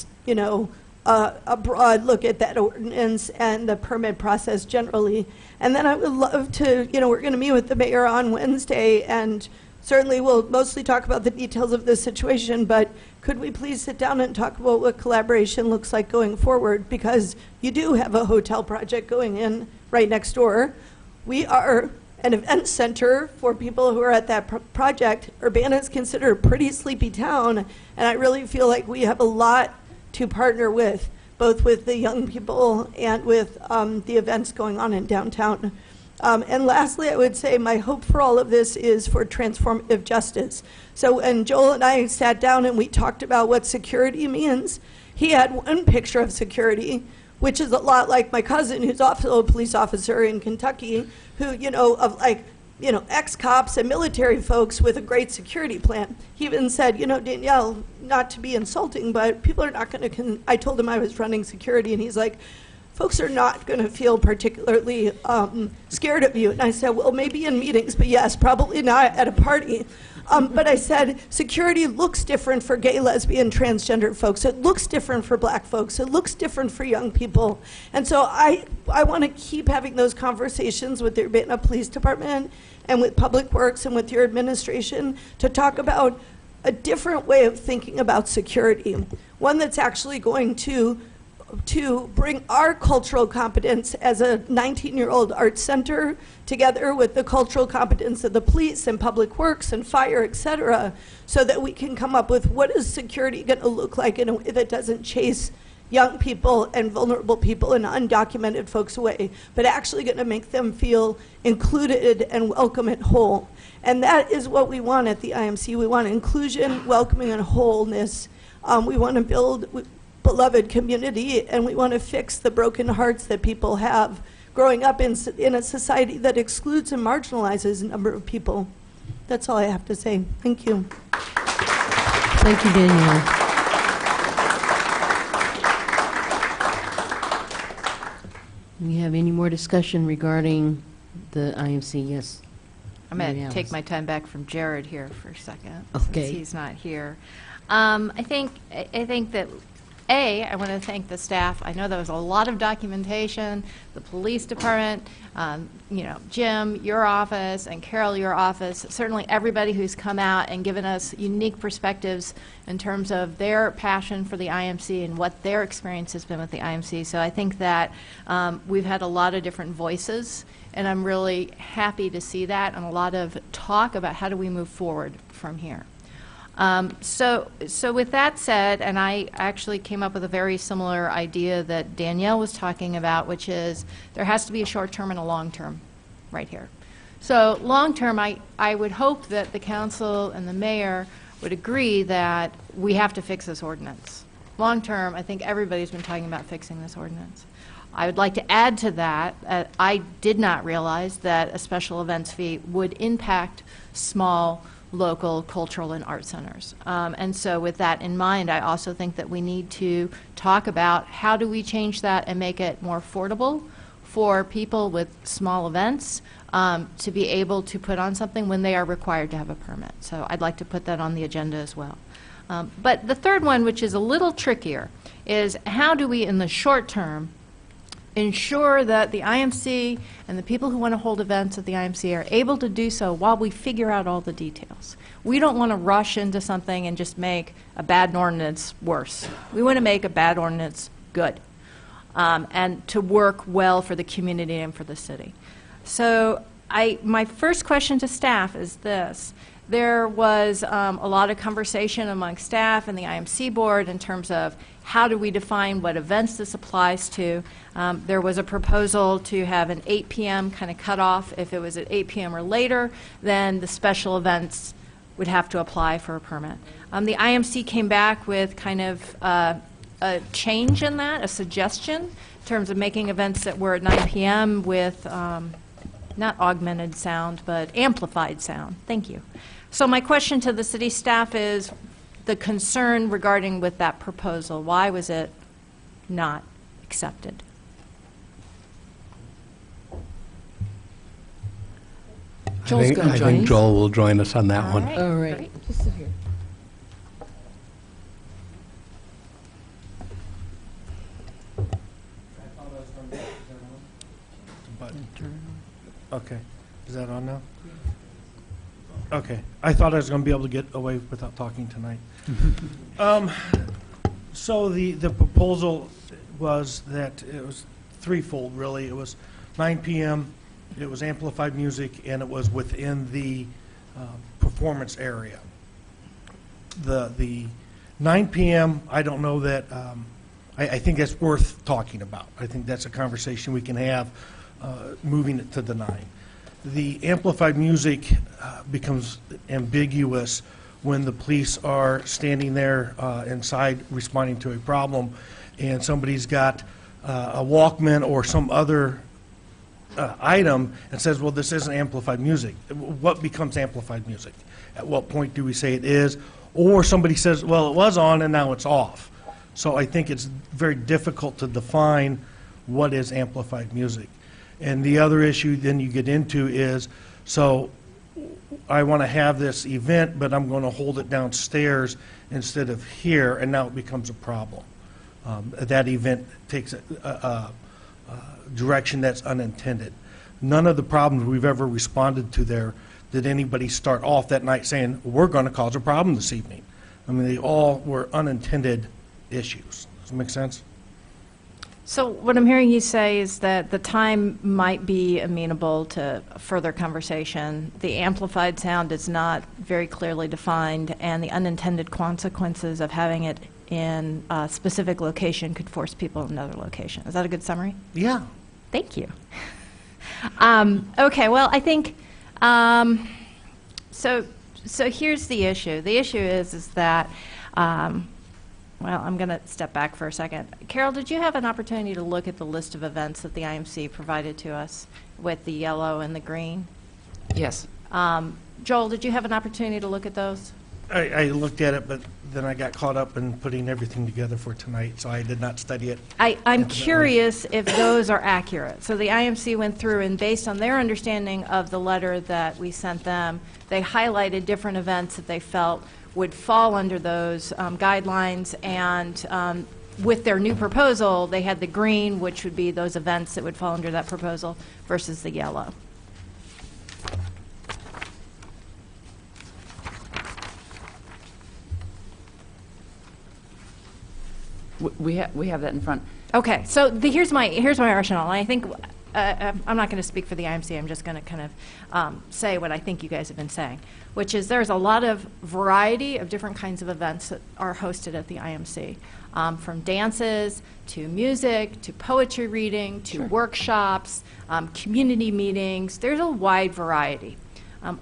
broad look at that ordinance and the permit process generally. And then I would love to, we're going to meet with the mayor on Wednesday, and certainly we'll mostly talk about the details of this situation, but could we please sit down and talk about what collaboration looks like going forward? Because you do have a hotel project going in right next door. We are an event center for people who are at that project. Urbana is considered a pretty sleepy town, and I really feel like we have a lot to partner with, both with the young people and with the events going on in downtown. And lastly, I would say my hope for all of this is for transformative justice. So when Joel and I sat down and we talked about what security means, he had one picture of security, which is a lot like my cousin, who's also a police officer in Kentucky, who, ex-cops and military folks with a great security plan. He even said, Danielle, not to be insulting, but people are not going to, I told him I was running security, and he's like, folks are not going to feel particularly scared of you. And I said, well, maybe in meetings, but yes, probably not at a party. But I said, security looks different for gay, lesbian, transgender folks. It looks different for black folks. It looks different for young people. And so I want to keep having those conversations with the Urbana Police Department and with Public Works and with your administration to talk about a different way of thinking about security, one that's actually going to bring our cultural competence as a 19-year-old arts center together with the cultural competence of the police and Public Works and fire, et cetera, so that we can come up with what is security going to look like in a way that doesn't chase young people and vulnerable people and undocumented folks away, but actually going to make them feel included and welcome and whole. And that is what we want at the IMC. We want inclusion, welcoming, and wholeness. We want to build beloved community, and we want to fix the broken hearts that people have growing up in a society that excludes and marginalizes a number of people. That's all I have to say. Thank you.
Thank you, Danielle. We have any more discussion regarding the IMC? Yes.
I'm going
Mary
to take
Alice.
my time back from Jared here for a second,
Okay.
since he's not here. I think that, I want to thank the staff. I know there was a lot of documentation, the police department, Jim, your office, and Carol, your office, certainly everybody who's come out and given us unique perspectives in terms of their passion for the IMC and what their experience has been with the IMC. So I think that we've had a lot of different voices, and I'm really happy to see that, and a lot of talk about how do we move forward from here. So with that said, and I actually came up with a very similar idea that Danielle was talking about, which is there has to be a short-term and a long-term right here. So long-term, I would hope that the council and the mayor would agree that we have to fix this ordinance. Long-term, I think everybody's been talking about fixing this ordinance. I would like to add to that, I did not realize that a special events fee would impact small local cultural and art centers. And so with that in mind, I also think that we need to talk about how do we change that and make it more affordable for people with small events to be able to put on something when they are required to have a permit. So I'd like to put that on the agenda as well. But the third one, which is a little trickier, is how do we, in the short term, ensure that the IMC and the people who want to hold events at the IMC are able to do so while we figure out all the details. We don't want to rush into something and just make a bad ordinance worse. We want to make a bad ordinance good and to work well for the community and for the city. So my first question to staff is this. There was a lot of conversation among staff and the IMC board in terms of how do we define what events this applies to. There was a proposal to have an 8 p.m. kind of cutoff. If it was at 8 p.m. or later, then the special events would have to apply for a permit. The IMC came back with kind of a change in that, a suggestion in terms of making events that were at 9 p.m. with not augmented sound, but amplified sound. Thank you. So my question to the city staff is the concern regarding with that proposal. Why was it not accepted?
Joel's gonna
I
join
think
us.
Joel will join us on that one.
All right. Just sit here.
Okay. Is that on now? Okay. I thought I was going to be able to get away without talking tonight. So the proposal was that it was threefold, really. It was 9 p.m., it was amplified music, and it was within the performance area. The 9 p.m., I don't know that, I think that's worth talking about. I think that's a conversation we can have moving it to the 9. The amplified music becomes ambiguous when the police are standing there inside responding to a problem and somebody's got a Walkman or some other item and says, well, this isn't amplified music. What becomes amplified music? At what point do we say it is? Or somebody says, well, it was on and now it's off. So I think it's very difficult to define what is amplified music. And the other issue then you get into is, so I want to have this event, but I'm going to hold it downstairs instead of here, and now it becomes a problem. That event takes a direction that's unintended. None of the problems we've ever responded to there did anybody start off that night saying, we're going to cause a problem this evening. I mean, they all were unintended issues. Does that make sense?
So what I'm hearing you say is that the time might be amenable to further conversation. The amplified sound is not very clearly defined, and the unintended consequences of having it in a specific location could force people in another location. Is that a good summary?
Yeah.
Thank you. Okay, well, I think, so here's the issue. The issue is that, well, I'm going to step back for a second. Carol, did you have an opportunity to look at the list of events that the IMC provided to us with the yellow and the green?
Yes.
Joel, did you have an opportunity to look at those?
I looked at it, but then I got caught up in putting everything together for tonight, so I did not study it.
I'm curious if those are accurate. So the IMC went through, and based on their understanding of the letter that we sent them, they highlighted different events that they felt would fall under those guidelines, and with their new proposal, they had the green, which would be those events that would fall under that proposal, versus the yellow.
We have that in front.
Okay, so here's my rationale. And I think I'm not going to speak for the IMC. I'm just going to kind of say what I think you guys have been saying, which is there's a lot of variety of different kinds of events that are hosted at the IMC, from dances to music to poetry reading to workshops, community meetings. There's a wide variety.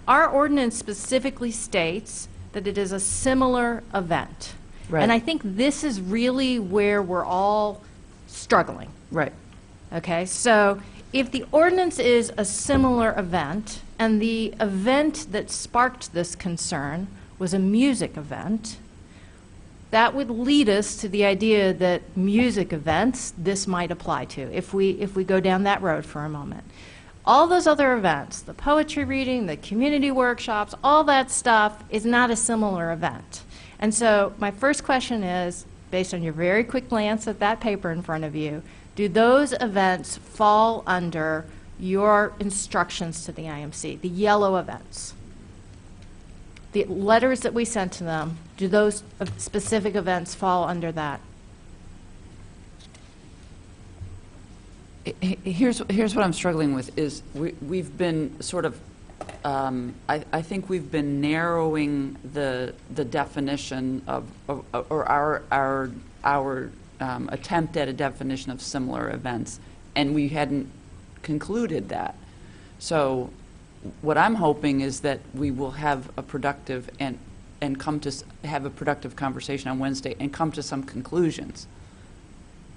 Our ordinance specifically states that it is a similar event.
Right.
And I think this is really where we're all struggling.
Right.
Okay, so if the ordinance is a similar event, and the event that sparked this concern was a music event, that would lead us to the idea that music events this might apply to, if we go down that road for a moment. All those other events, the poetry reading, the community workshops, all that stuff is not a similar event. And so my first question is, based on your very quick glance at that paper in front of you, do those events fall under your instructions to the IMC, the yellow events? The letters that we sent to them, do those specific events fall under that?
Here's what I'm struggling with is we've been sort of I think we've been narrowing the definition of or our attempt at a definition of similar events, and we hadn't concluded that. So what I'm hoping is that we will have a productive and come to have a productive conversation on Wednesday and come to some conclusions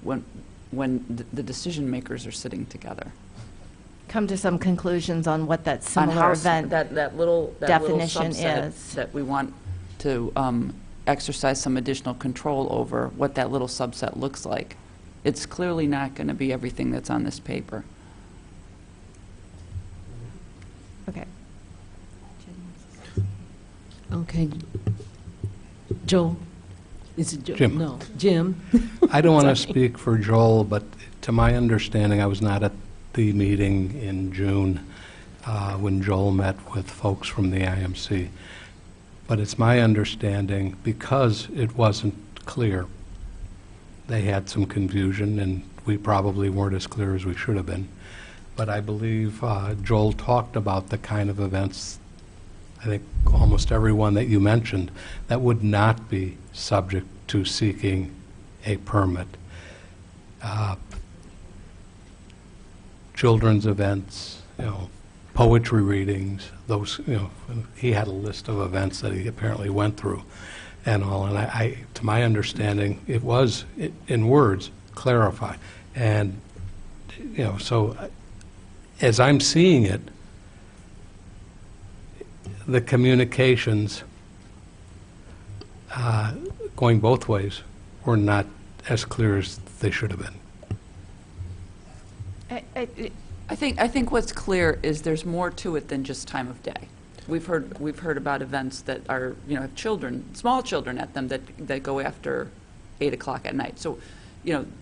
when the decision makers are sitting together.
Come to some conclusions on what that
On
similar
how
event
that little
definition
subset
is.
that we want to exercise some additional control over what that little subset looks like. It's clearly not going to be everything that's on this paper.
Okay.
Okay. Joel? Is it Joel?
Jim.
No. Jim?
I don't want to
Sorry.
speak for Joel, but to my understanding, I was not at the meeting in June when Joel met with folks from the IMC. But it's my understanding, because it wasn't clear, they had some confusion, and we probably weren't as clear as we should have been. But I believe Joel talked about the kind of events, I think almost every one that you mentioned, that would not be subject to seeking a permit. Children's events, poetry readings, those, he had a list of events that he apparently went through and all. And I to my understanding, it was, in words, clarified. And, so as I'm seeing it, the communications going both ways were not as clear as they should have been.
I think what's clear is there's more to it than just time of day. We've heard about events that are have children, small children at them that go after 8 o'clock at night. So,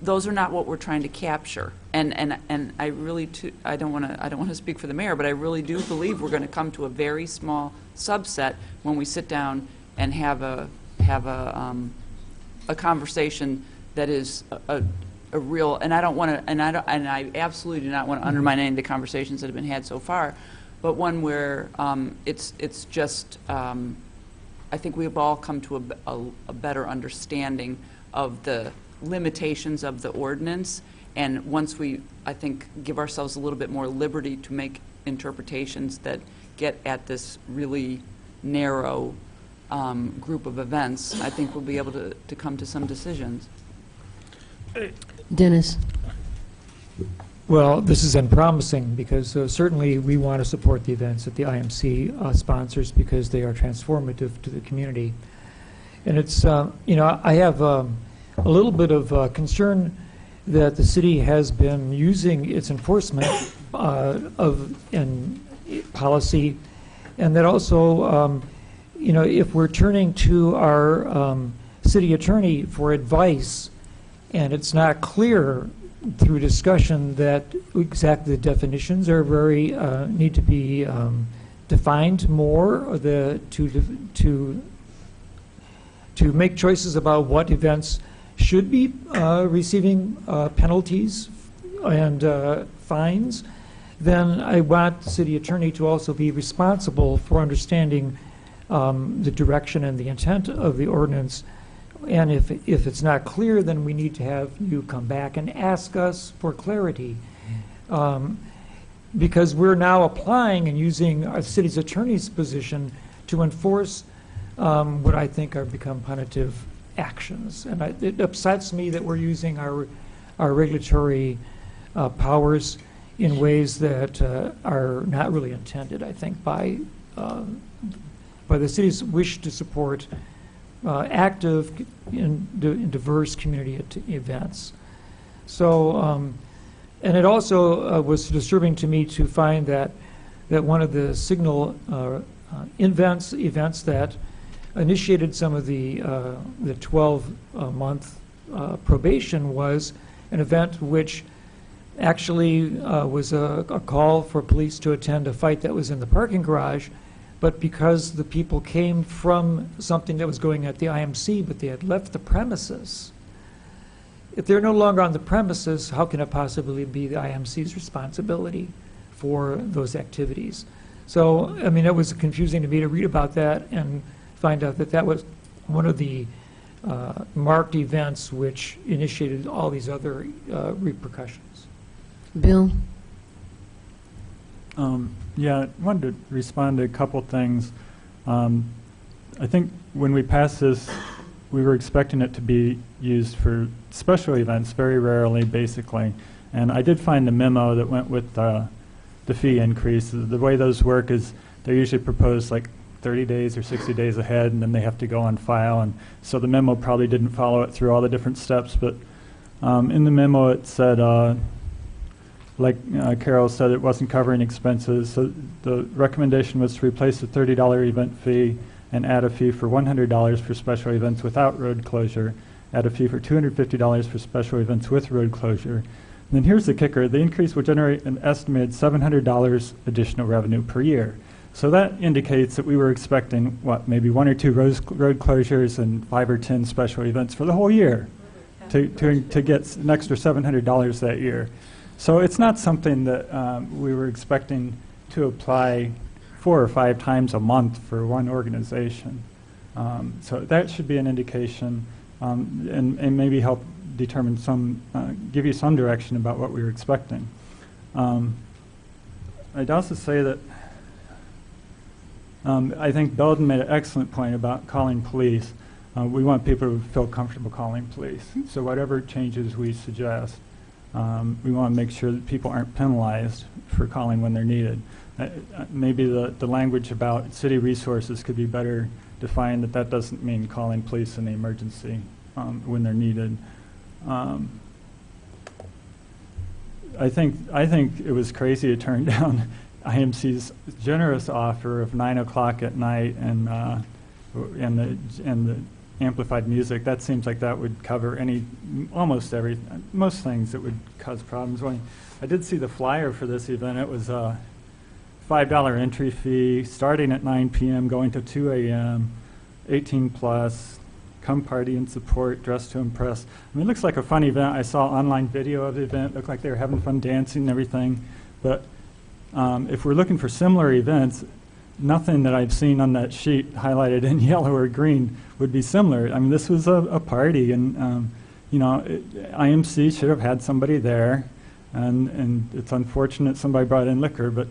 those are not what we're trying to capture. And I really I don't want to speak for the mayor, but I really do believe we're going to come to a very small subset when we sit down and have a conversation that is a real, and I don't want to, and I absolutely do not want to undermine any of the conversations that have been had so far, but one where it's just, I think we've all come to a better understanding of the limitations of the ordinance, and once we, I think, give ourselves a little bit more liberty to make interpretations that get at this really narrow group of events, I think we'll be able to come to some decisions.
Dennis?
Well, this is unpromising because certainly we want to support the events that the IMC sponsors because they are transformative to the community. And it's, I have a little bit of concern that the city has been using its enforcement in policy, and that also, if we're turning to our city attorney for advice, and it's not clear through discussion that exactly the definitions are very need to be defined more, or to make choices about what events should be receiving penalties and fines, then I want the city attorney to also be responsible for understanding the direction and the intent of the ordinance. And if it's not clear, then we need to have you come back and ask us for clarity. Because we're now applying and using our city's attorney's position to enforce what I think are become punitive actions. And it upsets me that we're using our regulatory powers in ways that are not really intended, I think, by the city's wish to support active and diverse community events. So, and it also was disturbing to me to find that one of the signal events that initiated some of the 12-month probation was an event which actually was a call for police to attend a fight that was in the parking garage, but because the people came from something that was going at the IMC, but they had left the premises. If they're no longer on the premises, how can it possibly be the IMC's responsibility for those activities? So, I mean, it was confusing to me to read about that and find out that that was one of the marked events which initiated all these other repercussions.
Bill?
Yeah, I wanted to respond to a couple things. I think when we passed this, we were expecting it to be used for special events, very rarely, basically. And I did find the memo that went with the fee increase. The way those work is they're usually proposed like 30 days or 60 days ahead, and then they have to go on file. And so the memo probably didn't follow it through all the different steps. But in the memo, it said, like Carol said, it wasn't covering expenses. So the recommendation was to replace the $30 event fee and add a fee for $100 for special events without road closure, add a fee for $250 for special events with road closure. And then here's the kicker. The increase will generate an estimated $700 additional revenue per year. So that indicates that we were expecting, what, maybe 1 or 2 road closures and 5 or 10 special events for the whole year to get an extra $700 that year. So it's not something that we were expecting to apply 4 or 5 times a month for one organization. So that should be an indication and maybe help determine give you some direction about what we were expecting. I'd also say that I think Belden made an excellent point about calling police. We want people to feel comfortable calling police. So whatever changes we suggest, we want to make sure that people aren't penalized for calling when they're needed. Maybe the language about city resources could be better defined, that doesn't mean calling police in the emergency when they're needed. I think it was crazy to turn down IMC's generous offer of 9 o'clock at night and the amplified music. That seems like that would cover most things that would cause problems. I did see the flyer for this event. It was a $5 entry fee, starting at 9 p.m., going to 2 a.m., 18 plus, come party and support, dress to impress. I mean, it looks like a fun event. I saw online video of the event. It looked like they were having fun dancing and everything. But if we're looking for similar events, nothing that I've seen on that sheet highlighted in yellow or green would be similar. I mean, this was a party, and IMC should have had somebody there, and it's unfortunate somebody brought in liquor, but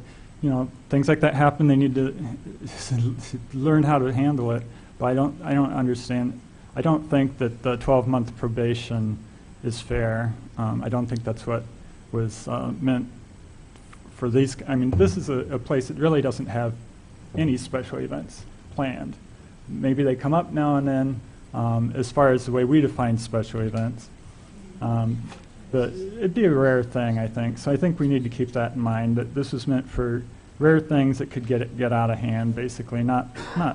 things like that happen. They need to learn how to handle it. But I don't understand. I don't think that the 12-month probation is fair. I don't think that's what was meant for these. I mean, this is a place that really doesn't have any special events planned. Maybe they come up now and then as far as the way we define special events. But it'd be a rare thing, I think. So I think we need to keep that in mind, that this was meant for rare things that could get out of hand, basically, not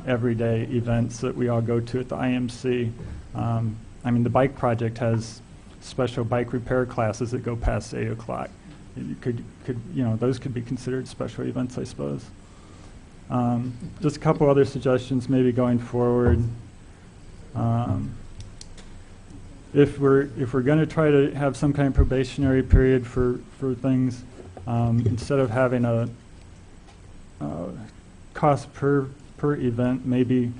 everyday events that we all go to at the IMC. I mean, the bike project has special bike repair classes that go past 8 o'clock. Those could be considered special events, I suppose. Just a couple other suggestions, maybe going forward. If we're going to try to have some kind of probationary period for things, instead of having a cost per event, maybe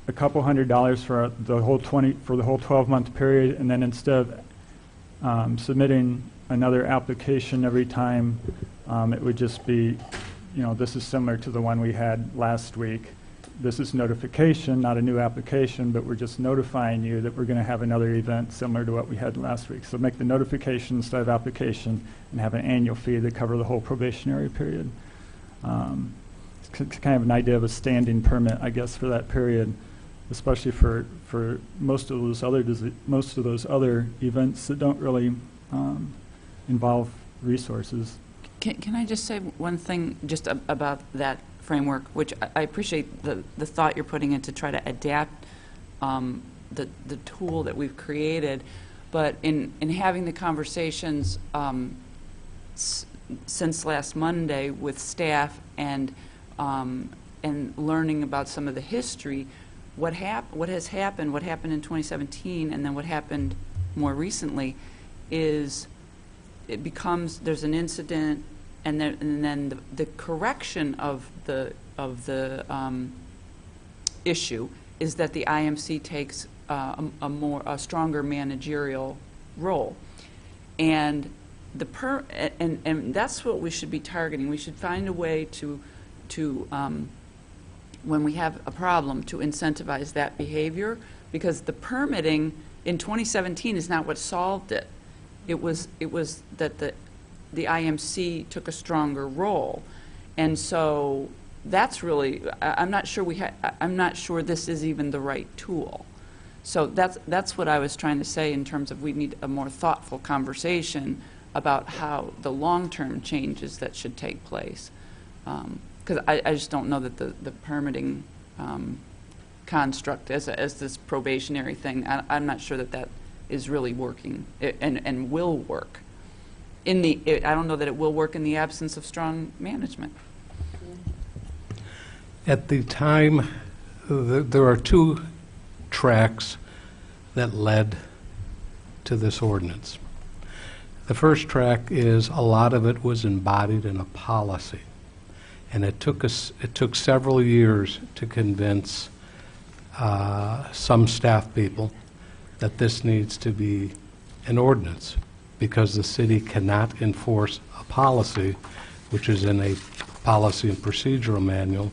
a couple $100 for the whole 12-month period, and then instead of submitting another application every time, it would just be, this is similar to the one we had last week, this is notification, not a new application, but we're just notifying you that we're going to have another event similar to what we had last week. So make the notification instead of application and have an annual fee that cover the whole probationary period. It's kind of an idea of a standing permit, I guess, for that period, especially for most of those other events that don't really involve resources.
Can I just say one thing just about that framework, which I appreciate the thought you're putting in to try to adapt the tool that we've created, but in having the conversations since last Monday with staff and learning about some of the history, what happened in 2017 and then what happened more recently is it becomes there's an incident and then the correction of the issue is that the IMC takes a stronger managerial role, and and that's what we should be targeting. We should find a way to when we have a problem to incentivize that behavior, because the permitting in 2017 is not what solved it. It was that the IMC took a stronger role, and so that's really I'm not sure this is even the right tool. So that's what I was trying to say in terms of we need a more thoughtful conversation about how the long-term changes that should take place, because I just don't know that the permitting construct as this probationary thing, I'm not sure that is really working and will work. I don't know that it will work in the absence of strong management.
At the time, there are two tracks that led to this ordinance. The first track is a lot of it was embodied in a policy, and it took several years to convince some staff people that this needs to be an ordinance, because the city cannot enforce a policy, which is in a policy and procedural manual,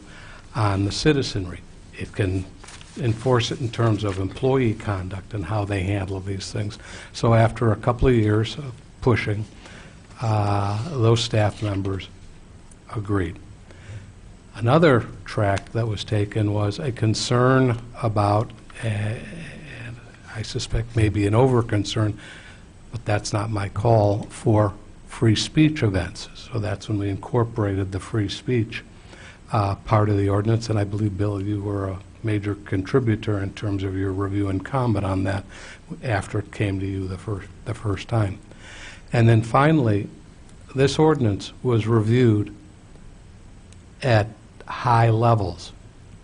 on the citizenry. It can enforce it in terms of employee conduct and how they handle these things. So after a couple of years of pushing, those staff members agreed. Another track that was taken was a concern about, and I suspect maybe an over-concern, but that's not my call, for free speech events. So that's when we incorporated the free speech part of the ordinance, and I believe, Bill, you were a major contributor in terms of your review and comment on that after it came to you the first time. And then finally, this ordinance was reviewed at high levels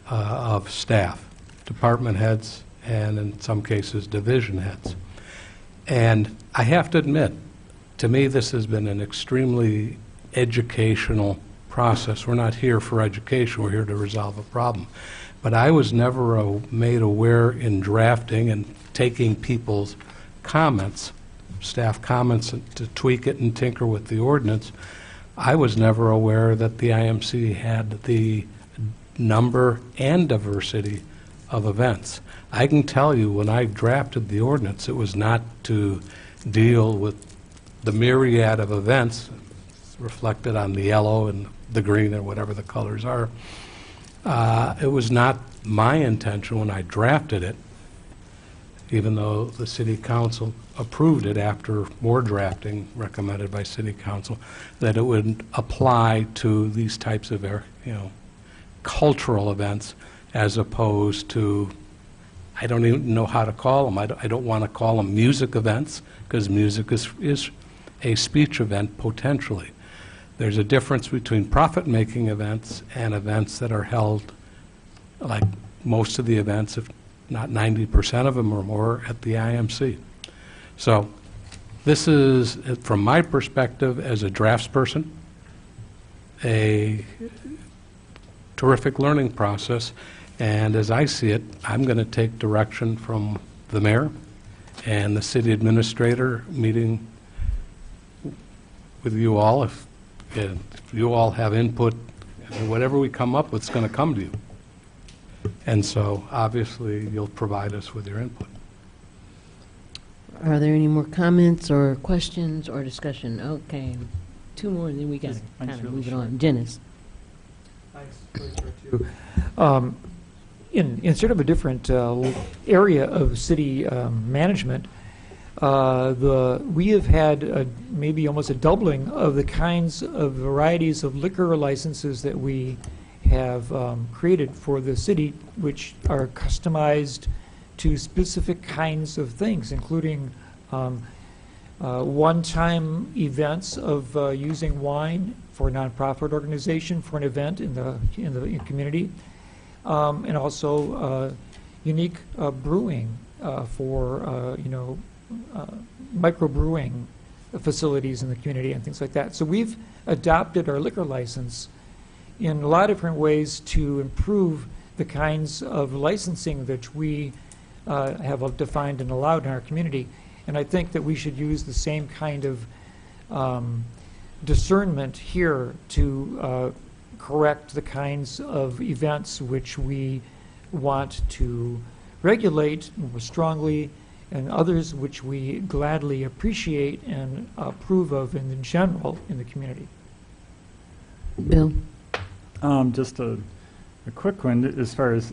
of staff, department heads, and in some cases division heads. And I have to admit, to me this has been an extremely educational process. We're not here for education, we're here to resolve a problem. But I was never made aware in drafting and taking people's comments, staff comments, to tweak it and tinker with the ordinance. I was never aware that the IMC had the number and diversity of events. I can tell you, when I drafted the ordinance, it was not to deal with the myriad of events reflected on the yellow and the green or whatever the colors are. It was not my intention when I drafted it, even though the City Council approved it after more drafting recommended by City Council, that it would apply to these types of cultural events, as opposed to, I don't even know how to call them. I don't want to call them music events, because music is a speech event potentially. There's a difference between profit-making events and events that are held, like most of the events, if not 90% of them or more, at the IMC. So this is, from my perspective as a draftsperson, a terrific learning process. And as I see it, I'm going to take direction from the mayor and the city administrator, meeting with you all. If you all have input, whatever we come up with is going to come to you. And so, obviously, you'll provide us with your input.
Are there any more comments or questions or discussion? Okay, two more, and then we got to
Just-
kind
mine's
of
really
move it
short.
on. Dennis?
In sort of a different area of city management, we have had maybe almost a doubling of the kinds of varieties of liquor licenses that we have created for the city, which are customized to specific kinds of things, including one-time events of using wine for a nonprofit organization for an event in the community, and also unique brewing for microbrewing facilities in the community and things like that. So we've adopted our liquor license in a lot of different ways to improve the kinds of licensing that we have defined and allowed in our community. And I think that we should use the same kind of discernment here to correct the kinds of events which we want to regulate more strongly, and others which we gladly appreciate and approve of in the general in the community.
Bill?
Just a quick one, as far as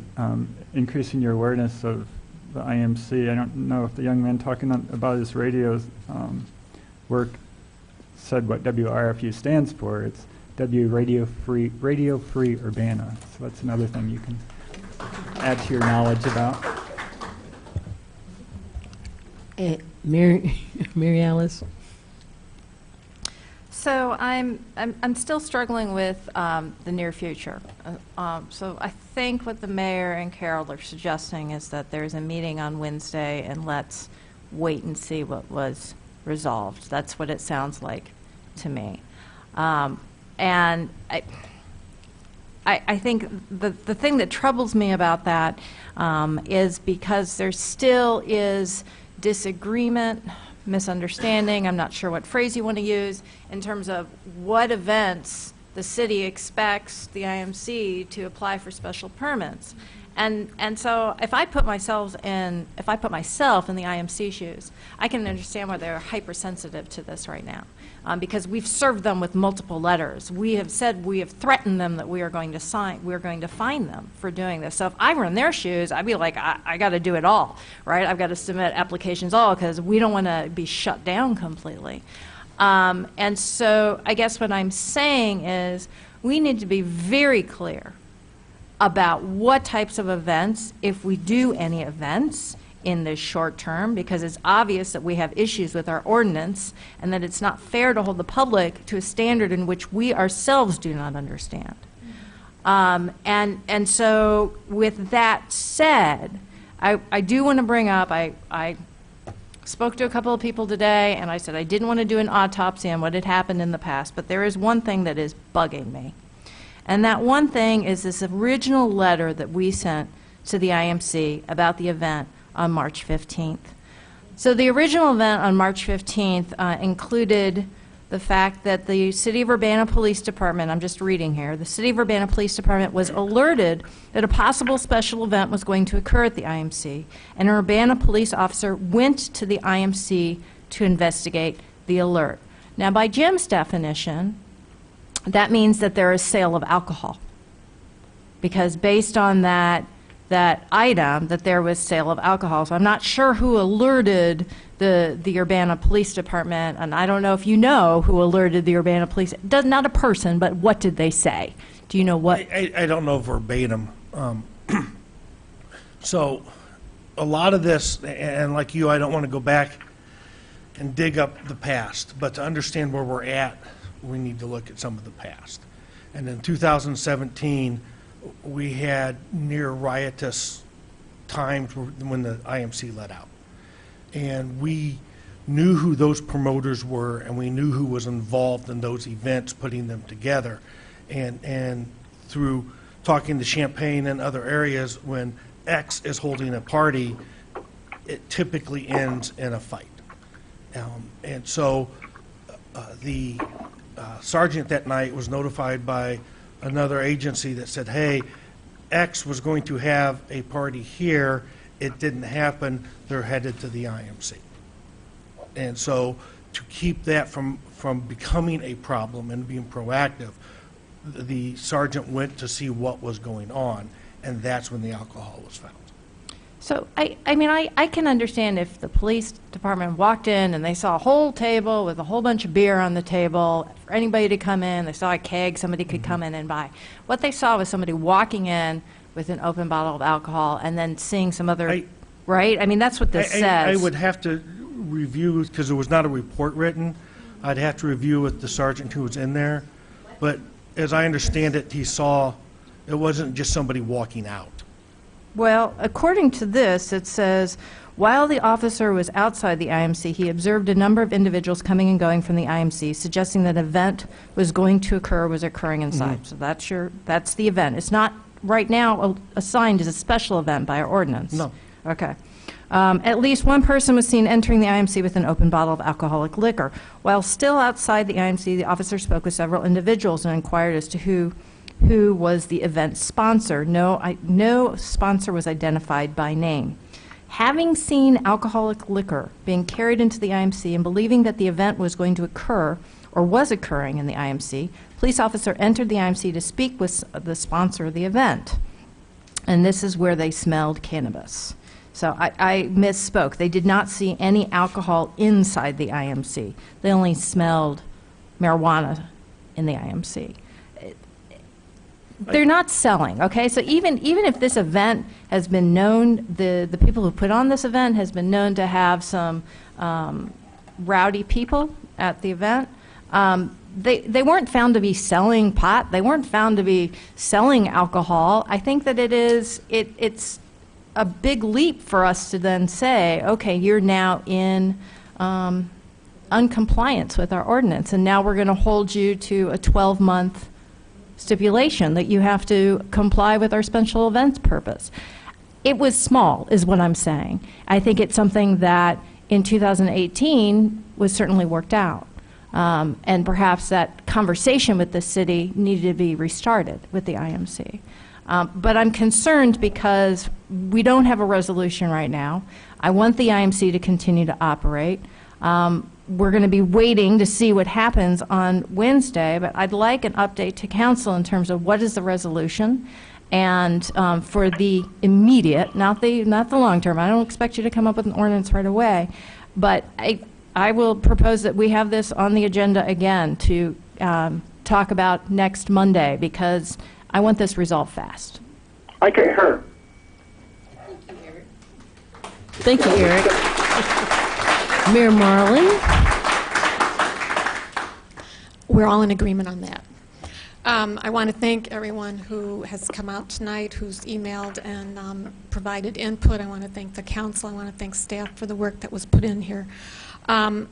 increasing your awareness of the IMC. I don't know if the young man talking about his radio work said what WRFU stands for. It's Radio Free Urbana. So that's another thing you can add to your knowledge about.
Mary Alice?
So I'm still struggling with the near future. So I think what the mayor and Carol are suggesting is that there's a meeting on Wednesday, and let's wait and see what was resolved. That's what it sounds like to me. And I think the thing that troubles me about that is because there still is disagreement, misunderstanding, I'm not sure what phrase you want to use, in terms of what events the city expects the IMC to apply for special permits. And so if I put myself in the IMC shoes, I can understand why they're hypersensitive to this right now. Because we've served them with multiple letters. We have threatened them that we are going to fine them for doing this. So if I were in their shoes, I'd be like, I got to do it all, right? I've got to submit applications all, because we don't want to be shut down completely. And so I guess what I'm saying is we need to be very clear about what types of events, if we do any events in this short term, because it's obvious that we have issues with our ordinance and that it's not fair to hold the public to a standard in which we ourselves do not understand. And so with that said, I do want to bring up, I spoke to a couple of people today, and I said I didn't want to do an autopsy on what had happened in the past, but there is one thing that is bugging me. And that one thing is this original letter that we sent to the IMC about the event on March 15th. So the original event on March 15th included the fact that the City of Urbana Police Department, I'm just reading here, the City of Urbana Police Department was alerted that a possible special event was going to occur at the IMC, and an Urbana police officer went to the IMC to investigate the alert. Now, by Jim's definition, that means that there is sale of alcohol, because based on that item, that there was sale of alcohol. So I'm not sure who alerted the Urbana Police Department, and I don't know if you know who alerted the Urbana Police. Not a person, but what did they say? Do you know what?
I don't know verbatim. So a lot of this, and like you, I don't want to go back and dig up the past, but to understand where we're at, we need to look at some of the past. And in 2017, we had near riotous times when the IMC let out. And we knew who those promoters were, and we knew who was involved in those events, putting them together. And through talking to Champaign and other areas, when X is holding a party, it typically ends in a fight. And so the sergeant that night was notified by another agency that said, hey, X was going to have a party here, it didn't happen, they're headed to the IMC. And so to keep that from becoming a problem and being proactive, the sergeant went to see what was going on, and that's when the alcohol was found.
So, I mean, I can understand if the police department walked in and they saw a whole table with a whole bunch of beer on the table, for anybody to come in, they saw a keg somebody could come in and buy. What they saw was somebody walking in with an open bottle of alcohol and then seeing some other, right? I mean, that's what this says.
I would have to review, because there was not a report written, I'd have to review with the sergeant who was in there. But as I understand it, he saw, it wasn't just somebody walking out.
Well, according to this, it says, while the officer was outside the IMC, he observed a number of individuals coming and going from the IMC, suggesting that an event was going to occur, was occurring inside. So that's the event. It's not right now assigned as a special event by our ordinance.
No.
Okay. At least one person was seen entering the IMC with an open bottle of alcoholic liquor. While still outside the IMC, the officer spoke with several individuals and inquired as to who was the event sponsor. No sponsor was identified by name. Having seen alcoholic liquor being carried into the IMC and believing that the event was going to occur or was occurring in the IMC, police officer entered the IMC to speak with the sponsor of the event. And this is where they smelled cannabis. So I misspoke. They did not see any alcohol inside the IMC. They only smelled marijuana in the IMC. They're not selling, okay? So even if this event has been known, the people who put on this event has been known to have some rowdy people at the event, they weren't found to be selling pot. They weren't found to be selling alcohol. I think that it's a big leap for us to then say, okay, you're now in uncompliance with our ordinance, and now we're going to hold you to a 12-month stipulation that you have to comply with our special events purpose. It was small, is what I'm saying. I think it's something that in 2018 was certainly worked out. And perhaps that conversation with the city needed to be restarted with the IMC. But I'm concerned because we don't have a resolution right now. I want the IMC to continue to operate. We're going to be waiting to see what happens on Wednesday, but I'd like an update to council in terms of what is the resolution, and for the immediate, not the long term. I don't expect you to come up with an ordinance right away, but I will propose that we have this on the agenda again to talk about next Monday, because I want this resolved fast.
I concur.
Thank you, Eric. Mayor Marlin?
We're all in agreement on that. I want to thank everyone who has come out tonight, who's emailed and provided input. I want to thank the council. I want to thank staff for the work that was put in here. And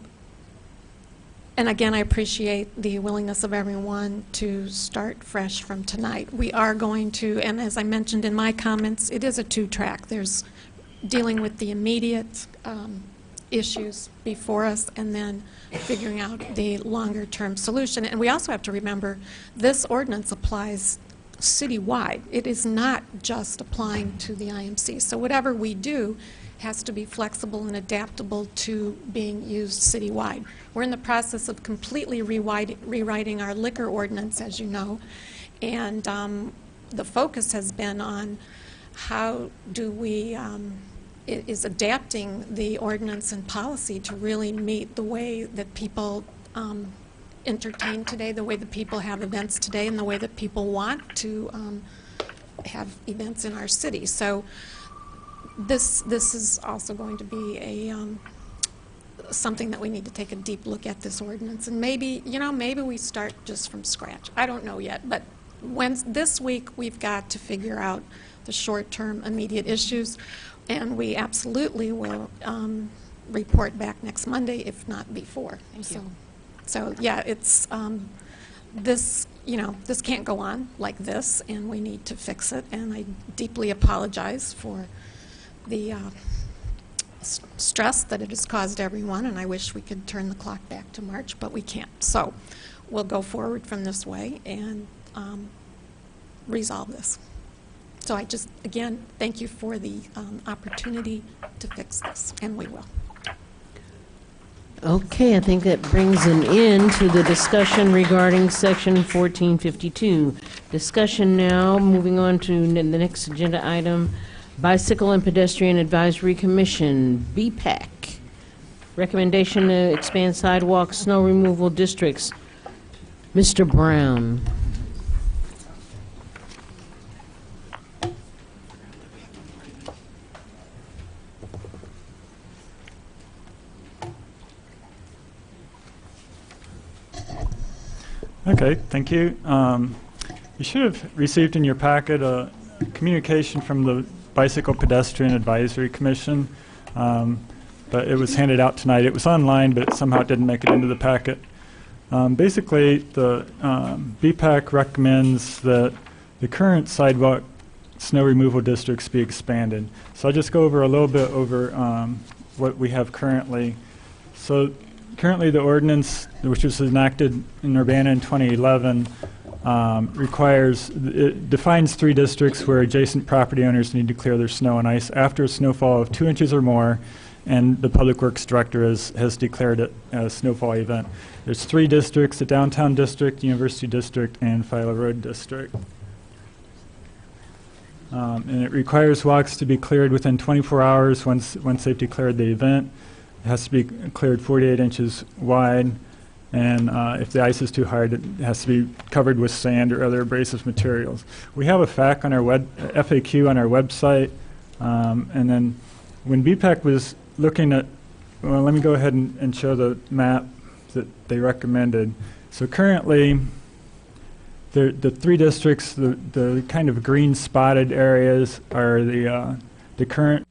again, I appreciate the willingness of everyone to start fresh from tonight. We are going to, and as I mentioned in my comments, it is a two-track. There's dealing with the immediate issues before us and then figuring out the longer-term solution. And we also have to remember this ordinance applies citywide. It is not just applying to the IMC. So whatever we do has to be flexible and adaptable to being used citywide. We're in the process of completely rewriting our liquor ordinance, as you know, and the focus has been on how do we is adapting the ordinance and policy to really meet the way that people entertain today, the way that people have events today, and the way that people want to have events in our city. So this is also going to be a something that we need to take a deep look at this ordinance, and maybe we start just from scratch. I don't know yet, but this week we've got to figure out the short-term immediate issues, and we absolutely will report back next Monday, if not before.
Thank you.
So yeah, it's this can't go on like this, and we need to fix it. And I deeply apologize for the stress that it has caused everyone, and I wish we could turn the clock back to March, but we can't. So we'll go forward from this way and resolve this. So I just, again, thank you for the opportunity to fix this, and we will.
Okay, I think that brings an end to the discussion regarding Section 1452. Discussion now, moving on to the next agenda item, Bicycle and Pedestrian Advisory Commission, BPAC. Recommendation to expand sidewalk snow removal districts. Mr. Brown.
Okay, thank you. You should have received in your packet a communication from the Bicycle Pedestrian Advisory Commission, but it was handed out tonight. It was online, but somehow it didn't make it into the packet. Basically, the BPAC recommends that the current sidewalk snow removal districts be expanded. So I'll just go over a little bit over what we have currently. So currently the ordinance, which was enacted in Urbana in 2011, it defines 3 districts where adjacent property owners need to clear their snow and ice after a snowfall of 2 inches or more, and the Public Works Director has declared it a snowfall event. There's 3 districts: the Downtown District, University District, and Philo Road District. And it requires walks to be cleared within 24 hours once they've declared the event. It has to be cleared 48 inches wide, and if the ice is too hard, it has to be covered with sand or other abrasive materials. We have a FAQ on our FAQ on our website, and then when BPAC was looking at, well, let me go ahead and show the map that they recommended. So currently, the 3 districts, the kind of green spotted areas are the current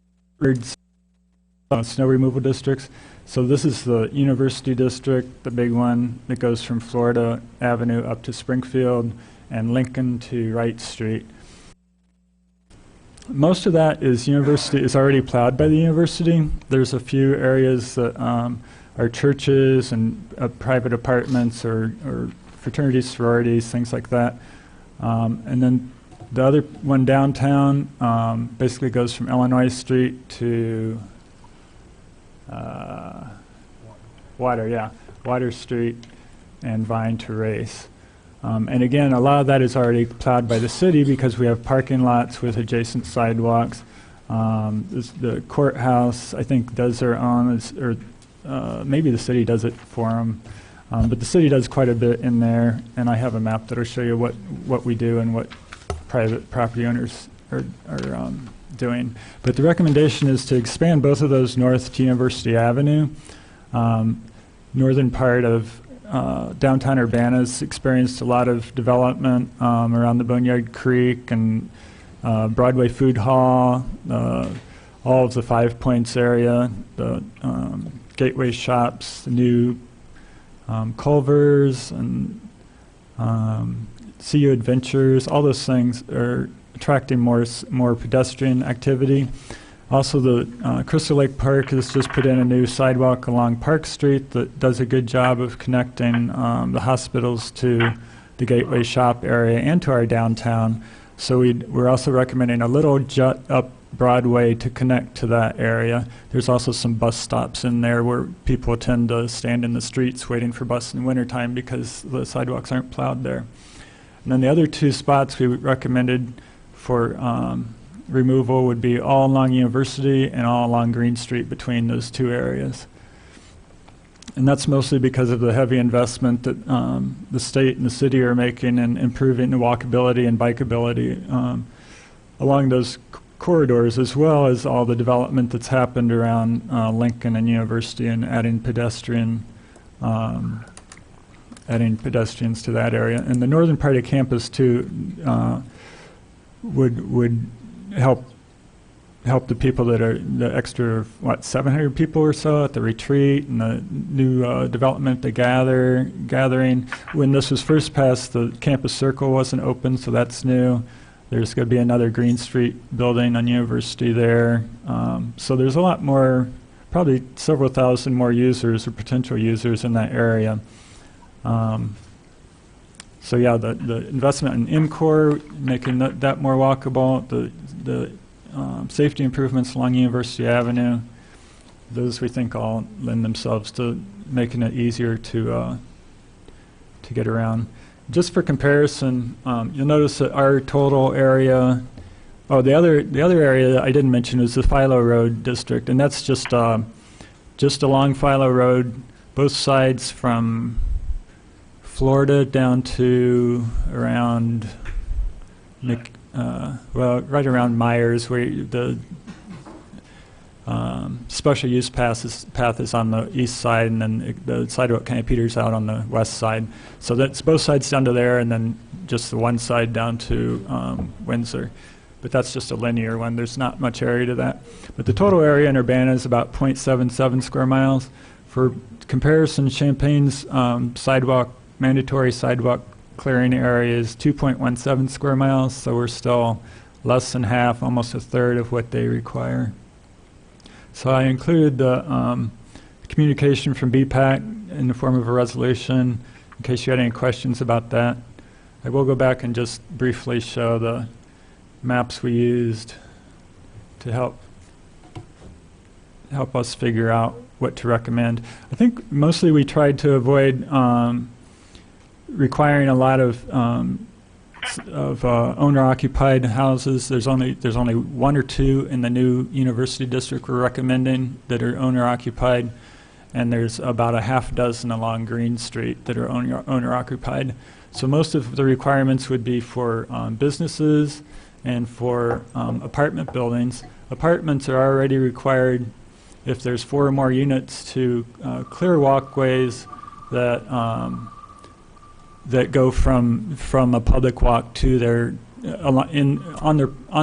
snow removal districts. So this is the University District, the big one that goes from Florida Avenue up to Springfield and Lincoln to Wright Street. Most of that is already plowed by the university. There's a few areas that are churches and private apartments or fraternities, sororities, things like that. And then the other one downtown basically goes from Illinois Street to Water Street and Vine to Race. And again, a lot of that is already plowed by the city because we have parking lots with adjacent sidewalks. The courthouse, I think, does their own, maybe the city does it for them. But the city does quite a bit in there, and I have a map that will show you what we do and what private property owners are doing. But the recommendation is to expand both of those north to University Avenue. Northern part of downtown Urbana's experienced a lot of development around the Boneyard Creek and Broadway Food Hall, all of the Five Points area, the Gateway Shops, the new Culver's and CU Adventures. All those things are attracting more pedestrian activity. Also, the Crystal Lake Park has just put in a new sidewalk along Park Street that does a good job of connecting the hospitals to the Gateway Shop area and to our downtown. So we're also recommending a little jut up Broadway to connect to that area. There's also some bus stops in there where people tend to stand in the streets waiting for bus in wintertime because the sidewalks aren't plowed there. And then the other 2 spots we recommended for removal would be all along University and all along Green Street between those 2 areas. And that's mostly because of the heavy investment that the state and the city are making in improving the walkability and bikeability along those corridors, as well as all the development that's happened around Lincoln and University and adding pedestrians to that area. And the northern part of campus too would help the people that are the extra 700 people or so at the retreat and the new development, the gathering. When this was first passed, the campus circle wasn't open, so that's new. There's going to be another Green Street building on University there. So there's a lot more, probably several thousand more users or potential users in that area. So yeah, the investment in IMCOR, making that more walkable, the safety improvements along University Avenue, those we think all lend themselves to making it easier to get around. Just for comparison, you'll notice that our total area, the other area that I didn't mention is the Philo Road district, and that's just along Philo Road, both sides from Florida down to around right around Myers, where the special use path is on the east side, and then the sidewalk kind of peters out on the west side. So that's both sides down to there, and then just the one side down to Windsor. But that's just a linear one. There's not much area to that. But the total area in Urbana is about 0.77 square miles. For comparison, Champagne's mandatory sidewalk clearing area is 2.17 square miles, so we're still less than half, almost a third of what they require. So I included the communication from BPAC in the form of a resolution, in case you had any questions about that. I will go back and just briefly show the maps we used to help us figure out what to recommend. I think mostly we tried to avoid requiring a lot of owner-occupied houses. There's only one or two in the new university district we're recommending that are owner-occupied, and there's about a half dozen along Green Street that are owner-occupied. So most of the requirements would be for businesses and for apartment buildings. Apartments are already required if there's 4 or more units to clear walkways that go from a public walk to their on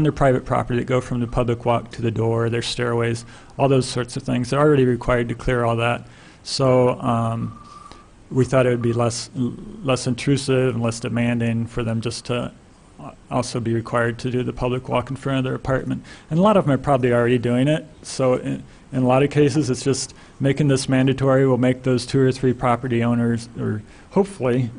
their private property, that go from the public walk to the door, their stairways, all those sorts of things. They're already required to clear all that. So we thought it would be less intrusive and less demanding for them just to also be required to do the public walk in front of their apartment. And a lot of them are probably already doing it. So in a lot of cases, it's just making this mandatory will make those 2 or 3 property owners, or hopefully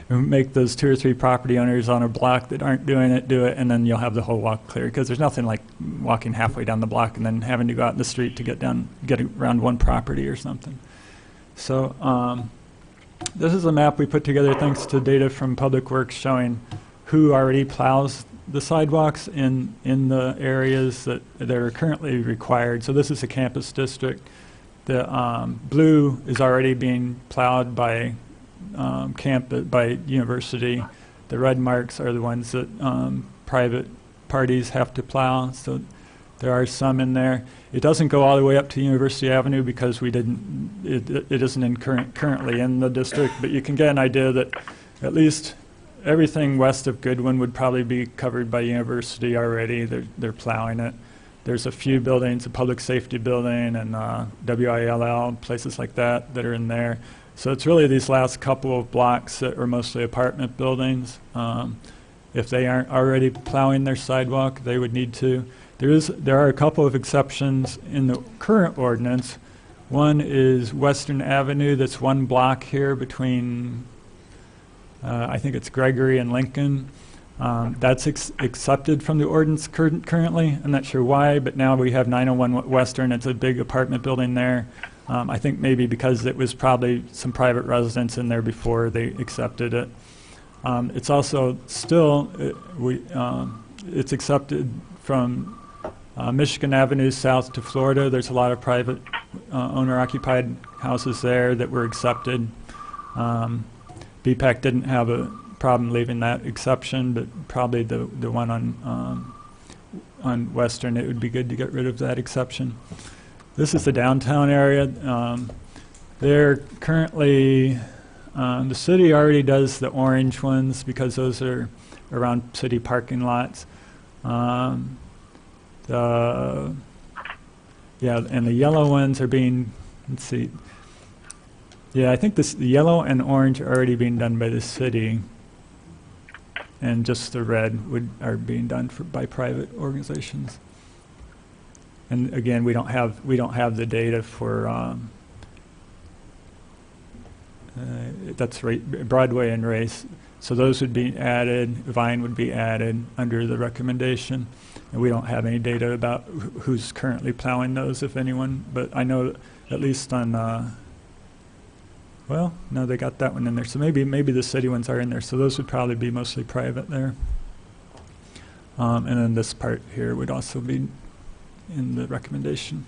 make those 2 or 3 property owners on a block that aren't doing it, do it, and then you'll have the whole walk clear. Because there's nothing like walking halfway down the block and then having to go out in the street to get around one property or something. So this is a map we put together thanks to data from Public Works showing who already plows the sidewalks in the areas that are currently required. So this is a campus district. The blue is already being plowed by by university. The red marks are the ones that private parties have to plow. So there are some in there. It doesn't go all the way up to University Avenue because we didn't. It isn't currently in the district. But you can get an idea that at least everything west of Goodwin would probably be covered by university already. They're plowing it. There's a few buildings, a public safety building and WILL, places like that are in there. So it's really these last couple of blocks that are mostly apartment buildings. If they aren't already plowing their sidewalk, they would need to. There are a couple of exceptions in the current ordinance. One is Western Avenue, that's one block here between I think it's Gregory and Lincoln. That's accepted from the ordinance currently. I'm not sure why, but now we have 901 Western. It's a big apartment building there. I think maybe because it was probably some private residents in there before they accepted it. It's also still, it's accepted from Michigan Avenue south to Florida. There's a lot of private owner-occupied houses there that were accepted. BPAC didn't have a problem leaving that exception, but probably the one on Western, it would be good to get rid of that exception. This is the downtown area. They're currently, the city already does the orange ones because those are around city parking lots. And the yellow ones are being, let's see. Yeah, I think the yellow and orange are already being done by the city, and just the red are being done by private organizations. And again, we don't have the data for that's right, Broadway and Race. So those would be added, Vine would be added under the recommendation. And we don't have any data about who's currently plowing those, if anyone, but I know at least on, well, no, they got that one in there. So maybe the city ones are in there. So those would probably be mostly private there. And then this part here would also be in the recommendation.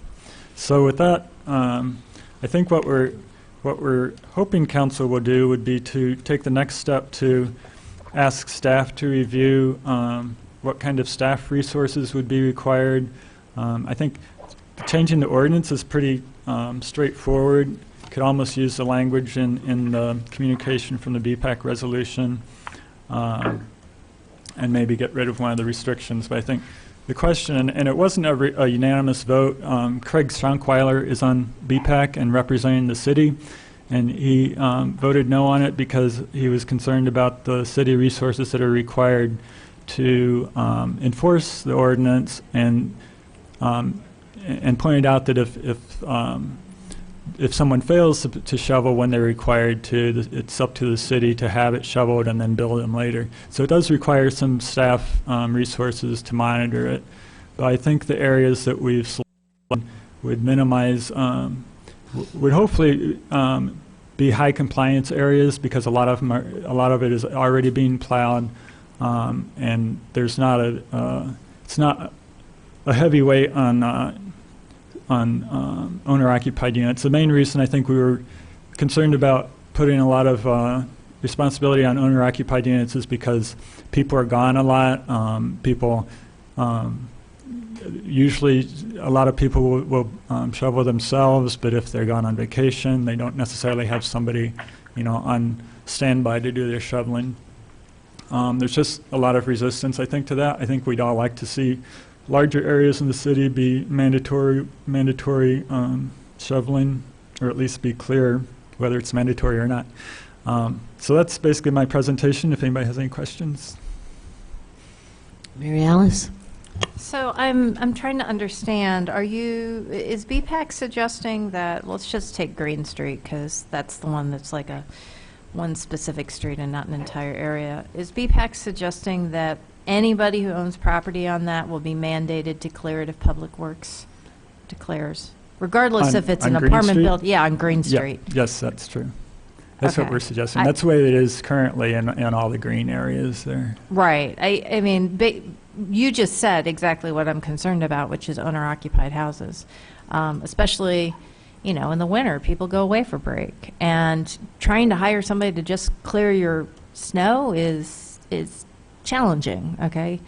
So with that, I think what we're hoping council will do would be to take the next step to ask staff to review what kind of staff resources would be required. I think changing the ordinance is pretty straightforward. Could almost use the language in the communication from the BPAC resolution and maybe get rid of one of the restrictions. But I think the question, and it wasn't a unanimous vote, Craig Schronkweiler is on BPAC and representing the city, and he voted no on it because he was concerned about the city resources that are required to enforce the ordinance, and pointed out that if someone fails to shovel when they're required to, it's up to the city to have it shoveled and then bill them later. So it does require some staff resources to monitor it. But I think the areas that we've selected would minimize, would hopefully be high compliance areas, because a lot of it is already being plowed, and there's not it's not a heavy weight on owner-occupied units. The main reason I think we were concerned about putting a lot of responsibility on owner-occupied units is because people are gone a lot. People usually, a lot of people will shovel themselves, but if they're gone on vacation, they don't necessarily have somebody, on standby to do their shoveling. There's just a lot of resistance, I think, to that. I think we'd all like to see larger areas in the city be mandatory shoveling, or at least be clear whether it's mandatory or not. So that's basically my presentation, if anybody has any questions.
Mary Alice?
So I'm trying to understand, is BPAC suggesting that, let's just take Green Street, because that's the one that's like one specific street and not an entire area. Is BPAC suggesting that anybody who owns property on that will be mandated to clear it if Public Works declares, regardless if it's an apartment building? Yeah, on Green Street.
Yeah, yes, that's true. That's what
Okay.
we're suggesting. That's the way it is currently in all the green areas there.
Right. I mean, you just said exactly what I'm concerned about, which is owner-occupied houses, especially, in the winter, people go away for break, and trying to hire somebody to just clear your snow is challenging. Okay,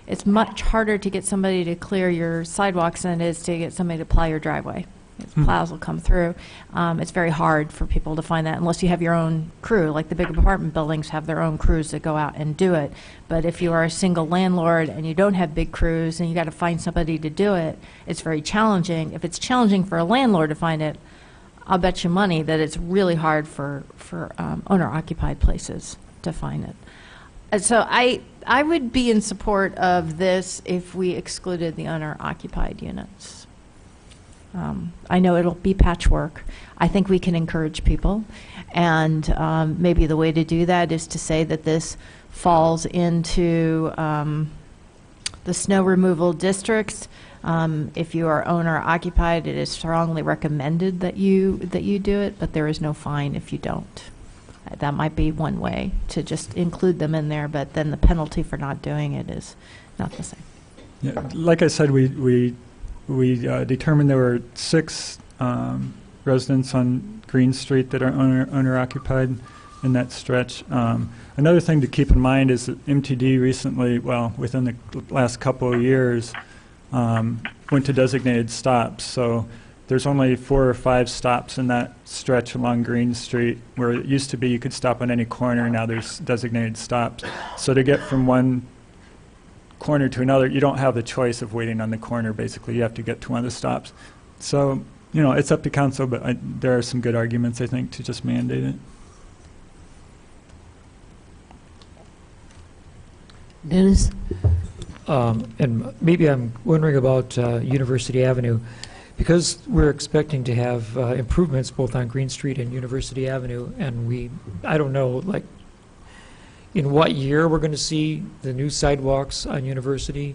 it's much harder to get somebody to clear your sidewalks than it is to get somebody to plow your driveway. Plows will come through. It's very hard for people to find that unless you have your own crew, like the big apartment buildings have their own crews that go out and do it. But if you are a single landlord and you don't have big crews and you got to find somebody to do it, it's very challenging. If it's challenging for a landlord to find it, I'll bet you money that it's really hard for owner-occupied places to find it. And so I would be in support of this if we excluded the owner-occupied units. I know it'll be patchwork. I think we can encourage people, and maybe the way to do that is to say that this falls into the snow removal districts. If you are owner-occupied, it is strongly recommended that you do it, but there is no fine if you don't. That might be one way to just include them in there, but then the penalty for not doing it is not the same.
Yeah, like I said, we determined there were 6 residents on Green Street that are owner-occupied in that stretch. Another thing to keep in mind is that MTD recently, within the last couple of years, went to designated stops. So there's only 4 or 5 stops in that stretch along Green Street, where it used to be you could stop on any corner. Now there's designated stops. So to get from one corner to another, you don't have the choice of waiting on the corner. Basically, you have to get to one of the stops. So, it's up to council, but there are some good arguments, I think, to just mandate it.
Dennis?
And maybe I'm wondering about University Avenue, because we're expecting to have improvements both on Green Street and University Avenue, and I don't know, in what year we're going to see the new sidewalks on University.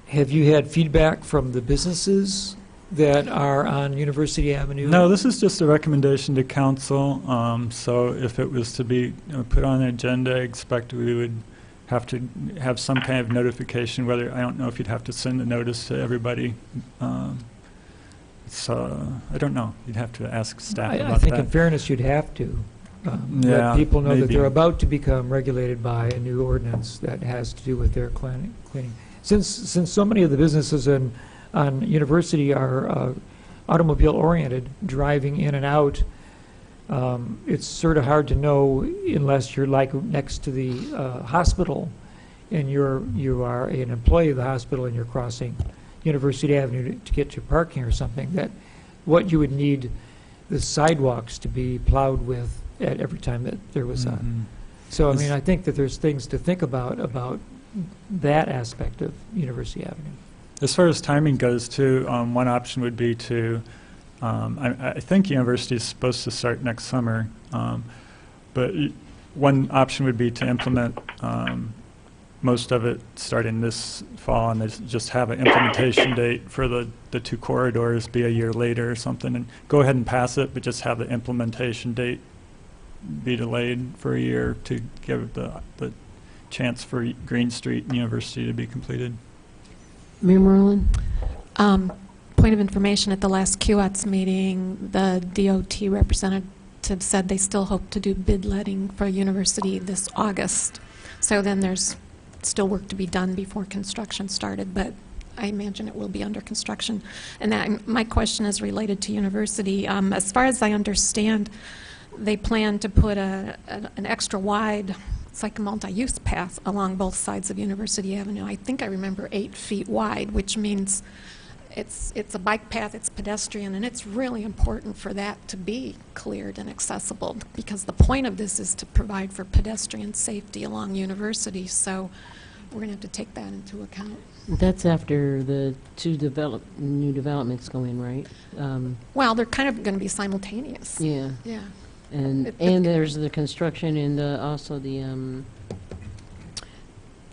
Have you had feedback from the businesses that are on University Avenue?
No, this is just a recommendation to council. So if it was to be put on the agenda, I expect we would have to have some kind of notification, whether, I don't know if you'd have to send a notice to everybody. So I don't know. You'd have to ask staff about that.
I think in fairness, you'd have to.
Yeah,
let people know that
maybe.
they're about to become regulated by a new ordinance that has to do with their cleaning. Since so many of the businesses on University are automobile-oriented, driving in and out, it's sort of hard to know unless you're like next to the hospital and you are an employee of the hospital and you're crossing University Avenue to get to parking or something, that what you would need the sidewalks to be plowed with at every time that there was a. So, I mean, I think that there's things to think about that aspect of University Avenue.
As far as timing goes, too, one option would be to, I think University is supposed to start next summer, but one option would be to implement most of it starting this fall, and just have an implementation date for the two corridors be a year later or something, and go ahead and pass it, but just have the implementation date be delayed for a year to give the chance for Green Street and University to be completed.
Mayor Merlin?
Point of information, at the last QOTS meeting, the DOT representative said they still hope to do bid letting for University this August. So then there's still work to be done before construction started, but I imagine it will be under construction. And that, my question is related to University. As far as I understand, they plan to put an extra wide, it's like a multi-use path along both sides of University Avenue. I think I remember 8 feet wide, which means it's a bike path, it's pedestrian, and it's really important for that to be cleared and accessible, because the point of this is to provide for pedestrian safety along University, so we're going to have to take that into account.
That's after the two new developments go in, right?
Well, they're kind of going to be simultaneous.
Yeah.
Yeah.
And there's the construction and also the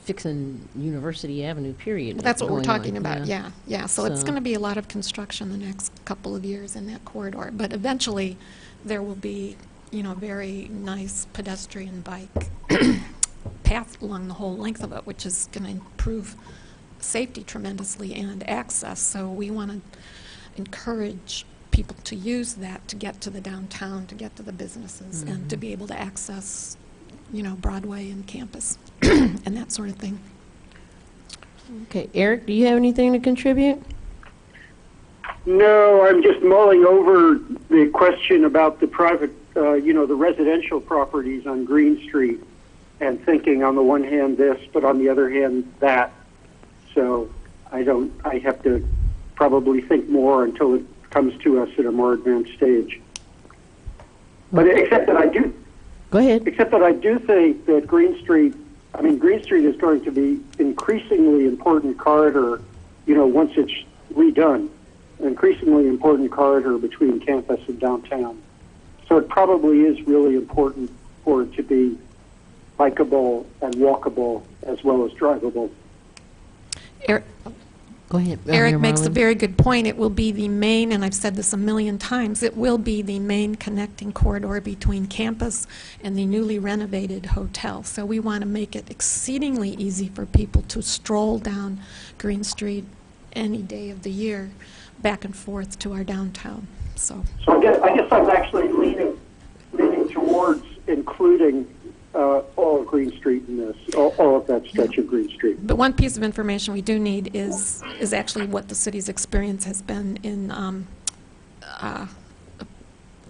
fixing University Avenue, period.
That's what we're
going on.
talking about, yeah. So it's going to be a lot of construction the next couple of years in that corridor. But eventually, there will be, very nice pedestrian bike path along the whole length of it, which is going to improve safety tremendously and access. So we want to encourage people to use that to get to the downtown, to get to the businesses, and to be able to access, Broadway and campus and that sort of thing.
Okay, Eric, do you have anything to contribute?
No, I'm just mulling over the question about the private, the residential properties on Green Street, and thinking on the one hand this, but on the other hand that. So I have to probably think more until it comes to us at a more advanced stage. But except that I do.
Go ahead.
Except that I do think that Green Street is going to be increasingly important corridor, once it's redone, an increasingly important corridor between campus and downtown. So it probably is really important for it to be bikeable and walkable as well as drivable.
Go ahead.
Eric makes a very good point. It will be the main, and I've said this a million times, it will be the main connecting corridor between campus and the newly renovated hotel. So we want to make it exceedingly easy for people to stroll down Green Street any day of the year, back and forth to our downtown. So
I guess I'm actually leaning towards including all of Green Street in this, all of that stretch of Green Street.
But one piece of information we do need is actually what the city's experience has been in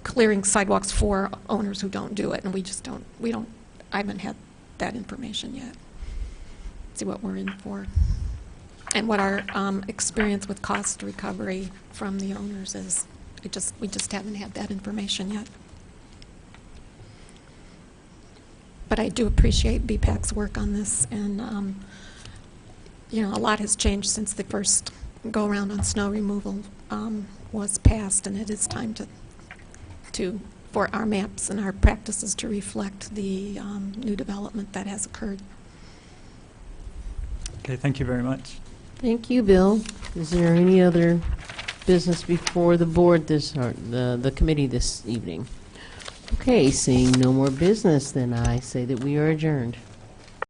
clearing sidewalks for owners who don't do it, and I haven't had that information yet. See what we're in for, and what our experience with cost recovery from the owners is. We just haven't had that information yet. But I do appreciate BPAC's work on this, and a lot has changed since the first go-around on snow removal was passed, and it is time to for our maps and our practices to reflect the new development that has occurred.
Okay, thank you very much.
Thank you, Bill. Is there any other business before the board or the committee this evening? Okay, seeing no more business, then I say that we are adjourned.